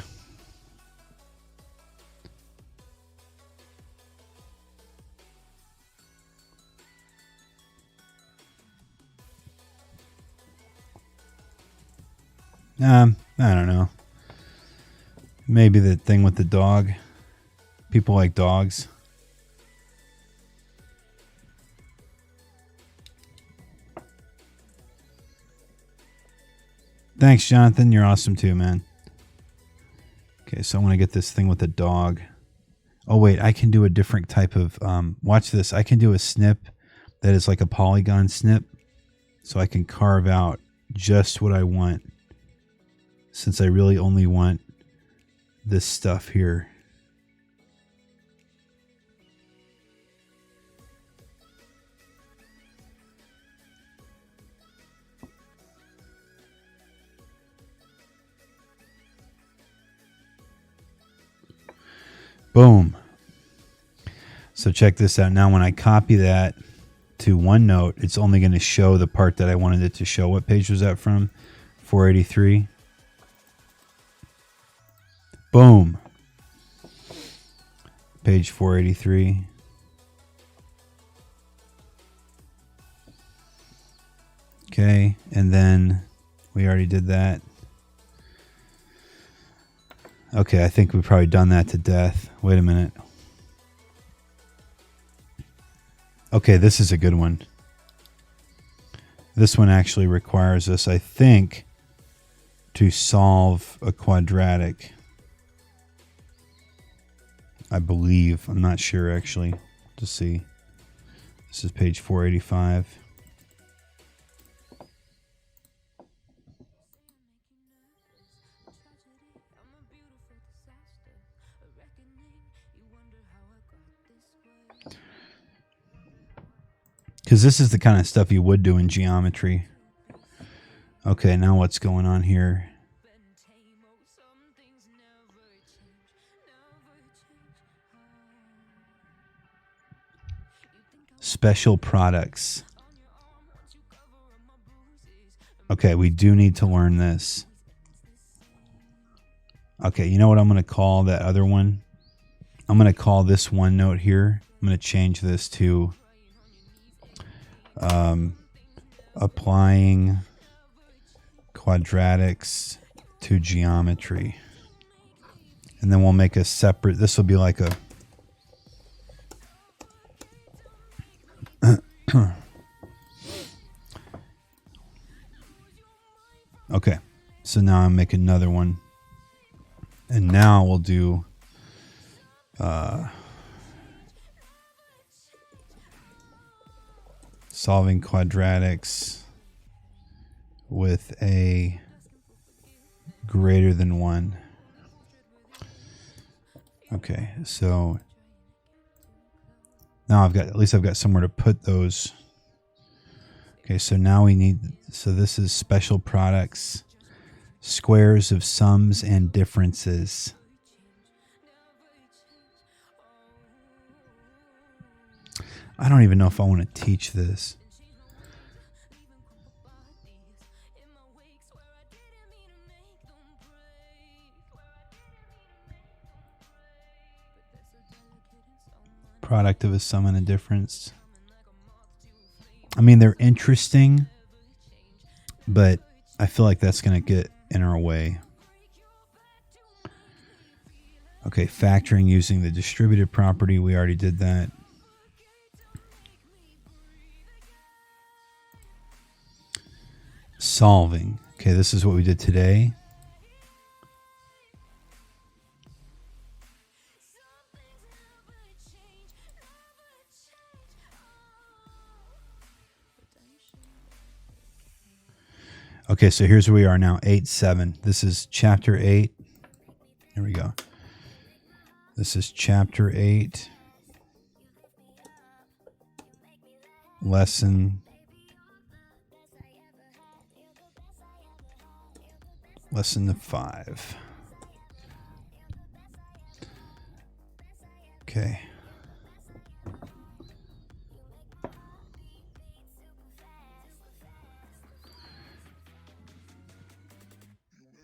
I don't know. Maybe the thing with the dog. People like dogs. Thanks, Jonathan. You're awesome too, man. Okay, so I want to get this thing with the dog. Oh, wait. I can do a different type of... watch this. I can do a snip that is like a polygon snip. So I can carve out just what I want. Since I really only want this stuff here. Boom. So check this out. Now when I copy that to OneNote, it's only going to show the part that I wanted it to show. What page was that from? 483. Boom. Page 483. Okay, and then we already did that. Okay, I think we've probably done that to death. Wait a minute. Okay, this is a good one. This one actually requires us, I think, to solve a quadratic. I believe. I'm not sure, actually. To see. This is page 485. Because this is the kind of stuff you would do in geometry. Okay, now what's going on here? Special products. Okay, we do need to learn this. Okay, you know what I'm going to call that other one? I'm going to call this OneNote here. I'm going to change this to applying quadratics to geometry. And then we'll make a separate, this will be like a Okay, so now I'll make another one. And now we'll do solving quadratics with a greater than 1. Okay, so now at least I've got somewhere to put those. Okay, so now so this is special products, squares of sums and differences. I don't even know if I want to teach this. Product of a sum and a difference. I mean, they're interesting, but I feel like that's going to get in our way. Okay, factoring using the distributive property. We already did that. Solving. Okay, this is what we did today. Okay, so here's where we are now, 8-7. This is chapter 8. Here we go. This is chapter 8. Lesson 5. Okay.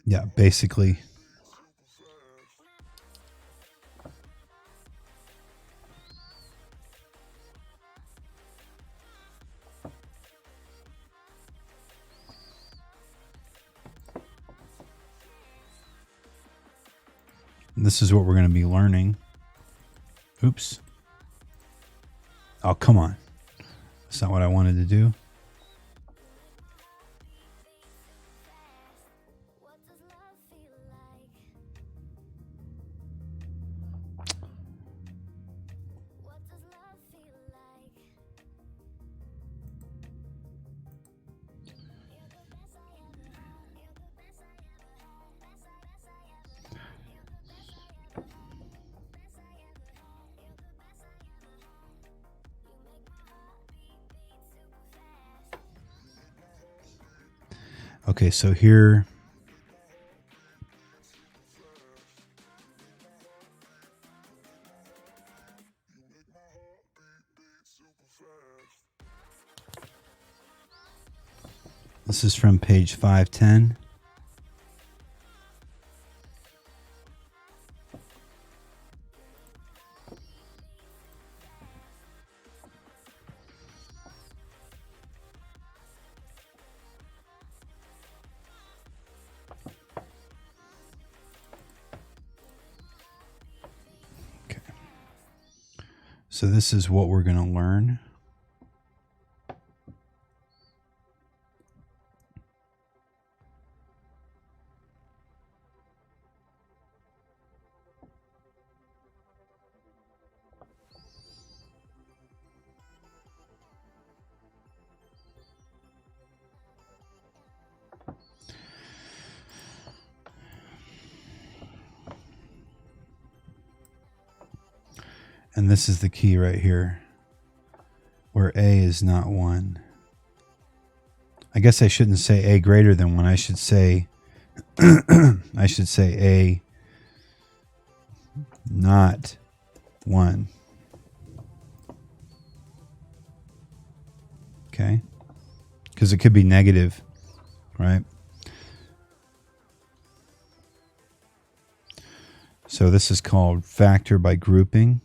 Yeah, basically. This is what we're going to be learning. Oops. Oh, come on. That's not what I wanted to do. Okay, so here this is from page 510. So this is what we're going to learn. And this is the key right here, where A is not 1. I guess I shouldn't say A greater than 1. I should say A not 1. Okay? Because it could be negative, right? So this is called factor by grouping.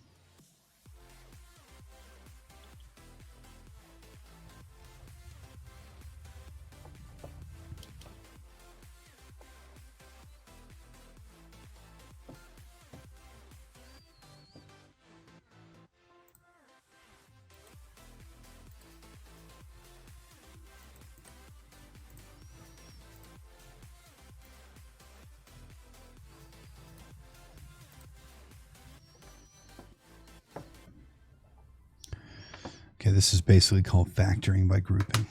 Okay, this is basically called factoring by grouping.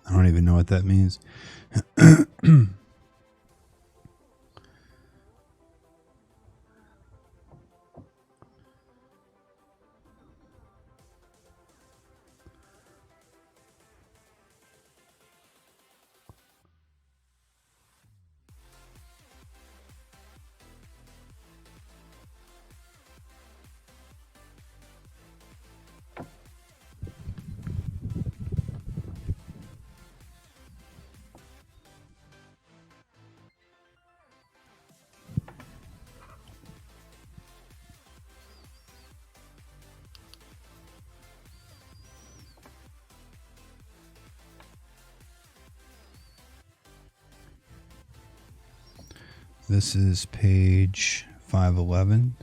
I don't even know what that means. This is page 511.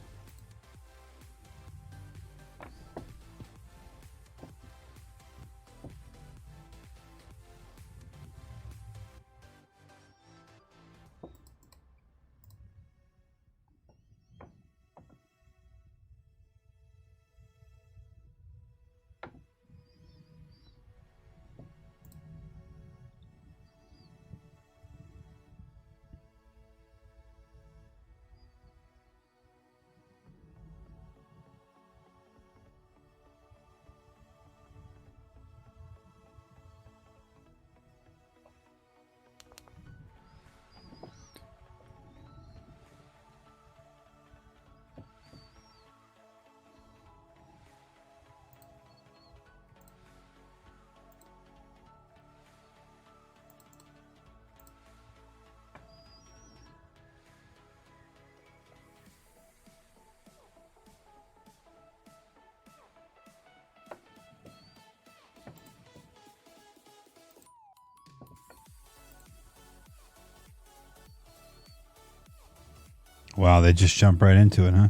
Wow, they just jump right into it, huh?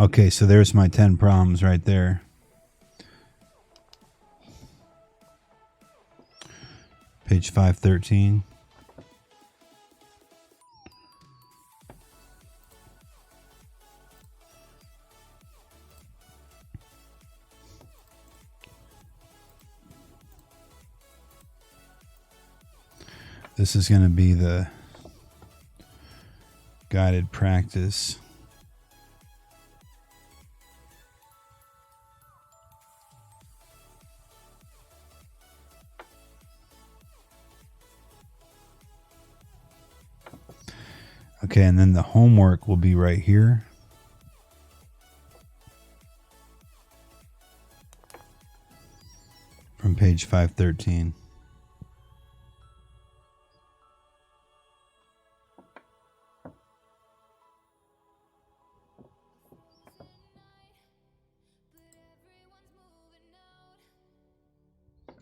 Okay, so there's my 10 problems right there. Page 513. This is going to be the guided practice. Okay, and then the homework will be right here. From page 513.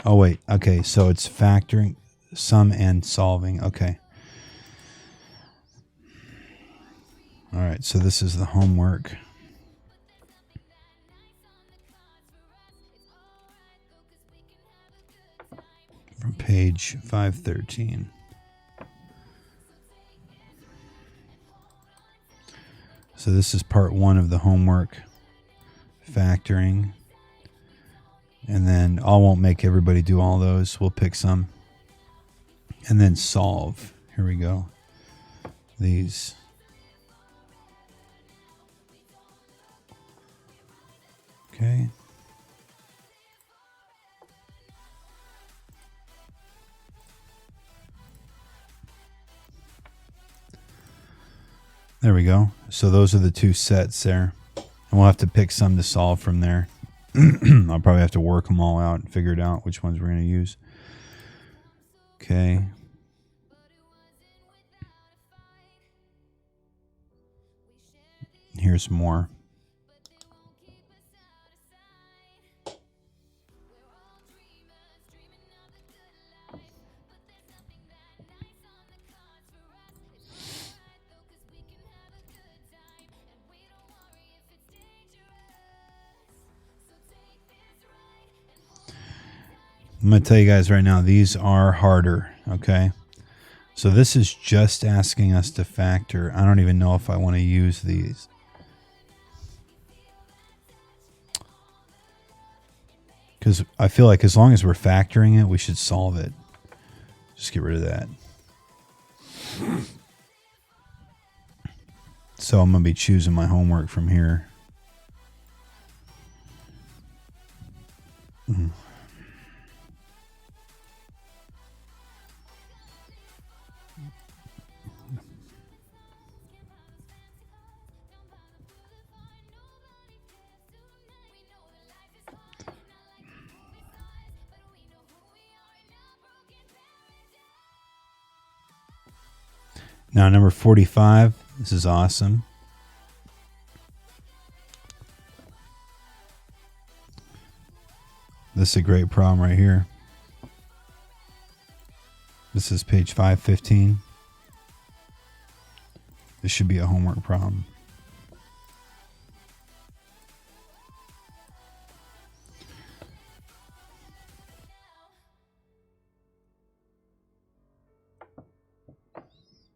Oh, wait. Okay, so it's factoring, sum, and solving. Okay. All right, so this is the homework. From page 513. So this is part 1 of the homework, factoring. And then I won't make everybody do all those. We'll pick some. And then solve. Here we go. These. Okay. There we go. So those are the 2 sets there. And we'll have to pick some to solve from there. I'll probably have to work them all out and figure it out which ones we're going to use. Okay. Here's more. I'm going to tell you guys right now, these are harder, okay? So this is just asking us to factor. I don't even know if I want to use these. Because I feel like as long as we're factoring it, we should solve it. Just get rid of that. So I'm going to be choosing my homework from here. Now, number 45. This is awesome. This is a great problem right here. This is page 515. This should be a homework problem.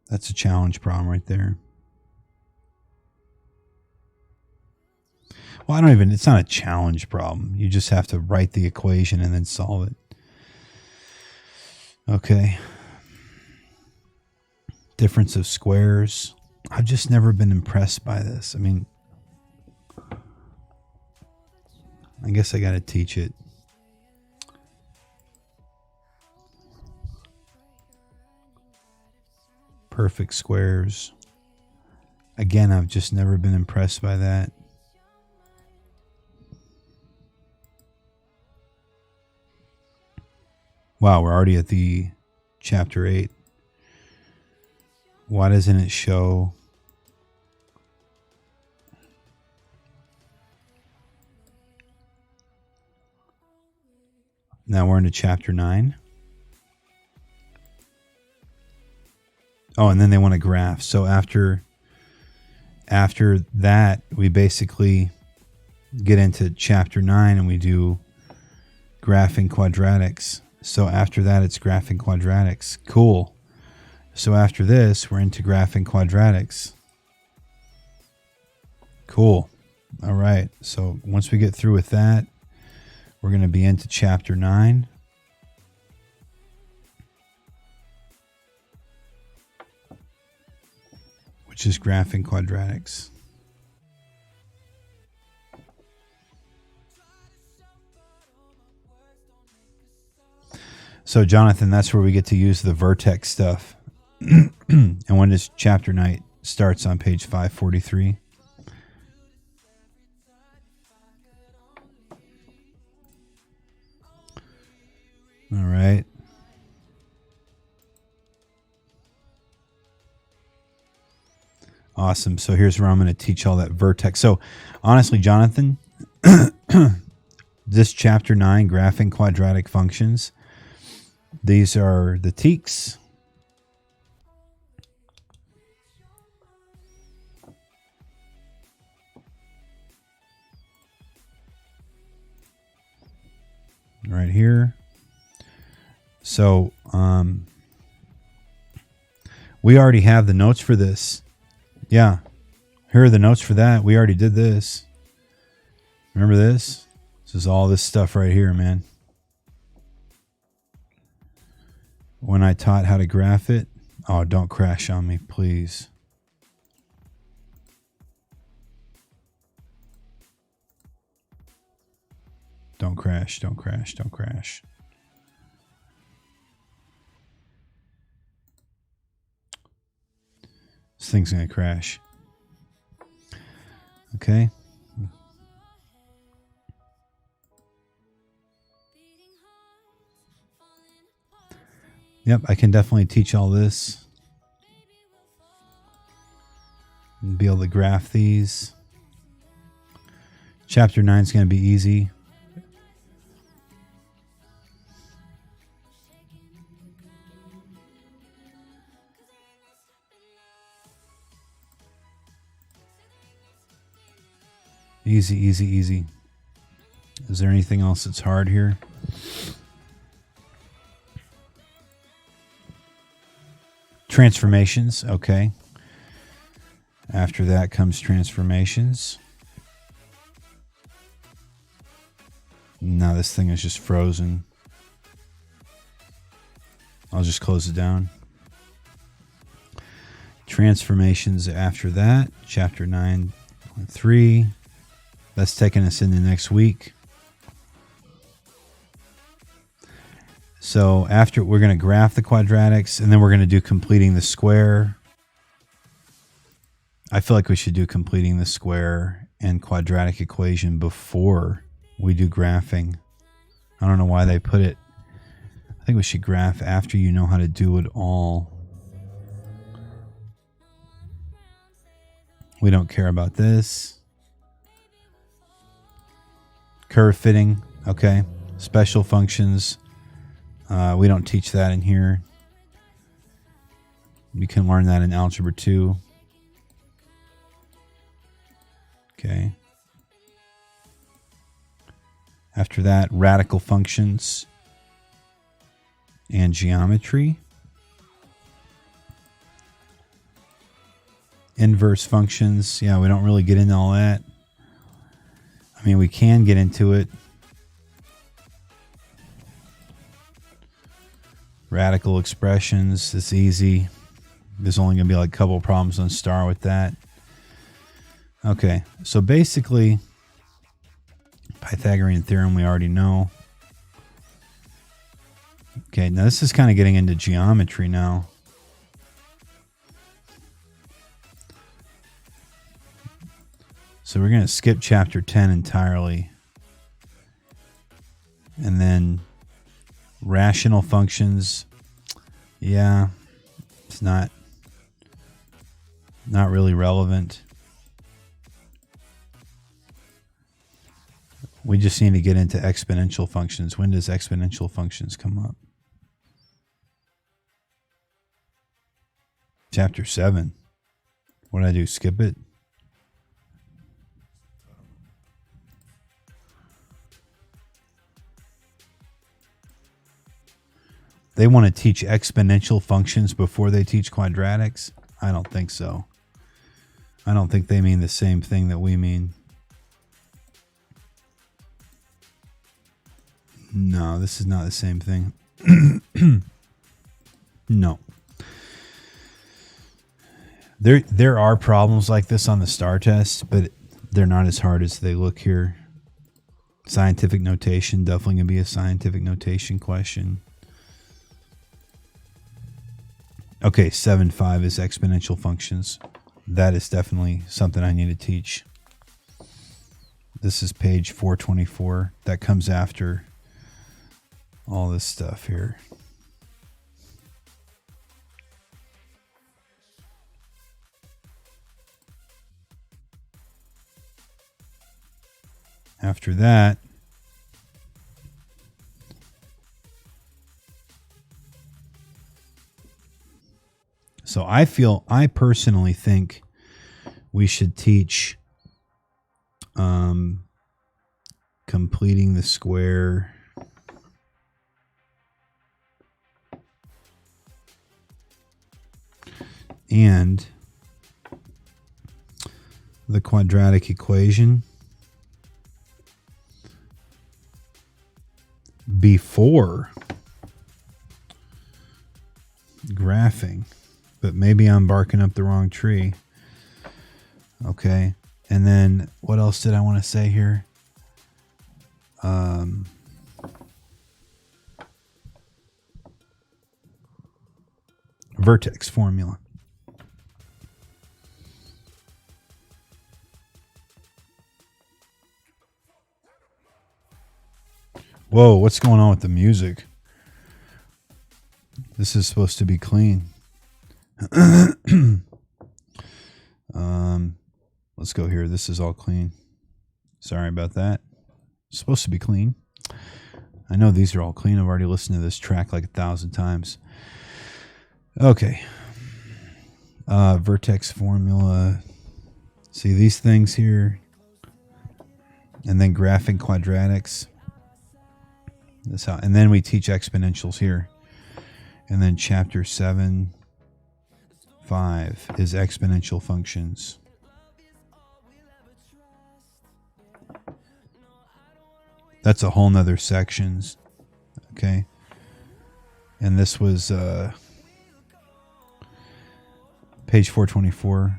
That's a challenge problem right there. Well, it's not a challenge problem. You just have to write the equation and then solve it. Okay. Difference of squares. I've just never been impressed by this. I mean, I guess I got to teach it. Perfect squares. Again, I've just never been impressed by that. Wow, we're already at the chapter 8. Why doesn't it show? Now we're into chapter 9. Oh, and then they want a graph. So after that, we basically get into chapter 9 and we do graphing quadratics. So after that, it's graphing quadratics. Cool. So after this, we're into graphing quadratics. Cool. All right. So once we get through with that, we're going to be into chapter 9. Which is graphing quadratics. So, Jonathan, that's where we get to use the vertex stuff. And when does chapter 9 starts on page 543. All right. Awesome. So here's where I'm going to teach all that vertex. So honestly, Jonathan, this chapter 9, graphing quadratic functions, these are the teaks. Right here. So we already have the notes for this. Yeah. Here are the notes for that. We already did this. Remember this? This is all this stuff right here, man. When I taught how to graph it. Oh, don't crash on me, please. Don't crash, don't crash, don't crash. This thing's going to crash. Okay. Yep, I can definitely teach all this. And be able to graph these. Chapter 9 is going to be easy. Easy, easy, easy. Is there anything else that's hard here? Transformations, okay. After that comes transformations. Now this thing is just frozen. I'll just close it down. Transformations after that, chapter 9.3. That's taking us into next week. So after we're going to graph the quadratics, and then we're going to do completing the square. I feel like we should do completing the square and quadratic equation before we do graphing. I don't know why they put it. I think we should graph after you know how to do it all. We don't care about this. Curve fitting, okay. Special functions. We don't teach that in here. You can learn that in Algebra 2. Okay. After that, radical functions and geometry. Inverse functions. Yeah, we don't really get into all that. I mean, we can get into it. Radical expressions. It's easy. There's only going to be like a couple of problems on star with that. Okay, so basically, Pythagorean theorem we already know. Okay, now this is kind of getting into geometry now. So we're going to skip chapter 10 entirely. And then rational functions. Yeah, it's not really relevant. We just need to get into exponential functions. When does exponential functions come up? Chapter 7. What did I do? Skip it? They want to teach exponential functions before they teach quadratics? I don't think so. I don't think they mean the same thing that we mean. No, this is not the same thing. No. There are problems like this on the STAR test, but they're not as hard as they look here. Scientific notation, definitely going to be a scientific notation question. Okay, 7.5 is exponential functions. That is definitely something I need to teach. This is page 424. That comes after all this stuff here. After that, so I personally think we should teach completing the square and the quadratic equation before graphing, but maybe I'm barking up the wrong tree. Okay. And then what else did I want to say here? Vertex formula. Whoa, what's going on with the music? This is supposed to be clean. Let's go here. This is all clean. Sorry about that. It's supposed to be clean. I know these are all clean. I've already listened to this track like 1,000 times. Okay. Vertex formula. See these things here. And then graphing quadratics. That's how, and then we teach exponentials here. And then chapter 7.5 is exponential functions. That's a whole nother sections. Okay. And this was page 424.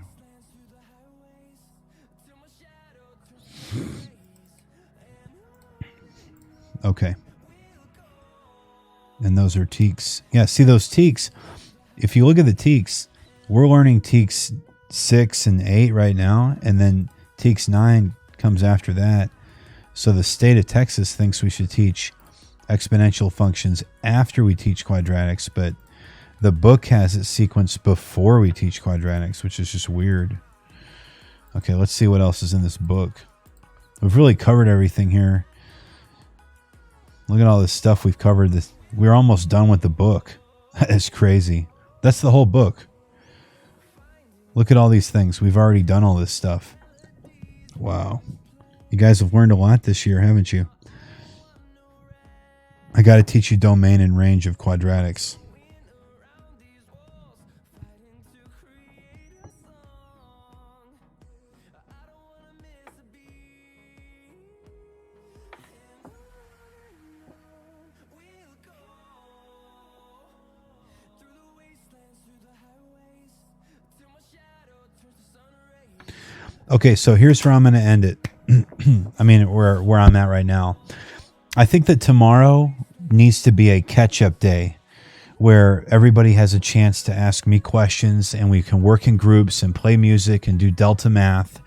Okay. And those are teaks. Yeah, see those teaks. If you look at the teaks, we're learning teaks 6 and 8 right now. And then teaks 9 comes after that. So the state of Texas thinks we should teach exponential functions after we teach quadratics, but the book has it sequenced before we teach quadratics, which is just weird. Okay, let's see what else is in this book. We've really covered everything here. Look at all this stuff we've covered. We're almost done with the book. That's crazy. That's the whole book. Look at all these things. We've already done all this stuff. Wow. You guys have learned a lot this year, haven't you? I got to teach you domain and range of quadratics. Okay, so here's where I'm going to end it. I mean, where I'm at right now. I think that tomorrow needs to be a catch-up day where everybody has a chance to ask me questions and we can work in groups and play music and do Delta math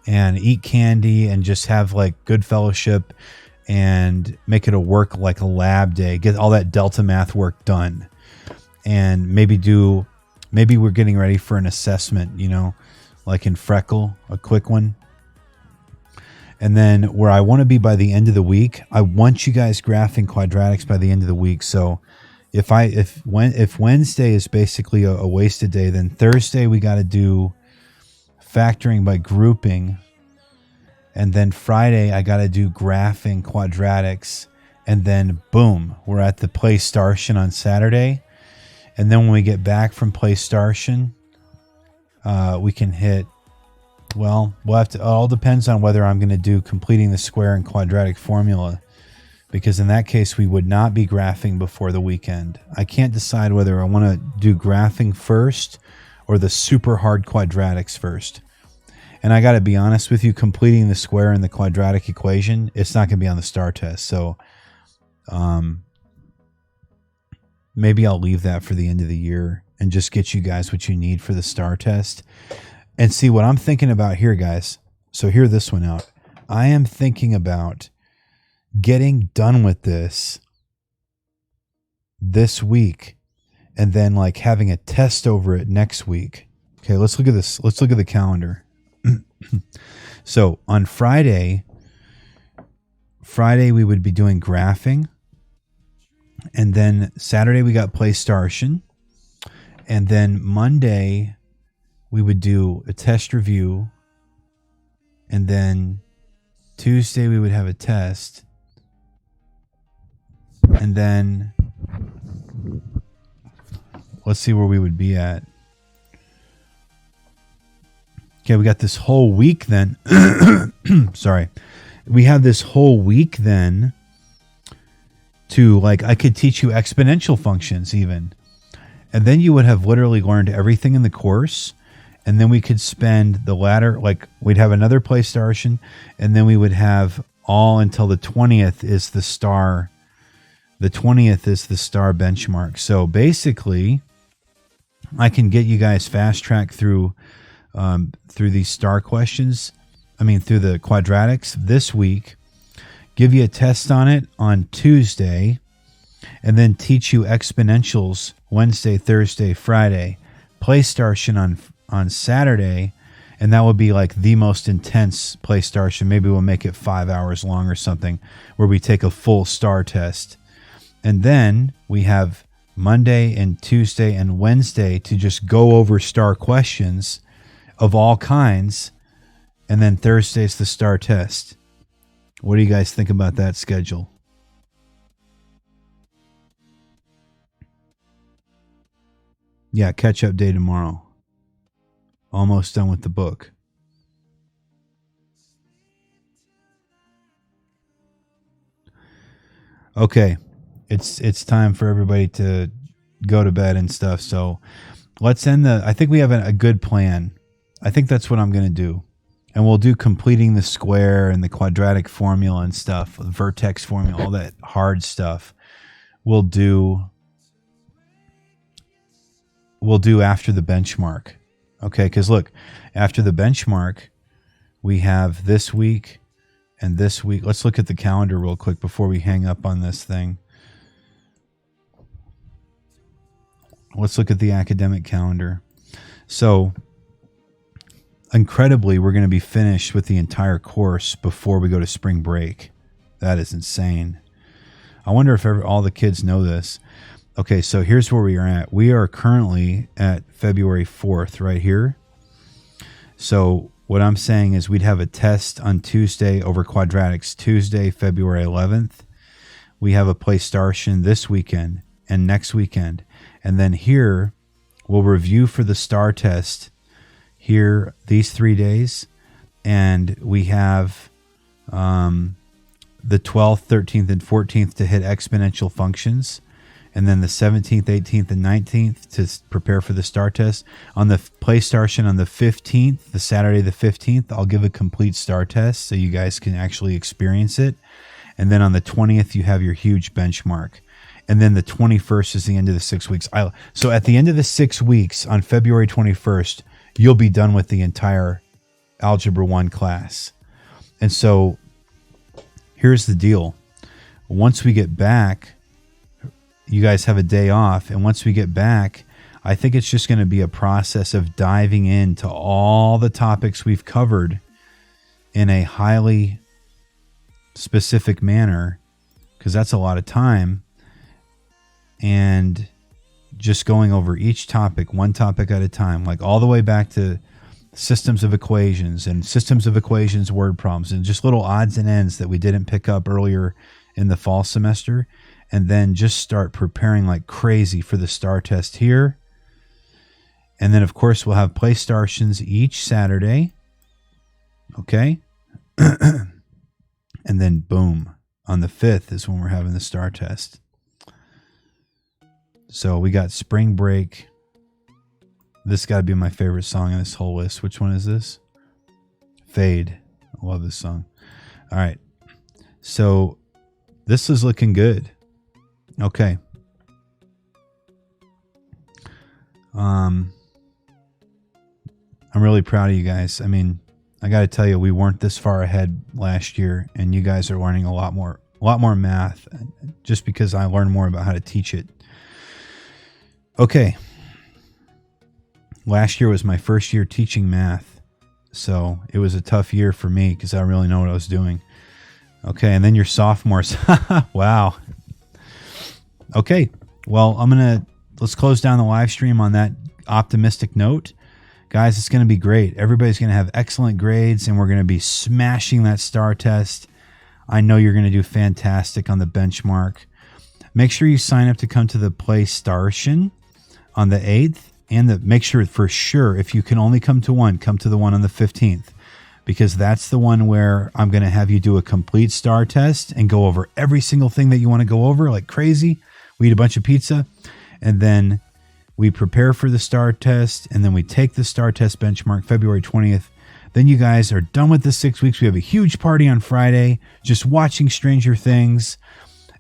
and eat candy and just have like good fellowship and make it a work like a lab day. Get all that Delta math work done. And maybe we're getting ready for an assessment, you know, like in Freckle, a quick one. And then where I want to be by the end of the week, I want you guys graphing quadratics by the end of the week. So if Wednesday is basically a wasted day, then Thursday we got to do factoring by grouping. And then Friday I got to do graphing quadratics. And then boom, we're at the Play Startion on Saturday. And then when we get back from Play Startion, we can hit, well, we'll have to, it all depends on whether I'm going to do completing the square and quadratic formula, because in that case, we would not be graphing before the weekend. I can't decide whether I want to do graphing first or the super hard quadratics first. And I got to be honest with you, completing the square and the quadratic equation, it's not going to be on the STAR test. So, maybe I'll leave that for the end of the year and just get you guys what you need for the STAR test. And see what I'm thinking about here, guys. So hear this one out. I am thinking about getting done with this this week and then like having a test over it next week. Okay, let's look at this. Let's look at the calendar. So on Friday we would be doing graphing. And then Saturday we got PlayStation. And then Monday we would do a test review. And then Tuesday we would have a test. And then let's see where we would be at. Okay, we got this whole week then. Sorry. We have this whole week then to, like, I could teach you exponential functions even. And then you would have literally learned everything in the course. And then we could spend the latter, like, we'd have another PlayStation. And then we would have all until the 20th is the star. The 20th is the star benchmark. So basically, I can get you guys fast track through these star questions. I mean, through the quadratics this week, give you a test on it on Tuesday, and then teach you exponentials Wednesday, Thursday, Friday, PlayStation on Saturday, and that would be like the most intense PlayStation. Maybe we'll make it 5 hours long or something, where we take a full star test. And then we have Monday and Tuesday and Wednesday to just go over star questions of all kinds. And then Thursday's the star test. What do you guys think about that schedule? Yeah, catch up day tomorrow. Almost done with the book. Okay. It's time for everybody to go to bed and stuff. So let's end I think we have a good plan. I think that's what I'm going to do. And we'll do completing the square and the quadratic formula and stuff, the vertex formula, all that hard stuff. We'll do after the benchmark. Okay, because look, after the benchmark, we have this week and this week. Let's look at the calendar real quick before we hang up on this thing. Let's look at the academic calendar. So, incredibly, we're going to be finished with the entire course before we go to spring break. That is insane. I wonder if all the kids know this. Okay, so here's where we are at. We are currently at February 4th right here. So what I'm saying is we'd have a test on Tuesday over quadratics, Tuesday, February 11th. We have a PlayStation this weekend and next weekend. And then here, we'll review for the star test here these 3 days. And we have the 12th, 13th, and 14th to hit exponential functions. And then the 17th, 18th, and 19th to prepare for the star test. On the PlayStation on the 15th, the Saturday the 15th, I'll give a complete star test so you guys can actually experience it. And then on the 20th, you have your huge benchmark. And then the 21st is the end of the 6 weeks. So at the end of the 6 weeks, on February 21st, you'll be done with the entire Algebra 1 class. And so here's the deal. Once we get back, you guys have a day off. And once we get back, I think it's just going to be a process of diving into all the topics we've covered in a highly specific manner, because that's a lot of time. And just going over each topic, one topic at a time, like all the way back to systems of equations and systems of equations word problems and just little odds and ends that we didn't pick up earlier in the fall semester. And then just start preparing like crazy for the star test here. And then, of course, we'll have PlayStations each Saturday. Okay. And then, boom, on the 5th is when we're having the star test. So we got Spring Break. This got to be my favorite song in this whole list. Which one is this? Fade. I love this song. All right. So this is looking good. Okay. I'm really proud of you guys. I mean, I got to tell you, we weren't this far ahead last year, and you guys are learning a lot more math just because I learned more about how to teach it. Okay. Last year was my first year teaching math. So it was a tough year for me because I really know what I was doing. Okay. And then your sophomores. Wow. Okay. Well, let's close down the live stream on that optimistic note. Guys, it's going to be great. Everybody's going to have excellent grades, and we're going to be smashing that STAR test. I know you're going to do fantastic on the benchmark. Make sure you sign up to come to the PlayStation on the 8th, and make sure for sure, if you can only come to one, come to the one on the 15th, because that's the one where I'm going to have you do a complete STAR test and go over every single thing that you want to go over like crazy. We eat a bunch of pizza, and then we prepare for the STAR test, and then we take the STAR test benchmark February 20th. Then you guys are done with the 6 weeks. We have a huge party on Friday, just watching Stranger Things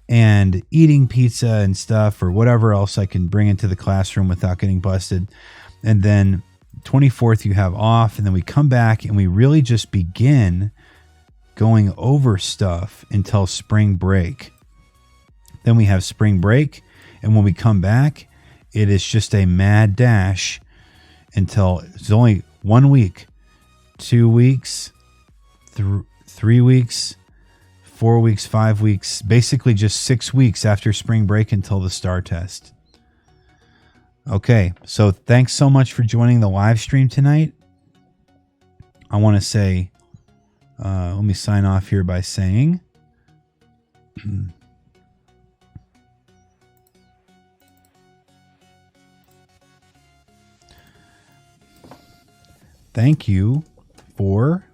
and eating pizza and stuff, or whatever else I can bring into the classroom without getting busted. And then 24th you have off, and then we come back and we really just begin going over stuff until spring break. Then we have spring break, and when we come back, it is just a mad dash until it's only 1 week, 2 weeks, 3 weeks, 4 weeks, 5 weeks, basically just 6 weeks after spring break until the STAR test. Okay, so thanks so much for joining the live stream tonight. I want to say, let me sign off here by saying, thank you for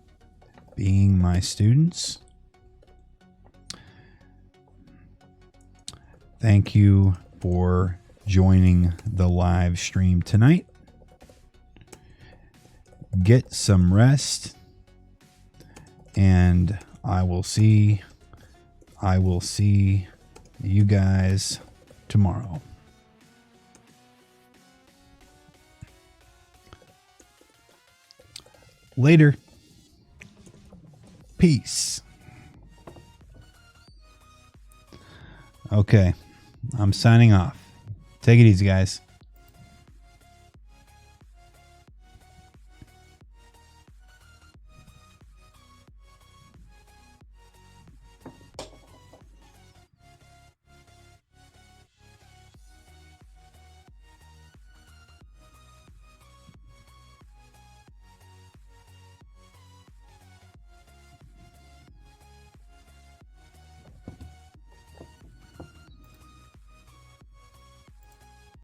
being my students. Thank you for joining the live stream tonight. Get some rest, and I will see you guys tomorrow. Later. Peace. Okay. I'm signing off. Take it easy, guys.